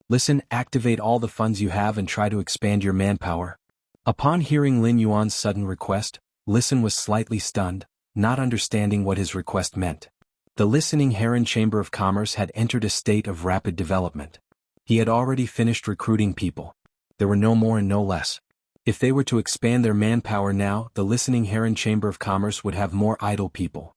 A: Listen, activate all the funds you have and try to expand your manpower. Upon hearing Lin Yuan's sudden request, Listen was slightly stunned, not understanding what his request meant. The Listening Heron Chamber of Commerce had entered a state of rapid development. He had already finished recruiting people. There were no more and no less. If they were to expand their manpower now, the Listening Heron Chamber of Commerce would have more idle people.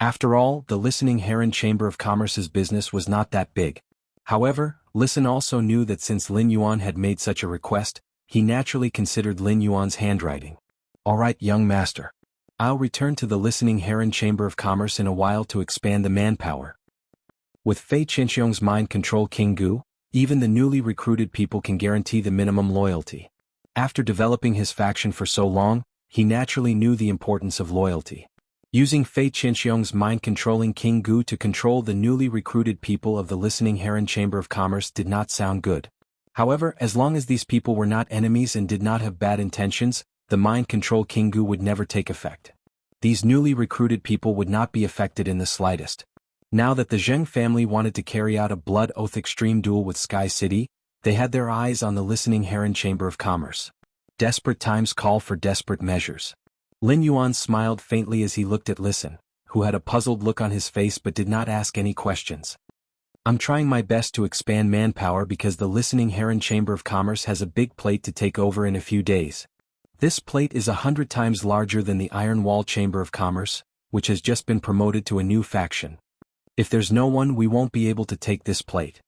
A: After all, the Listening Heron Chamber of Commerce's business was not that big. However, Listen also knew that since Lin Yuan had made such a request, he naturally considered Lin Yuan's handwriting. All right, young master. I'll return to the Listening Heron Chamber of Commerce in a while to expand the manpower. With Fei Qinxiong's mind control King Gu, even the newly recruited people can guarantee the minimum loyalty. After developing his faction for so long, he naturally knew the importance of loyalty. Using Fei Qinxiong's mind-controlling King Gu to control the newly recruited people of the Listening Heron Chamber of Commerce did not sound good. However, as long as these people were not enemies and did not have bad intentions, the mind-control King Gu would never take effect. These newly recruited people would not be affected in the slightest. Now that the Zheng family wanted to carry out a blood oath extreme duel with Sky City, they had their eyes on the Listening Heron Chamber of Commerce. Desperate times call for desperate measures. Lin Yuan smiled faintly as he looked at Listen, who had a puzzled look on his face but did not ask any questions. I'm trying my best to expand manpower because the Listening Heron Chamber of Commerce has a big plate to take over in a few days. This plate is 100 times larger than the Iron Wall Chamber of Commerce, which has just been promoted to a new faction. If there's no one, we won't be able to take this plate.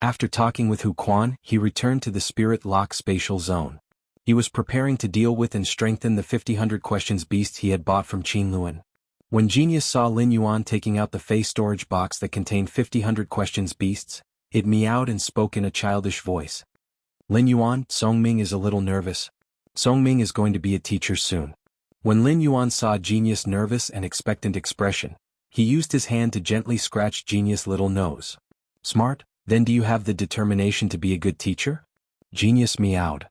A: After talking with Hu Quan, he returned to the Spirit Lock Spatial Zone. He was preparing to deal with and strengthen the 50-100 questions beast he had bought from Qin Luan. When Genius saw Lin Yuan taking out the Fey storage box that contained 50-100 questions beasts, it meowed and spoke in a childish voice. Lin Yuan, Songming is a little nervous. Songming is going to be a teacher soon. When Lin Yuan saw Genius' nervous and expectant expression, he used his hand to gently scratch Genius' little nose. Smart, then do you have the determination to be a good teacher? Genius meowed.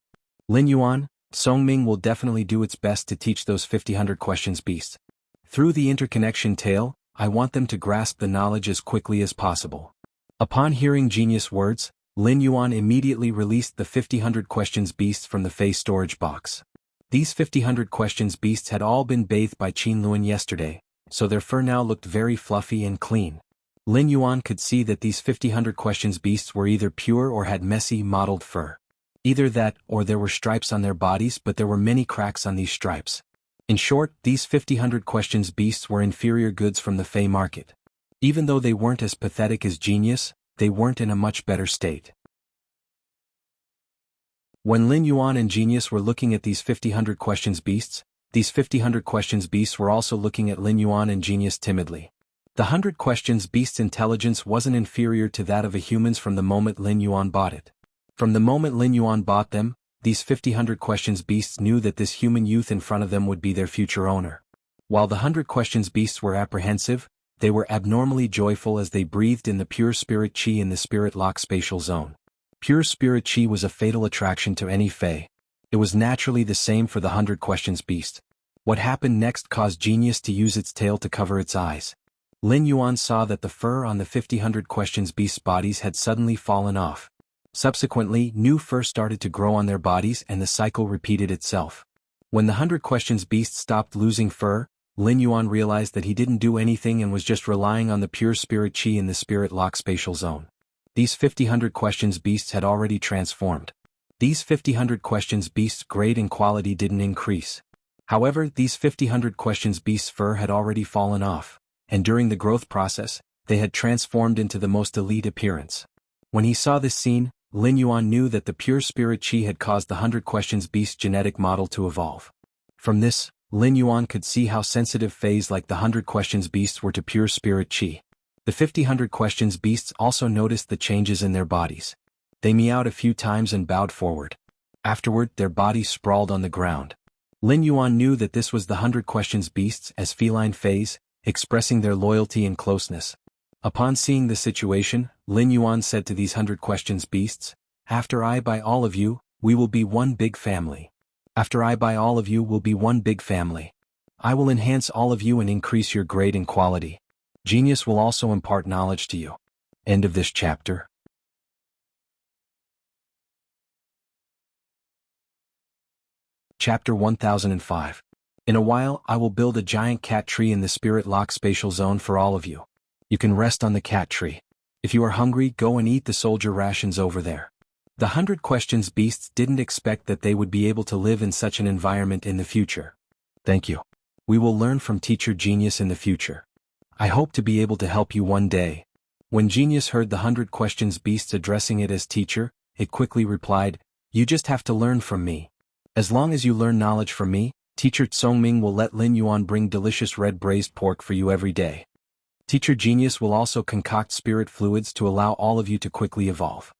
A: Lin Yuan, Songming will definitely do its best to teach those 50-100 questions beasts. Through the interconnection tail, I want them to grasp the knowledge as quickly as possible. Upon hearing Genius' words, Lin Yuan immediately released the 50-100 questions beasts from the Fey storage box. These 50-100 questions beasts had all been bathed by Qin Luan yesterday, so their fur now looked very fluffy and clean. Lin Yuan could see that these 50-100 questions beasts were either pure or had messy, mottled fur. Either that, or there were stripes on their bodies, but there were many cracks on these stripes. In short, these 50-100 questions beasts were inferior goods from the Fey market. Even though they weren't as pathetic as Genius, they weren't in a much better state. When Lin Yuan and Genius were looking at these 50-100 questions beasts, these 50-100 questions beasts were also looking at Lin Yuan and Genius timidly. The 100 questions beast's intelligence wasn't inferior to that of a human's from the moment Lin Yuan bought it. From the moment Lin Yuan bought them, these 50-100 questions beasts knew that this human youth in front of them would be their future owner. While the 100 questions beasts were apprehensive, they were abnormally joyful as they breathed in the pure spirit qi in the Spirit Lock Spatial Zone. Pure spirit qi was a fatal attraction to any Fey. It was naturally the same for the 100 questions beast. What happened next caused Genius to use its tail to cover its eyes. Lin Yuan saw that the fur on the 50-100 questions beast's bodies had suddenly fallen off. Subsequently, new fur started to grow on their bodies and the cycle repeated itself. When the 100 questions beast stopped losing fur, Lin Yuan realized that he didn't do anything and was just relying on the pure spirit chi in the spirit lock spatial zone. These 50-100 questions beasts had already transformed. These 50-100 questions beasts' grade and quality didn't increase. However, these 50-100 questions beasts' fur had already fallen off, and during the growth process, they had transformed into the most elite appearance. When he saw this scene, Lin Yuan knew that the pure spirit chi had caused the 100 questions beast genetic model to evolve. From this, Lin Yuan could see how sensitive phase like the 100 questions beasts were to pure spirit chi. The 50-100 questions beasts also noticed the changes in their bodies. They meowed a few times and bowed forward. Afterward, their bodies sprawled on the ground. Lin Yuan knew that this was the 100 questions beasts as feline phase, expressing their loyalty and closeness. Upon seeing the situation, Lin Yuan said to these 100 questions beasts, "After I buy all of you, we will be one big family. After I buy all of you will be one big family. I will enhance all of you and increase your grade and quality. Genius will also impart knowledge to you." End of this chapter. Chapter 1005. In a while I will build a giant cat tree in the spirit lock spatial zone for all of you. You can rest on the cat tree. If you are hungry, go and eat the soldier rations over there. The 100 questions beasts didn't expect that they would be able to live in such an environment in the future. Thank you. We will learn from Teacher Genius in the future. I hope to be able to help you one day. When Genius heard the 100 questions beasts addressing it as teacher, it quickly replied, "You just have to learn from me. As long as you learn knowledge from me, Teacher Tsongming will let Lin Yuan bring delicious red braised pork for you every day. Teacher Genius will also concoct spirit fluids to allow all of you to quickly evolve."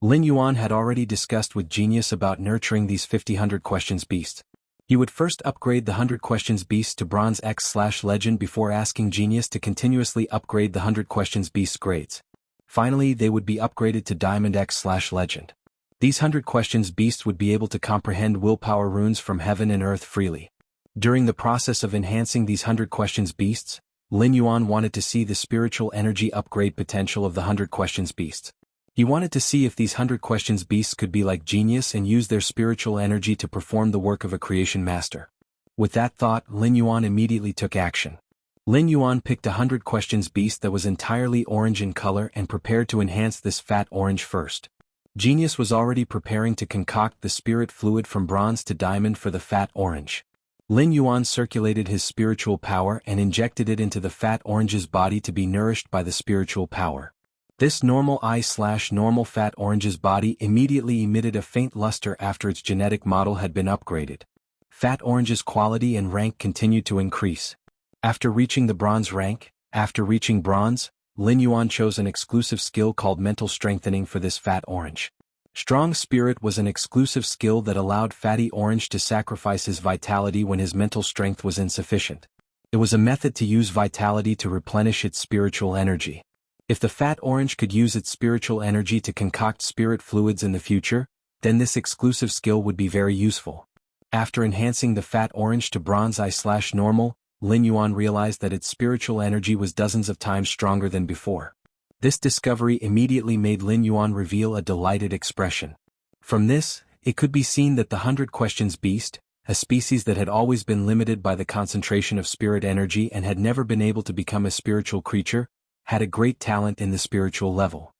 A: Lin Yuan had already discussed with Genius about nurturing these 50-100 questions beasts. He would first upgrade the 100 questions beasts to Bronze X/Legend before asking Genius to continuously upgrade the 100 questions beasts grades. Finally, they would be upgraded to Diamond X/Legend. These 100 questions beasts would be able to comprehend willpower runes from heaven and earth freely. During the process of enhancing these 100 questions beasts, Lin Yuan wanted to see the spiritual energy upgrade potential of the 100 questions beasts. He wanted to see if these 100 questions beasts could be like Genius and use their spiritual energy to perform the work of a creation master. With that thought, Lin Yuan immediately took action. Lin Yuan picked a 100 questions beast that was entirely orange in color and prepared to enhance this fat orange first. Genius was already preparing to concoct the spirit fluid from bronze to diamond for the fat orange. Lin Yuan circulated his spiritual power and injected it into the fat orange's body to be nourished by the spiritual power. This normal fat orange's body immediately emitted a faint luster after its genetic model had been upgraded. Fat orange's quality and rank continued to increase. After reaching the bronze rank, Lin Yuan chose an exclusive skill called mental strengthening for this fat orange. Strong Spirit was an exclusive skill that allowed Fatty Orange to sacrifice his vitality when his mental strength was insufficient. It was a method to use vitality to replenish its spiritual energy. If the Fat Orange could use its spiritual energy to concoct spirit fluids in the future, then this exclusive skill would be very useful. After enhancing the Fat Orange to Bronze I/Normal, Lin Yuan realized that its spiritual energy was dozens of times stronger than before. This discovery immediately made Lin Yuan reveal a delighted expression. From this, it could be seen that the 100 questions beast, a species that had always been limited by the concentration of spirit energy and had never been able to become a spiritual creature, had a great talent in the spiritual level.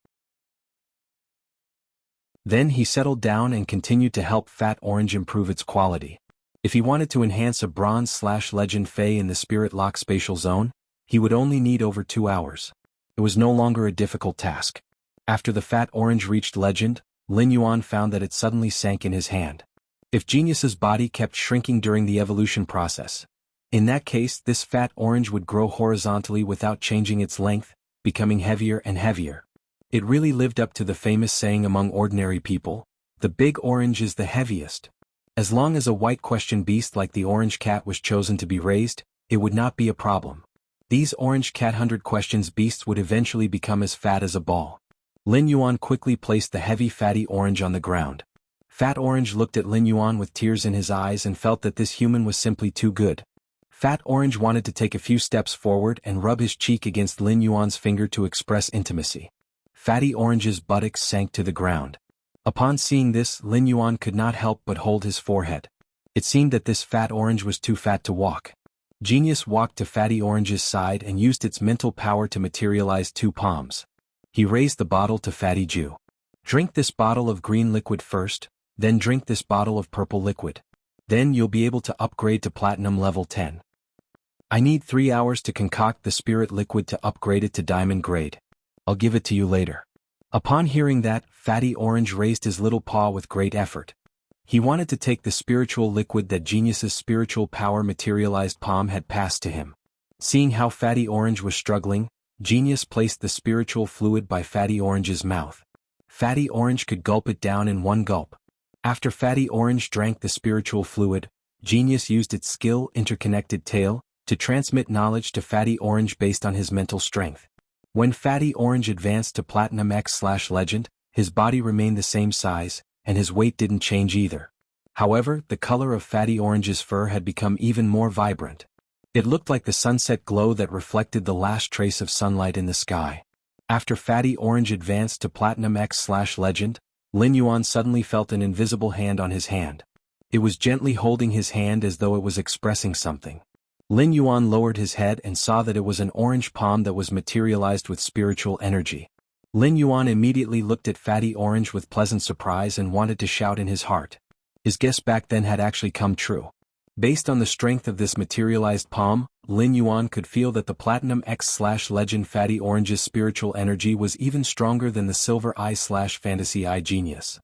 A: Then he settled down and continued to help Fat Orange improve its quality. If he wanted to enhance a Bronze/Legend Fey in the Spirit Lock spatial zone, he would only need over 2 hours. It was no longer a difficult task. After the Fat Orange reached Legend, Lin Yuan found that it suddenly sank in his hand. If Genius's body kept shrinking during the evolution process, in that case this Fat Orange would grow horizontally without changing its length, becoming heavier and heavier. It really lived up to the famous saying among ordinary people, "The big orange is the heaviest." As long as a white question beast like the orange cat was chosen to be raised, it would not be a problem. These orange cat 100 questions beasts would eventually become as fat as a ball. Lin Yuan quickly placed the heavy fatty orange on the ground. Fat Orange looked at Lin Yuan with tears in his eyes and felt that this human was simply too good. Fat Orange wanted to take a few steps forward and rub his cheek against Lin Yuan's finger to express intimacy. Fatty Orange's buttocks sank to the ground. Upon seeing this, Lin Yuan could not help but hold his forehead. It seemed that this Fat Orange was too fat to walk. Genius walked to Fatty Orange's side and used its mental power to materialize 2 palms. He raised the bottle to Fatty Jew. Drink this bottle of green liquid first, then drink this bottle of purple liquid. Then you'll be able to upgrade to platinum level 10. I need 3 hours to concoct the spirit liquid to upgrade it to diamond grade. I'll give it to you later. Upon hearing that, Fatty Orange raised his little paw with great effort. He wanted to take the spiritual liquid that Genius's spiritual power materialized palm had passed to him. Seeing how Fatty Orange was struggling, Genius placed the spiritual fluid by Fatty Orange's mouth. Fatty Orange could gulp it down in 1 gulp. After Fatty Orange drank the spiritual fluid, Genius used its skill-interconnected tail to transmit knowledge to Fatty Orange based on his mental strength. When Fatty Orange advanced to Platinum X/Legend, his body remained the same size, and his weight didn't change either. However, the color of Fatty Orange's fur had become even more vibrant. It looked like the sunset glow that reflected the last trace of sunlight in the sky. After Fatty Orange advanced to Platinum X/Legend, Lin Yuan suddenly felt an invisible hand on his hand. It was gently holding his hand as though it was expressing something. Lin Yuan lowered his head and saw that it was an orange palm that was materialized with spiritual energy. Lin Yuan immediately looked at Fatty Orange with pleasant surprise and wanted to shout in his heart. His guess back then had actually come true. Based on the strength of this materialized palm, Lin Yuan could feel that the Platinum X/Legend Fatty Orange's spiritual energy was even stronger than the Silver Eye/Fantasy Eye Genius.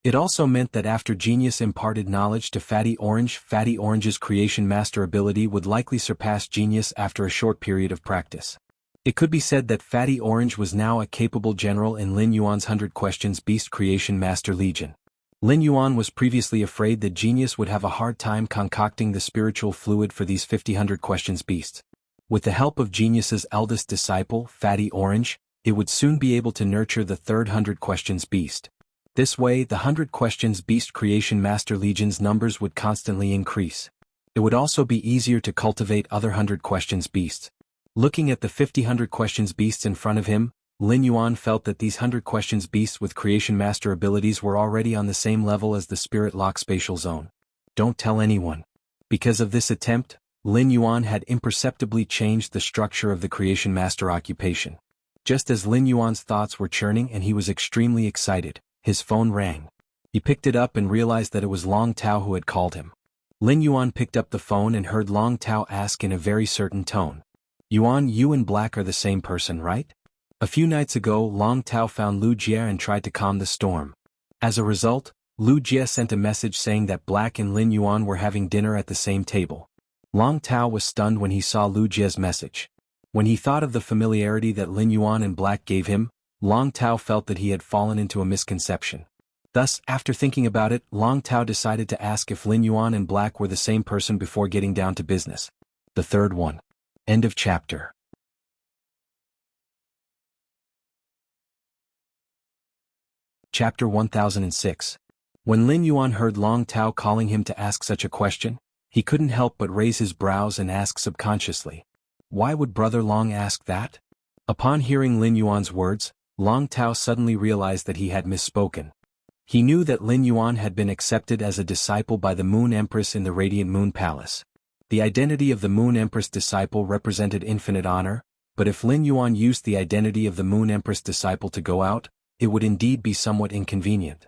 A: It also meant that after Genius imparted knowledge to Fatty Orange's Creation Master ability would likely surpass Genius after a short period of practice. It could be said that Fatty Orange was now a capable general in Lin Yuan's 100 Questions Beast Creation Master Legion. Lin Yuan was previously afraid that Genius would have a hard time concocting the spiritual fluid for these 100 Questions Beasts. With the help of Genius's eldest disciple, Fatty Orange, it would soon be able to nurture the third 100 Questions Beast. This way, the 100 Questions Beast Creation Master Legion's numbers would constantly increase. It would also be easier to cultivate other 100 Questions Beasts. Looking at the 100 Questions Beasts in front of him, Lin Yuan felt that these 100 Questions Beasts with Creation Master abilities were already on the same level as the Spirit Lock Spatial Zone. Don't tell anyone. Because of this attempt, Lin Yuan had imperceptibly changed the structure of the Creation Master occupation. Just as Lin Yuan's thoughts were churning and he was extremely excited, his phone rang. He picked it up and realized that it was Long Tao who had called him. Lin Yuan picked up the phone and heard Long Tao ask in a very certain tone. Yuan, you and Black are the same person, right? A few nights ago, Long Tao found Lu Jie and tried to calm the storm. As a result, Lu Jie sent a message saying that Black and Lin Yuan were having dinner at the same table. Long Tao was stunned when he saw Lu Jie's message. When he thought of the familiarity that Lin Yuan and Black gave him, Long Tao felt that he had fallen into a misconception. Thus, after thinking about it, Long Tao decided to ask if Lin Yuan and Black were the same person before getting down to business. The third one. End of chapter. Chapter 1006. When Lin Yuan heard Long Tao calling him to ask such a question, he couldn't help but raise his brows and ask subconsciously. Why would Brother Long ask that? Upon hearing Lin Yuan's words, Long Tao suddenly realized that he had misspoken. He knew that Lin Yuan had been accepted as a disciple by the Moon Empress in the Radiant Moon Palace. The identity of the Moon Empress disciple represented infinite honor, but if Lin Yuan used the identity of the Moon Empress disciple to go out, it would indeed be somewhat inconvenient.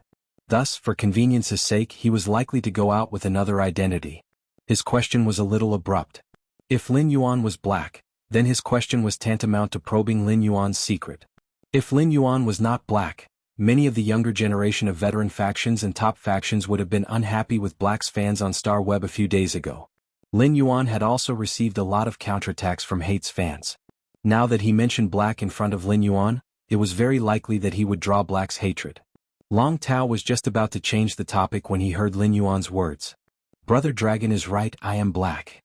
A: Thus, for convenience's sake, he was likely to go out with another identity. His question was a little abrupt. If Lin Yuan was Black, then his question was tantamount to probing Lin Yuan's secret. If Lin Yuan was not Black, many of the younger generation of veteran factions and top factions would have been unhappy with Black's fans on Star Web a few days ago. Lin Yuan had also received a lot of counterattacks from Hate's fans. Now that he mentioned Black in front of Lin Yuan, it was very likely that he would draw Black's hatred. Long Tao was just about to change the topic when he heard Lin Yuan's words. Brother Dragon is right, I am Black.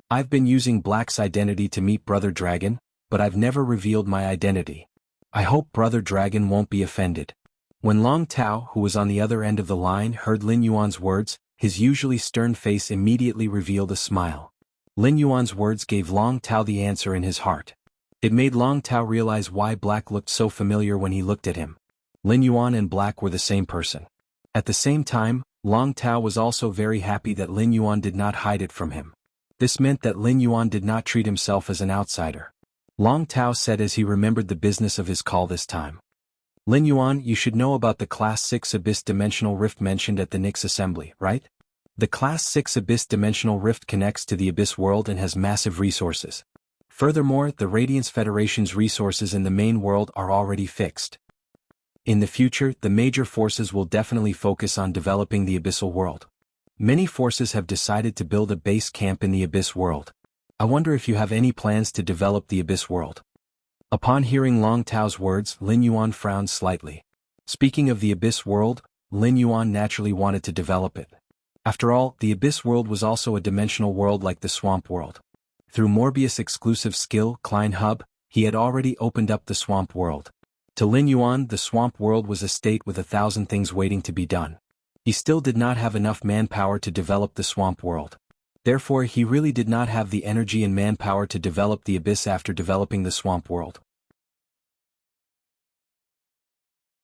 A: I've been using Black's identity to meet Brother Dragon, but I've never revealed my identity. I hope Brother Dragon won't be offended. When Long Tao, who was on the other end of the line, heard Lin Yuan's words, his usually stern face immediately revealed a smile. Lin Yuan's words gave Long Tao the answer in his heart. It made Long Tao realize why Black looked so familiar when he looked at him. Lin Yuan and Black were the same person. At the same time, Long Tao was also very happy that Lin Yuan did not hide it from him. This meant that Lin Yuan did not treat himself as an outsider. Long Tao said as he remembered the business of his call this time. Lin Yuan, you should know about the Class 6 Abyss Dimensional Rift mentioned at the Nyx Assembly, right? The Class 6 Abyss Dimensional Rift connects to the Abyss world and has massive resources. Furthermore, the Radiance Federation's resources in the main world are already fixed. In the future, the major forces will definitely focus on developing the Abyssal world. Many forces have decided to build a base camp in the Abyss world. I wonder if you have any plans to develop the Abyss world. Upon hearing Long Tao's words, Lin Yuan frowned slightly. Speaking of the Abyss world, Lin Yuan naturally wanted to develop it. After all, the Abyss world was also a dimensional world like the Swamp world. Through Morbius' exclusive skill, Klein Hub, he had already opened up the Swamp world. To Lin Yuan, the Swamp world was a state with 1,000 things waiting to be done. He still did not have enough manpower to develop the Swamp world. Therefore, he really did not have the energy and manpower to develop the Abyss after developing the Swamp world.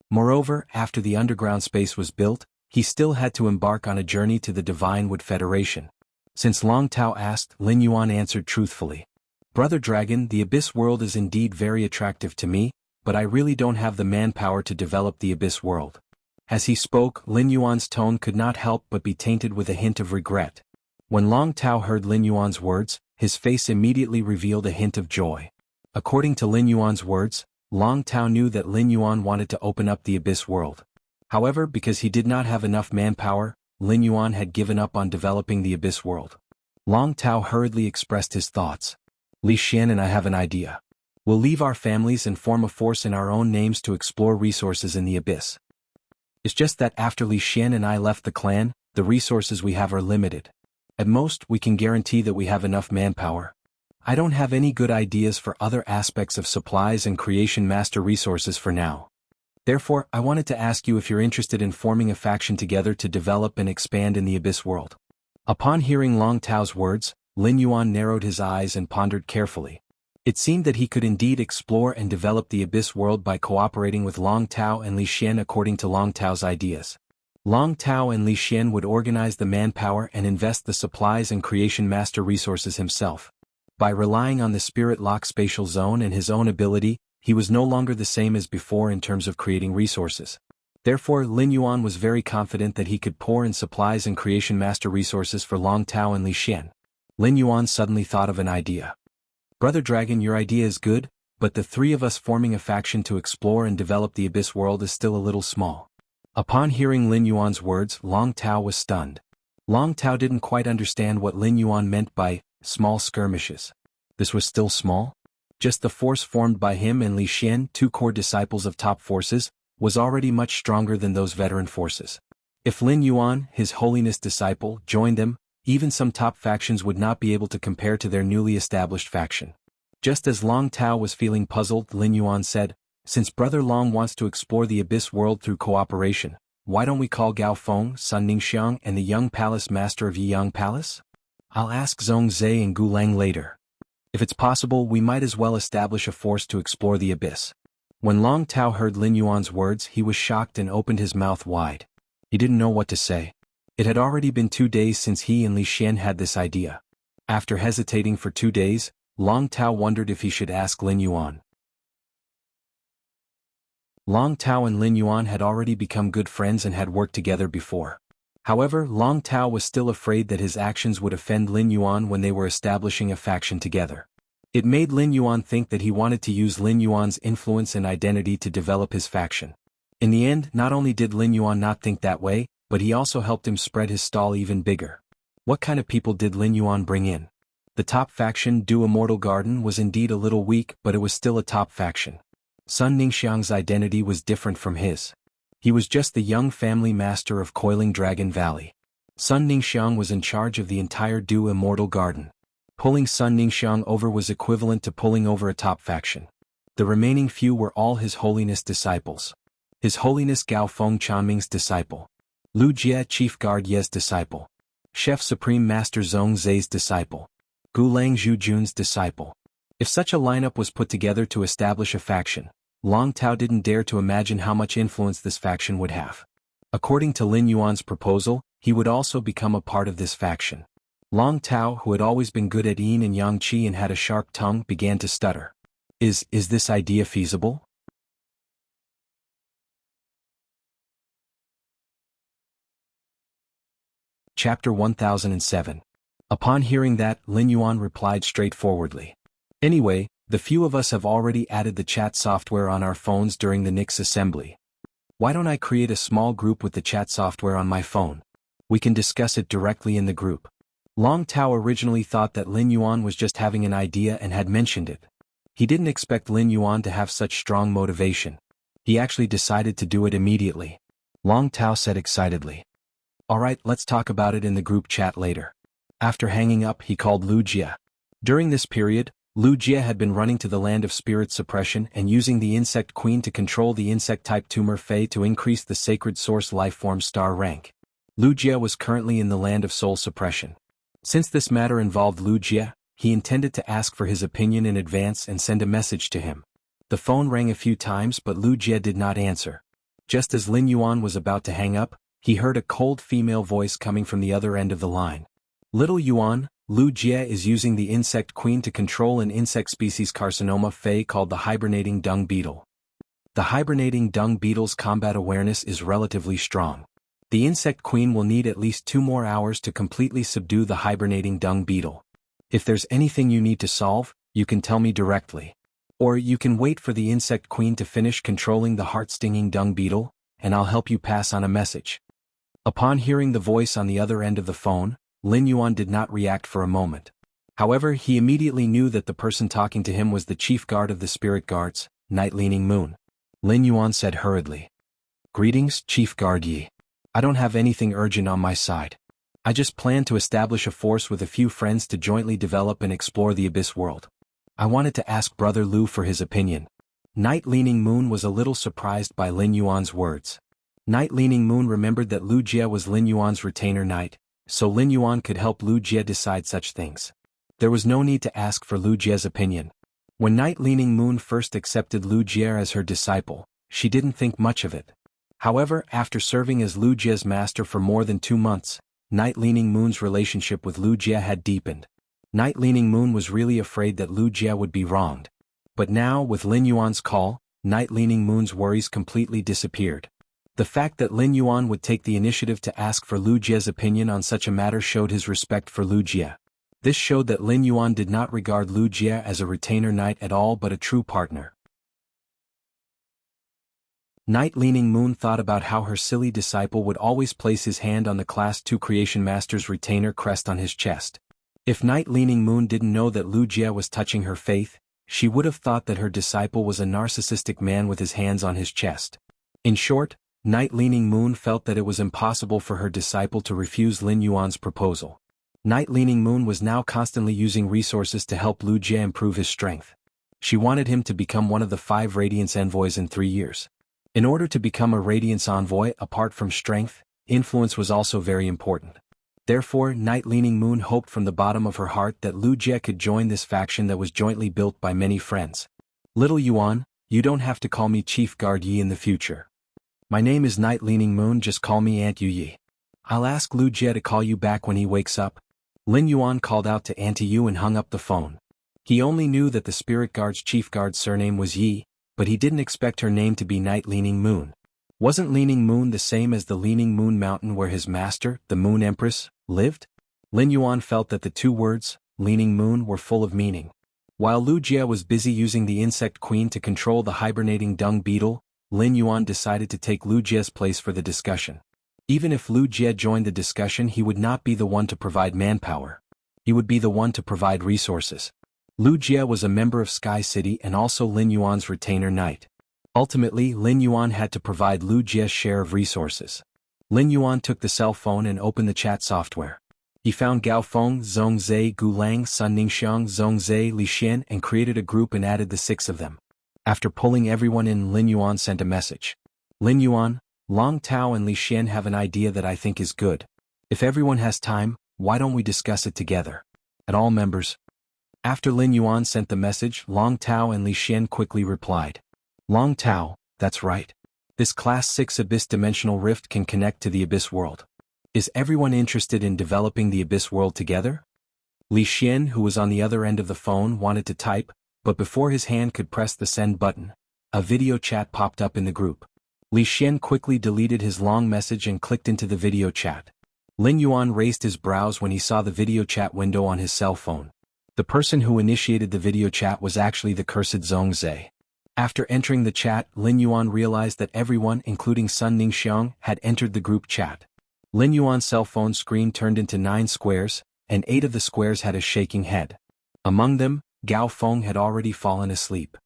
A: Moreover, after the underground space was built, he still had to embark on a journey to the Divine Wood Federation. Since Long Tao asked, Lin Yuan answered truthfully. Brother Dragon, the Abyss world is indeed very attractive to me, but I really don't have the manpower to develop the Abyss world. As he spoke, Lin Yuan's tone could not help but be tainted with a hint of regret. When Long Tao heard Lin Yuan's words, his face immediately revealed a hint of joy. According to Lin Yuan's words, Long Tao knew that Lin Yuan wanted to open up the Abyss world. However, because he did not have enough manpower, Lin Yuan had given up on developing the Abyss world. Long Tao hurriedly expressed his thoughts. Li Xian and I have an idea. We'll leave our families and form a force in our own names to explore resources in the Abyss. It's just that after Li Xian and I left the clan, the resources we have are limited. At most, we can guarantee that we have enough manpower. I don't have any good ideas for other aspects of supplies and creation master resources for now. Therefore, I wanted to ask you if you're interested in forming a faction together to develop and expand in the Abyss world. Upon hearing Long Tao's words, Lin Yuan narrowed his eyes and pondered carefully. It seemed that he could indeed explore and develop the Abyss world by cooperating with Long Tao and Li Xian according to Long Tao's ideas. Long Tao and Li Xian would organize the manpower and invest the supplies and creation master resources himself. By relying on the Spirit Lock spatial zone and his own ability, he was no longer the same as before in terms of creating resources. Therefore, Lin Yuan was very confident that he could pour in supplies and creation master resources for Long Tao and Li Xian. Lin Yuan suddenly thought of an idea. Brother Dragon, your idea is good, but the three of us forming a faction to explore and develop the Abyss world is still a little small. Upon hearing Lin Yuan's words, Long Tao was stunned. Long Tao didn't quite understand what Lin Yuan meant by small skirmishes. This was still small? Just the force formed by him and Li Xian, two core disciples of top forces, was already much stronger than those veteran forces. If Lin Yuan, his holiness disciple, joined them, even some top factions would not be able to compare to their newly established faction. Just as Long Tao was feeling puzzled, Lin Yuan said, since Brother Long wants to explore the Abyss world through cooperation, why don't we call Gao Feng, Sun Ningxiang and the young palace master of Yiyang Palace? I'll ask Zhong Zhe and Gu Lang later. If it's possible, we might as well establish a force to explore the Abyss. When Long Tao heard Lin Yuan's words, he was shocked and opened his mouth wide. He didn't know what to say. It had already been 2 days since he and Li Xian had this idea. After hesitating for 2 days, Long Tao wondered if he should ask Lin Yuan. Long Tao and Lin Yuan had already become good friends and had worked together before. However, Long Tao was still afraid that his actions would offend Lin Yuan when they were establishing a faction together. It made Lin Yuan think that he wanted to use Lin Yuan's influence and identity to develop his faction. In the end, not only did Lin Yuan not think that way, but he also helped him spread his stall even bigger. What kind of people did Lin Yuan bring in? The top faction, Du Immortal Garden, was indeed a little weak, but it was still a top faction. Sun Ningxiang's identity was different from his. He was just the young family master of Coiling Dragon Valley. Sun Ningxiang was in charge of the entire Du Immortal Garden. Pulling Sun Ningxiang over was equivalent to pulling over a top faction. The remaining few were all His Holiness disciples. His Holiness Gao Feng Chanming's disciple. Lu Jie Chief Guard Ye's disciple. Chef Supreme Master Zhong Zhe's disciple. Gu Lang Zhu Jun's disciple. If such a lineup was put together to establish a faction, Long Tao didn't dare to imagine how much influence this faction would have. According to Lin Yuan's proposal, he would also become a part of this faction. Long Tao, who had always been good at yin and yang qi and had a sharp tongue, began to stutter. Is this idea feasible? Chapter 1007. Upon hearing that, Lin Yuan replied straightforwardly. Anyway, the few of us have already added the chat software on our phones during the Nix assembly. Why don't I create a small group with the chat software on my phone? We can discuss it directly in the group. Long Tao originally thought that Lin Yuan was just having an idea and had mentioned it. He didn't expect Lin Yuan to have such strong motivation. He actually decided to do it immediately. Long Tao said excitedly. Alright, let's talk about it in the group chat later. After hanging up, he called Wuxia. During this period, Wuxia had been running to the land of spirit suppression and using the insect queen to control the insect-type tumor Fei to increase the sacred source lifeform star rank. Wuxia was currently in the land of soul suppression. Since this matter involved Wuxia, he intended to ask for his opinion in advance and send a message to him. The phone rang a few times but Wuxia did not answer. Just as Lin Yuan was about to hang up, he heard a cold female voice coming from the other end of the line. Little Yuan, Wuxia is using the insect queen to control an insect species carcinoma Fei called the hibernating dung beetle. The hibernating dung beetle's combat awareness is relatively strong. The insect queen will need at least 2 more hours to completely subdue the hibernating dung beetle. If there's anything you need to solve, you can tell me directly. Or you can wait for the insect queen to finish controlling the heart-stinging dung beetle, and I'll help you pass on a message. Upon hearing the voice on the other end of the phone, Lin Yuan did not react for a moment. However, he immediately knew that the person talking to him was the chief guard of the spirit guards, Night Leaning Moon. Lin Yuan said hurriedly. Greetings, Chief Guard Yi. I don't have anything urgent on my side. I just plan to establish a force with a few friends to jointly develop and explore the Abyss world. I wanted to ask Brother Lu for his opinion. Night Leaning Moon was a little surprised by Lin Yuan's words. Night Leaning Moon remembered that Wuxia was Lin Yuan's retainer knight, so Lin Yuan could help Wuxia decide such things. There was no need to ask for Wuxia's opinion. When Night Leaning Moon first accepted Wuxia as her disciple, she didn't think much of it. However, after serving as Wuxia's master for more than 2 months, Night Leaning Moon's relationship with Wuxia had deepened. Night Leaning Moon was really afraid that Wuxia would be wronged. But now, with Lin Yuan's call, Night Leaning Moon's worries completely disappeared. The fact that Lin Yuan would take the initiative to ask for Wuxia's opinion on such a matter showed his respect for Wuxia. This showed that Lin Yuan did not regard Wuxia as a retainer knight at all but a true partner. Night Leaning Moon thought about how her silly disciple would always place his hand on the Class 2 Creation Master's retainer crest on his chest. If Night Leaning Moon didn't know that Wuxia was touching her faith, she would have thought that her disciple was a narcissistic man with his hands on his chest. In short, Night Leaning Moon felt that it was impossible for her disciple to refuse Lin Yuan's proposal. Night Leaning Moon was now constantly using resources to help Wuxia improve his strength. She wanted him to become one of the 5 Radiance Envoys in 3 years. In order to become a Radiance Envoy, apart from strength, influence was also very important. Therefore, Night Leaning Moon hoped from the bottom of her heart that Wuxia could join this faction that was jointly built by many friends. Little Yuan, you don't have to call me Chief Guard Yi in the future. My name is Night Leaning Moon, just call me Aunt Yu Yi. I'll ask Wuxia to call you back when he wakes up. Lin Yuan called out to Auntie Yu and hung up the phone. He only knew that the spirit guard's chief guard's surname was Yi, but he didn't expect her name to be Night Leaning Moon. Wasn't Leaning Moon the same as the Leaning Moon Mountain where his master, the Moon Empress, lived? Lin Yuan felt that the 2 words, Leaning Moon, were full of meaning. While Wuxia was busy using the insect queen to control the hibernating dung beetle, Lin Yuan decided to take Wuxia's place for the discussion. Even if Wuxia joined the discussion, he would not be the one to provide manpower. He would be the one to provide resources. Wuxia was a member of Sky City and also Lin Yuan's retainer knight. Ultimately, Lin Yuan had to provide Wuxia's share of resources. Lin Yuan took the cell phone and opened the chat software. He found Gao Feng, Zhongzhe, Gulang, Sun Ningxiang, Zhongzhe, Li Xian and created a group and added the 6 of them. After pulling everyone in, Lin Yuan sent a message. Lin Yuan, Long Tao and Li Xian have an idea that I think is good. If everyone has time, why don't we discuss it together? At all members. After Lin Yuan sent the message, Long Tao and Li Xian quickly replied. Long Tao, that's right. This Class 6 Abyss Dimensional Rift can connect to the Abyss world. Is everyone interested in developing the Abyss world together? Li Xian, who was on the other end of the phone, wanted to type, but before his hand could press the send button, a video chat popped up in the group. Li Xian quickly deleted his long message and clicked into the video chat. Lin Yuan raised his brows when he saw the video chat window on his cell phone. The person who initiated the video chat was actually the cursed Zhongzhe. After entering the chat, Lin Yuan realized that everyone, including Sun Ningxiang, had entered the group chat. Lin Yuan's cell phone screen turned into 9 squares, and 8 of the squares had a shaking head. Among them, Gao Feng had already fallen asleep.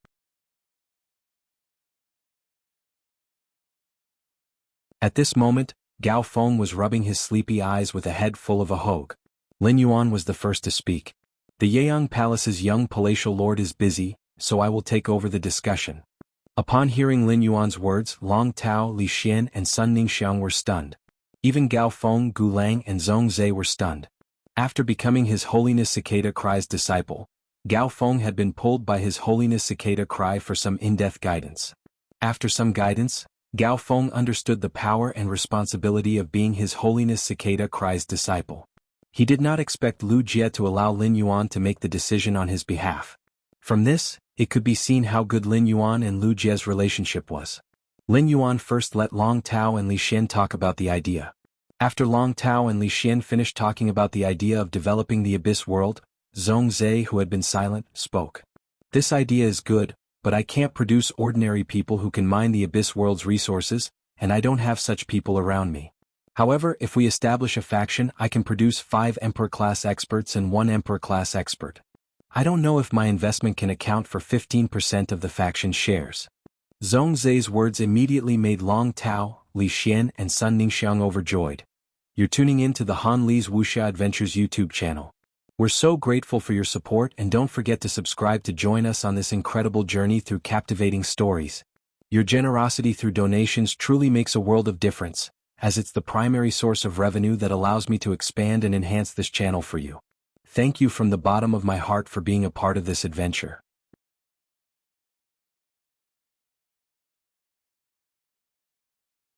A: At this moment, Gao Feng was rubbing his sleepy eyes with a head full of a hogue. Lin Yuan was the first to speak. The Yeyang Palace's young palatial lord is busy, so I will take over the discussion. Upon hearing Lin Yuan's words, Long Tao, Li Xian and Sun Ningxiang were stunned. Even Gao Feng, Gu Lang and Zhongzhe were stunned. After becoming His Holiness Cicada Cry's disciple, Gao Feng had been pulled by His Holiness Cicada Cry for some in-depth guidance. After some guidance, Gao Feng understood the power and responsibility of being His Holiness Cicada Cry's disciple. He did not expect Lu Jie to allow Lin Yuan to make the decision on his behalf. From this, it could be seen how good Lin Yuan and Lu Jie's relationship was. Lin Yuan first let Long Tao and Li Xian talk about the idea. After Long Tao and Li Xian finished talking about the idea of developing the Abyss world, Zhongzhe, who had been silent, spoke. This idea is good, but I can't produce ordinary people who can mine the Abyss world's resources, and I don't have such people around me. However, if we establish a faction, I can produce 5 Emperor-class experts and 1 Emperor-class expert. I don't know if my investment can account for 15% of the faction's shares. Zhongzhe's words immediately made Long Tao, Li Xian and Sun Ningxiang overjoyed. You're tuning in to the Han Li's Wuxia Adventures YouTube channel. We're so grateful for your support, and don't forget to subscribe to join us on this incredible journey through captivating stories. Your generosity through donations truly makes a world of difference, as it's the primary source of revenue that allows me to expand and enhance this channel for you. Thank you from the bottom of my heart for being a part of this adventure.